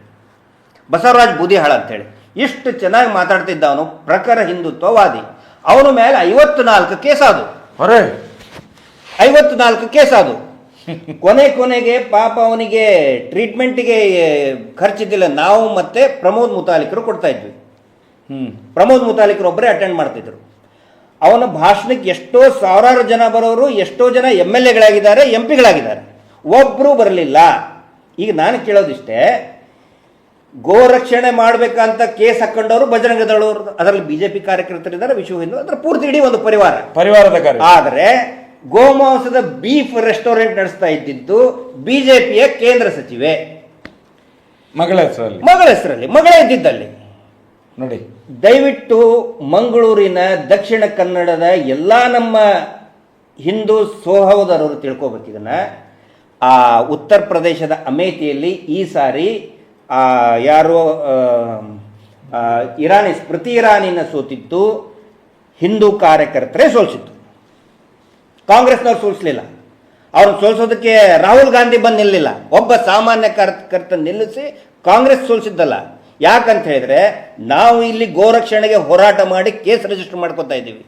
ಬಸವರಾಜ್ ಬೂದಿಹಾಳ ಅಂತೇಳಿ, ಇಷ್ಟು ಚೆನ್ನಾಗಿ ಮಾತಾಡ್ತಿದ್ದ ಅವನು, ಪ್ರಖರ ಹಿಂದುತ್ವವಾದಿ. ಅವನ ಮೇಲೆ 54 ಕೇಸ್ ಆದವು. 54 ಕೇಸ್ ಆದವು. ಕೊನೆಗೆ ಪಾಪ ಅವನಿಗೆ ಟ್ರೀಟ್ಮೆಂಟ್ಗೆ ಖರ್ಚಿದ್ದಿಲ್ಲ. ನಾವು ಮತ್ತೆ ಪ್ರಮೋದ್ ಮುತಾಲಿಕರು ಕೊಡ್ತಾ ಇದ್ವಿ. ಪ್ರಮೋದ್ ಮುತಾಲಿಕರು ಒಬ್ಬರೇ ಅಟೆಂಡ್ ಮಾಡ್ತಿದ್ರು. ಅವನ ಭಾಷಣಕ್ಕೆ ಎಷ್ಟೋ ಸಾವಿರಾರು ಜನ ಬರೋರು, ಎಷ್ಟೋ ಜನ MLAಗಳಾಗಿದ್ದಾರೆ, MP ಗಳಾಗಿದ್ದಾರೆ, ಒಬ್ಬರೂ ಬರಲಿಲ್ಲ. ಈಗ ನಾನು ಕೇಳೋದಿಷ್ಟೇ, ಗೋರಕ್ಷಣೆ ಮಾಡಬೇಕಂತ ಕೇಸ್ ಹಾಕೊಂಡವರು ಬಜರಂಗ ದಳವರು, ಅದರಲ್ಲಿ BJP ಕಾರ್ಯಕರ್ತರಿದ್ದಾರೆ, ವಿಶ್ವ ಹಿಂದೂ, ಅದರ ಪೂರ್ತಿ ಇಡೀ ಒಂದು ಪರಿವಾರದ. ಆದರೆ ಗೋಮಾಂಸದ ಬೀಫ್ ರೆಸ್ಟೋರೆಂಟ್ ನಡೆಸ್ತಾ ಇದ್ದಿದ್ದು BJPಯ ಕೇಂದ್ರ ಸಚಿವೆ, ಮಗಳ ಹೆಸರಲ್ಲಿ, ಮಗಳೇ ಇದ್ದಿದ್ದಲ್ಲಿ ನೋಡಿ. ದಯವಿಟ್ಟು ಮಂಗಳೂರಿನ, ದಕ್ಷಿಣ ಕನ್ನಡದ ಎಲ್ಲ ನಮ್ಮ ಹಿಂದೂ ಸಹೋದರರು ತಿಳ್ಕೊಬೇಕು ಇದನ್ನ. ಆ ಉತ್ತರ ಪ್ರದೇಶದ ಅಮೇಥಿಯಲ್ಲಿ ಈ ಸಾರಿ ಯಾರು ಸ್ಮೃತಿ ಇರಾನಿನ ಸೋತಿತ್ತು, ಹಿಂದೂ ಕಾರ್ಯಕರ್ತರೇ ಸೋಲಿಸಿತ್ತು. ಕಾಂಗ್ರೆಸ್ನವ್ರು ಸೋಲಿಸಲಿಲ್ಲ. ಅವ್ರನ್ನ ಸೋಲಿಸೋದಕ್ಕೆ ರಾಹುಲ್ ಗಾಂಧಿ ಬಂದು ನಿಲ್ಲಿಲ್ಲ, ಒಬ್ಬ ಸಾಮಾನ್ಯ ಕಾರ್ಯಕರ್ತ ನಿಲ್ಲಿಸಿ ಕಾಂಗ್ರೆಸ್ ಸೋಲಿಸಿದ್ದಲ್ಲ. ಯಾಕಂತ ಹೇಳಿದ್ರೆ ನಾವು ಇಲ್ಲಿ ಗೋರಕ್ಷಣೆಗೆ ಹೋರಾಟ ಮಾಡಿ ಕೇಸ್ ರಿಜಿಸ್ಟರ್ ಮಾಡ್ಕೊತಾ ಇದ್ದೀವಿ,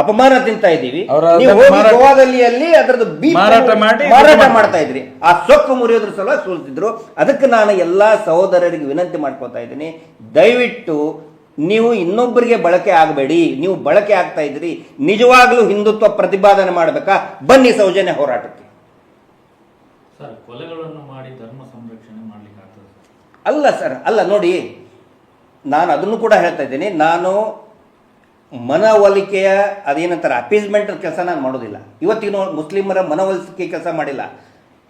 ಅಪಮಾನ ತಿಂತಾ ಇದ್ದೀವಿ. ನೀವು ಹೋಗಿ ಗೋವಾದಲ್ಲಿ ಅಲ್ಲಿ ಅದರದ್ದು ಮಾರಾಟ ಮಾಡ್ತಾ ಇದ್ರಿ, ಆ ಸೊಕ್ಕು ಮುರಿಯೋದ್ರ ಸಲ ಸೋಲ್ತಿದ್ರು. ಅದಕ್ಕೆ ನಾನು ಎಲ್ಲಾ ಸಹೋದರರಿಗೆ ವಿನಂತಿ ಮಾಡ್ಕೊತಾ ಇದ್ದೀನಿ, ದಯವಿಟ್ಟು ನೀವು ಇನ್ನೊಬ್ಬರಿಗೆ ಬಳಕೆ ಆಗಬೇಡಿ. ನೀವು ಬಳಕೆ ಆಗ್ತಾ ಇದ್ರಿ, ನಿಜವಾಗ್ಲೂ ಹಿಂದುತ್ವ ಪ್ರತಿಪಾದನೆ ಮಾಡಬೇಕಾ, ಬನ್ನಿ ಸೌಜನ್ಯ ಹೋರಾಟಕ್ಕೆ. ಸರ್, ಕೊಲೆಗಳನ್ನು ಮಾಡಿ ಧರ್ಮ ಸಂರಕ್ಷಣೆ ಮಾಡ್ಲಿಕ್ಕೆ ಆಗ್ತದೆ? ಅಲ್ಲ ಸರ್, ಅಲ್ಲ ನೋಡಿ, ನಾನು ಅದನ್ನು ಕೂಡ ಹೇಳ್ತಾ ಇದ್ದೀನಿ. ನಾನು ಮನವೊಲಿಕೆಯ ಅದೇನಂತಾರೆ ಅಪೀಸ್ಮೆಂಟ್ ಕೆಲಸ ನಾನು ಮಾಡೋದಿಲ್ಲ. ಇವತ್ತಿನ ಮುಸ್ಲಿಮರ ಮನವೊಲಿಕೆ ಕೆಲಸ ಮಾಡಿಲ್ಲ.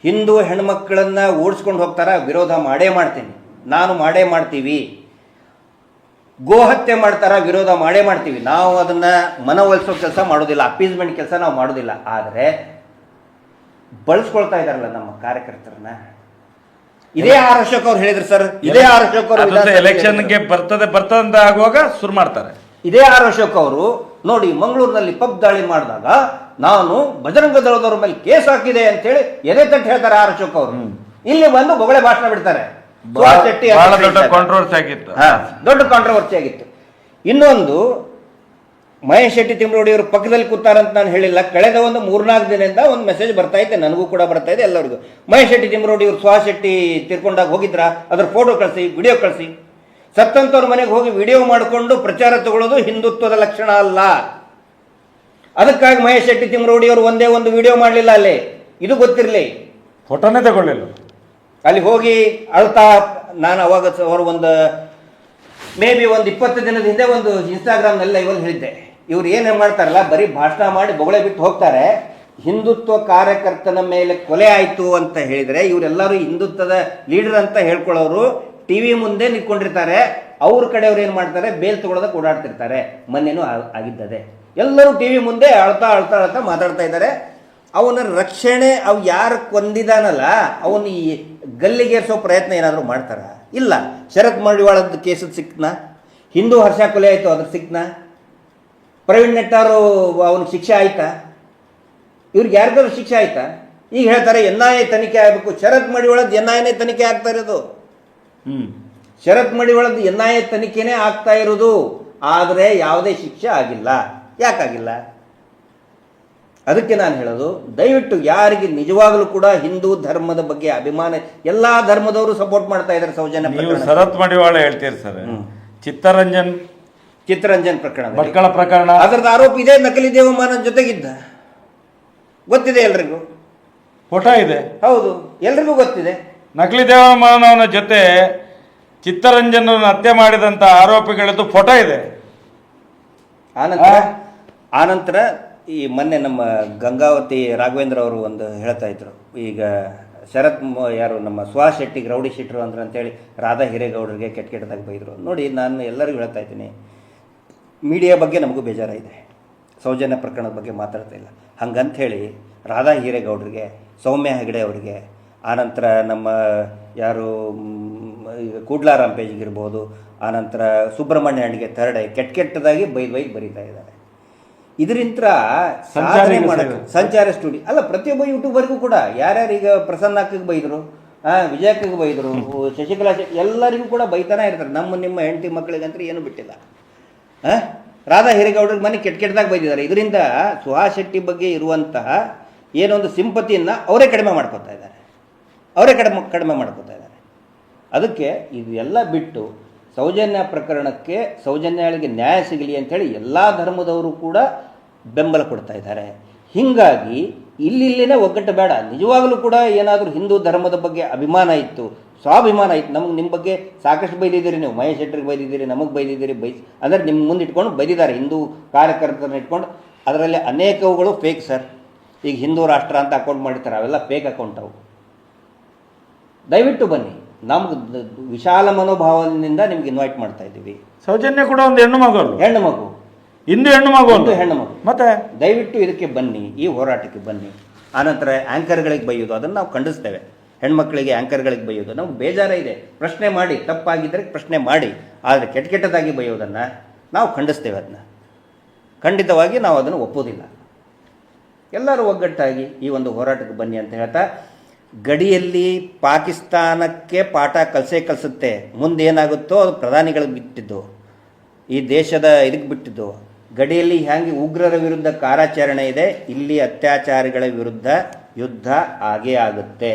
ಹಿಂದೂ ಹೆಣ್ಮಕ್ಳನ್ನ ಓಡಿಸ್ಕೊಂಡು ಹೋಗ್ತಾರ, ವಿರೋಧ ಮಾಡೇ ಮಾಡ್ತೀನಿ, ನಾನು ಮಾಡೇ ಮಾಡ್ತೀವಿ. ಗೋಹತ್ಯೆ ಮಾಡ್ತಾರ, ವಿರೋಧ ಮಾಡೇ ಮಾಡ್ತೀವಿ. ನಾವು ಅದನ್ನ ಮನವೊಲಿಸೋ ಕೆಲಸ ಮಾಡೋದಿಲ್ಲ, ಅಪೀಸ್ಮೆಂಟ್ ಕೆಲಸ ನಾವು ಮಾಡೋದಿಲ್ಲ. ಆದರೆ ಬಳಸ್ಕೊಳ್ತಾ ಇದಾರಲ್ಲ ನಮ್ಮ ಕಾರ್ಯಕರ್ತರನ್ನ. ಇದೇ ಆರ್ ಅಶೋಕ್ ಅವ್ರು ಹೇಳಿದ್ರು ಸರ್, ಇದೇ ಆರ್ ಅಶೋಕ್ ಅವರು ಎಲೆಕ್ಷನ್ಗೆ ಬರ್ತದೆ ಅಂತ ಆಗುವಾಗ ಶುರು ಮಾಡ್ತಾರೆ. ಇದೇ ಆರ್ ಅಶೋಕ್ ಅವರು ನೋಡಿ, ಮಂಗಳೂರಿನಲ್ಲಿ ಪಬ್ ದಾಳಿ ಮಾಡಿದಾಗ ನಾನು ಬಜರಂಗ ದಳದವ್ರ ಮೇಲೆ ಕೇಸ್ ಹಾಕಿದೆ ಅಂತೇಳಿ ಎದೆ ತಟ್ಟು ಹೇಳ್ತಾರೆ ಆರ್ ಅಶೋಕ್ ಅವರು. ಇಲ್ಲಿ ಬಂದು ಬೊಗಳೆ ಭಾಷಣ ಬಿಡ್ತಾರೆ. ದೊಡ್ಡ ಕಾಂಟ್ರವರ್ಸಿ ಆಗಿತ್ತು, ದೊಡ್ಡ ಕಾಂಟ್ರವರ್ಸಿ ಆಗಿತ್ತು. ಇನ್ನೊಂದು, ಮಹೇಶ್ ಶೆಟ್ಟಿ ತಿಮ್ರೋಡಿ ಅವರು ಪಕ್ಕದಲ್ಲಿ ಕೂತಾರಂತ ನಾನು ಹೇಳಿಲ್ಲ. ಕಳೆದ ಒಂದು 3-4 ದಿನದಿಂದ ಒಂದು ಮೆಸೇಜ್ ಬರ್ತಾ ಇದೆ, ನನಗೂ ಕೂಡ ಬರ್ತಾ ಇದೆ, ಎಲ್ಲರಿಗೂ. ಮಹೇಶ್ ಶೆಟ್ಟಿ ತಿಮ್ರೋಡಿ ಅವರು ಸುಹಾಸ್ ಶೆಟ್ಟಿ ತೀರ್ಕೊಂಡಾಗ ಹೋಗಿದ್ರ, ಅದ್ರ ಫೋಟೋ ಕಳಿಸಿ, ವಿಡಿಯೋ ಕಳಿಸಿ. ಸತ್ತಂತವ್ರ ಮನೆಗೆ ಹೋಗಿ ವಿಡಿಯೋ ಮಾಡಿಕೊಂಡು ಪ್ರಚಾರ ತಗೊಳ್ಳೋದು ಹಿಂದುತ್ವದ ಲಕ್ಷಣ ಅಲ್ಲ. ಅದಕ್ಕಾಗಿ ಮಹೇಶ್ ಶೆಟ್ಟಿ ತಿಮ್ರೋಡಿ ಅವರು ಒಂದೇ ಒಂದು ವಿಡಿಯೋ ಮಾಡಲಿಲ್ಲ ಅಲ್ಲಿ, ಇದು ಗೊತ್ತಿರಲಿ. ಫೋಟೋನೇ ತಗೊಳ್ಳಿಲ್ಲ. ಅಲ್ಲಿ ಹೋಗಿ ಅಳ್ತಾ, ನಾನು ಅವಾಗ ಅವರು ಒಂದು ಮೇ ಬಿ ಒಂದು 20 ದಿನದ ಹಿಂದೆ ಒಂದು ಇನ್ಸ್ಟಾಗ್ರಾಮ್ನಲ್ಲಿ ಲೈವಲ್ಲಿ ಹೇಳಿದ್ದೆ, ಇವ್ರು ಏನೇನು ಮಾಡ್ತಾರಲ್ಲ, ಬರೀ ಭಾಷಣ ಮಾಡಿ ಬೊಗಳೆ ಬಿಟ್ಟು ಹೋಗ್ತಾರೆ. ಹಿಂದುತ್ವ ಕಾರ್ಯಕರ್ತನ ಮೇಲೆ ಕೊಲೆ ಆಯಿತು ಅಂತ ಹೇಳಿದರೆ ಇವರೆಲ್ಲರೂ ಹಿಂದುತ್ವದ ಲೀಡರ್ ಅಂತ ಹೇಳ್ಕೊಳ್ಳೋರು ಟಿವಿ ಮುಂದೆ ನಿಂತ್ಕೊಂಡಿರ್ತಾರೆ. ಅವ್ರ ಕಡೆಯವ್ರು ಏನು ಮಾಡ್ತಾರೆ, ಬೇಲ್ ತಗೊಳ್ಳೋದಕ್ಕೆ ಓಡಾಡ್ತಿರ್ತಾರೆ. ಮೊನ್ನೆನೂ ಆಗಿದ್ದದೆ. ಎಲ್ಲರೂ ಟಿವಿ ಮುಂದೆ ಅಳ್ತಾ ಅಳ್ತಾ ಅಳ್ತಾ ಮಾತಾಡ್ತಾ ಇದ್ದಾರೆ. ಅವನ ರಕ್ಷಣೆ, ಅವು ಯಾರು ಕೊಂದಿದಾನಲ್ಲ ಅವನು ಈ ಗಲ್ಲಿಗೇರಿಸೋ ಪ್ರಯತ್ನ ಏನಾದರೂ ಮಾಡ್ತಾರ? ಇಲ್ಲ. ಶರತ್ ಮಡಿವಾಳದ ಕೇಸದ ಸಿಕ್ತನ? ಹಿಂದೂ ಹರ್ಷ ಕೊಲೆ ಆಯಿತು, ಅದ್ರ ಸಿಕ್ತನ? ಪ್ರವೀಣ್ ನೆಟ್ಟಾರು ಅವನಿಗೆ ಶಿಕ್ಷೆ ಆಯ್ತಾ? ಇವ್ರಿಗೆ ಯಾರಿಗಾದ್ರು ಶಿಕ್ಷೆ ಆಯ್ತಾ? ಈಗ ಹೇಳ್ತಾರೆ NIA ತನಿಖೆ ಆಗಬೇಕು. ಶರತ್ ಮಡಿವಾಳದ NIA ತನಿಖೆ ಆಗ್ತಾ ಇರೋದು. ಶರತ್ ಮಡಿವಾಳದ NIA ತನಿಖೆನೇ ಆಗ್ತಾ ಇರೋದು, ಆದರೆ ಯಾವುದೇ ಶಿಕ್ಷೆ ಆಗಿಲ್ಲ. ಯಾಕಾಗಿಲ್ಲ? ಅದಕ್ಕೆ ನಾನು ಹೇಳೋದು, ದಯವಿಟ್ಟು ಯಾರಿಗೆ ನಿಜವಾಗಲೂ ಕೂಡ ಹಿಂದೂ ಧರ್ಮದ ಬಗ್ಗೆ ಅಭಿಮಾನ, ಎಲ್ಲಾ ಧರ್ಮದವರು ಸಪೋರ್ಟ್ ಮಾಡ್ತಾ ಇದ್ದಾರೆ ಸೌಜನ್ಯ ಪ್ರಕರಣ. ಶರತ್ ಮಡಿವಾಳ ಹೇಳ್ತೀರಿ ಸರ್, ಚಿತ್ತರಂಜನ್ ಪ್ರಕರಣ, ಭಟ್ಕಳ ಪ್ರಕರಣ, ಅದರದ ಆರೋಪ ಇದೆ. ನಕಲಿ ದೇವಮಾನ ಜೊತೆಗಿದ್ದ, ಗೊತ್ತಿದೆ ಎಲ್ರಿಗೂ, ಫೋಟೋ ಇದೆ. ಹೌದು, ಎಲ್ರಿಗೂ ಗೊತ್ತಿದೆ. ನಕಲಿ ದೇವಮಾನವನ ಜೊತೆ ಚಿತ್ತರಂಜನ್ ಹತ್ಯೆ ಮಾಡಿದಂತ ಆರೋಪಿಗಳದ್ದು ಫೋಟೋ ಇದೆ. ಆನಂತರ ಈ ಮೊನ್ನೆ ನಮ್ಮ ಗಂಗಾವತಿ ರಾಘವೇಂದ್ರ ಅವರು ಒಂದು ಹೇಳ್ತಾ ಇದ್ರು, ಈಗ ಯಾರು ನಮ್ಮ ಸುಹಾಸ್ ಶೆಟ್ಟಿಗೆ ರೌಡಿ ಶೀಟ್ರು ಅಂದ್ರು ಅಂತೇಳಿ ರಾಧಾ ಹಿರೇಗೌಡರಿಗೆ ಕೆಟ್ಟದಾಗ ಬೈದರು. ನೋಡಿ, ನಾನು ಎಲ್ಲರಿಗೂ ಹೇಳ್ತಾ ಇದ್ದೀನಿ, ಮೀಡಿಯಾ ಬಗ್ಗೆ ನಮಗೂ ಬೇಜಾರಾಗಿದೆ, ಸೌಜನ್ಯ ಪ್ರಕರಣದ ಬಗ್ಗೆ ಮಾತಾಡ್ತಾ ಇಲ್ಲ. ಹಂಗಂಥೇಳಿ ರಾಧಾ ಹಿರೇಗೌಡರಿಗೆ, ಸೌಮ್ಯ ಹೆಗಡೆ ಅವರಿಗೆ, ಆನಂತರ ನಮ್ಮ ಯಾರು ಕೂಡ್ಲಾರಾಮ್ ಪೇಜ್ಗಿರ್ಬೋದು, ಆನಂತರ ಸುಬ್ರಹ್ಮಣ್ಯ ಅಣ್ಣಿಗೆ ಥರ್ಡೆ ಕೆಟ್ಟದಾಗಿ ಬೈದು ಬರೀತಾ ಇದ್ದಾರೆ. ಇದರಿಂದ ಸಾಧನೆ ಮಾಡೋದು ಸಂಚಾರ ಸ್ಟುಡಿಯೋ ಅಲ್ಲ, ಪ್ರತಿಯೊಬ್ಬ ಯೂಟ್ಯೂಬರ್ಗೂ ಕೂಡ ಯಾರ್ಯಾರು ಈಗ ಪ್ರಸನ್ನಕ್ಕಗೆ ಬೈದರು, ವಿಜಯಕ್ಕಗೆ ಬೈದರು, ಶಶಿಕಲಾ ಎಲ್ಲರಿಗೂ ಕೂಡ ಬೈತಾನೆ ಇರ್ತಾರೆ. ನಿಮ್ಮ ಹೆಂಡತಿ ಮಕ್ಕಳಿಗಂತೂ ಏನು ಬಿಟ್ಟಿಲ್ಲ. ರಾಧಾ ಹಿರೇಗೌಡರಿಗೆ ಮನೆ ಕೆಟ್ಟದಾಗ ಬೈದಿದ್ದಾರೆ. ಇದರಿಂದ ಸುಹಾಸ್ ಶೆಟ್ಟಿ ಬಗ್ಗೆ ಇರುವಂತಹ ಏನೊಂದು ಸಿಂಪತಿಯನ್ನು ಅವರೇ ಕಡಿಮೆ ಮಾಡ್ಕೊತಾ ಇದ್ದಾರೆ, ಕಡಿಮೆ ಮಾಡ್ಕೊತಾ ಇದ್ದಾರೆ. ಅದಕ್ಕೆ ಇದೆಲ್ಲ ಬಿಟ್ಟು ಸೌಜನ್ಯ ಪ್ರಕರಣಕ್ಕೆ, ಸೌಜನ್ಯಗಳಿಗೆ ನ್ಯಾಯ ಸಿಗಲಿ ಅಂಥೇಳಿ ಎಲ್ಲ ಧರ್ಮದವರು ಕೂಡ ಬೆಂಬಲ ಕೊಡ್ತಾ ಇದ್ದಾರೆ. ಹೀಗಾಗಿ ಇಲ್ಲಿನೇ ಒಗ್ಗಟ್ಟು ಬೇಡ. ನಿಜವಾಗಲೂ ಕೂಡ ಏನಾದರೂ ಹಿಂದೂ ಧರ್ಮದ ಬಗ್ಗೆ ಅಭಿಮಾನ ಇತ್ತು, ಸ್ವಾಭಿಮಾನ ಇತ್ತು, ನಮಗೆ ನಿಮ್ಮ ಬಗ್ಗೆ ಸಾಕಷ್ಟು ಬೈದಿದ್ದೀರಿ, ನೀವು ಮಹೇಶ್ ಶೆಟ್ಟರಿಗೆ ಬೈದಿದ್ದೀರಿ, ನಮಗೆ ಬೈದಿದ್ದೀರಿ, ಅಂದರೆ ನಿಮ್ಮ ಮುಂದೆ ಇಟ್ಕೊಂಡು ಬೈದಿದ್ದಾರೆ ಹಿಂದೂ ಕಾರ್ಯಕರ್ತರನ್ನ ಇಟ್ಕೊಂಡು. ಅದರಲ್ಲಿ ಅನೇಕವುಗಳು ಫೇಕ್ ಸರ್. ಈಗ ಹಿಂದೂ ರಾಷ್ಟ್ರ ಅಂತ ಅಕೌಂಟ್ ಮಾಡಿರ್ತಾರೆ, ಅವೆಲ್ಲ ಫೇಕ್ ಅಕೌಂಟ್ ಅವು. ದಯವಿಟ್ಟು ಬನ್ನಿ, ನಮ್ಗೆ ವಿಶಾಲ ಮನೋಭಾವದಿಂದ ನಿಮ್ಗೆ ಇನ್ವೈಟ್ ಮಾಡ್ತಾ ಇದ್ದೀವಿ. ಸೌಜನ್ಯ ಕೂಡ ಒಂದು ಹೆಣ್ಣು ಮಗು, ಹಿಂದೂ ಹೆಣ್ಣು ಮಗು. ಮತ್ತೆ ದಯವಿಟ್ಟು ಇದಕ್ಕೆ ಬನ್ನಿ, ಈ ಹೋರಾಟಕ್ಕೆ ಬನ್ನಿ. ಆನಂತರ ಆ್ಯಂಕರ್ಗಳಿಗೆ ಬೈಯೋದು ಅದನ್ನು ನಾವು ಖಂಡಿಸ್ತೇವೆ. ಹೆಣ್ಮಕ್ಳಿಗೆ ಆ್ಯಂಕರ್ಗಳಿಗೆ ಬೈಯೋದು ನಮ್ಗೆ ಬೇಜಾರ ಇದೆ. ಪ್ರಶ್ನೆ ಮಾಡಿ, ತಪ್ಪಾಗಿದ್ದರೆ ಪ್ರಶ್ನೆ ಮಾಡಿ, ಆದರೆ ಕೆಟ್ಟದಾಗಿ ಬೈಯೋದನ್ನು ನಾವು ಖಂಡಿಸ್ತೇವೆ. ಅದನ್ನ ಖಂಡಿತವಾಗಿ ನಾವು ಅದನ್ನು ಒಪ್ಪೋದಿಲ್ಲ. ಎಲ್ಲರೂ ಒಗ್ಗಟ್ಟಾಗಿ ಈ ಒಂದು ಹೋರಾಟಕ್ಕೆ ಬನ್ನಿ ಅಂತ ಹೇಳ್ತಾ, ಗಡಿಯಲ್ಲಿ ಪಾಕಿಸ್ತಾನಕ್ಕೆ ಪಾಠ ಕಲಿಸುತ್ತೆ. ಮುಂದೇನಾಗುತ್ತೋ ಅದು ಪ್ರಧಾನಿಗಳಿಗೆ ಬಿಟ್ಟಿದ್ದು, ಈ ದೇಶದ ಇದಕ್ಕೆ ಬಿಟ್ಟಿದ್ದು. ಗಡಿಯಲ್ಲಿ ಹೇಗೆ ಉಗ್ರರ ವಿರುದ್ಧ ಕಾರ್ಯಾಚರಣೆ ಇದೆ, ಇಲ್ಲಿ ಅತ್ಯಾಚಾರಿಗಳ ವಿರುದ್ಧ ಯುದ್ಧ ಆಗೇ ಆಗುತ್ತೆ.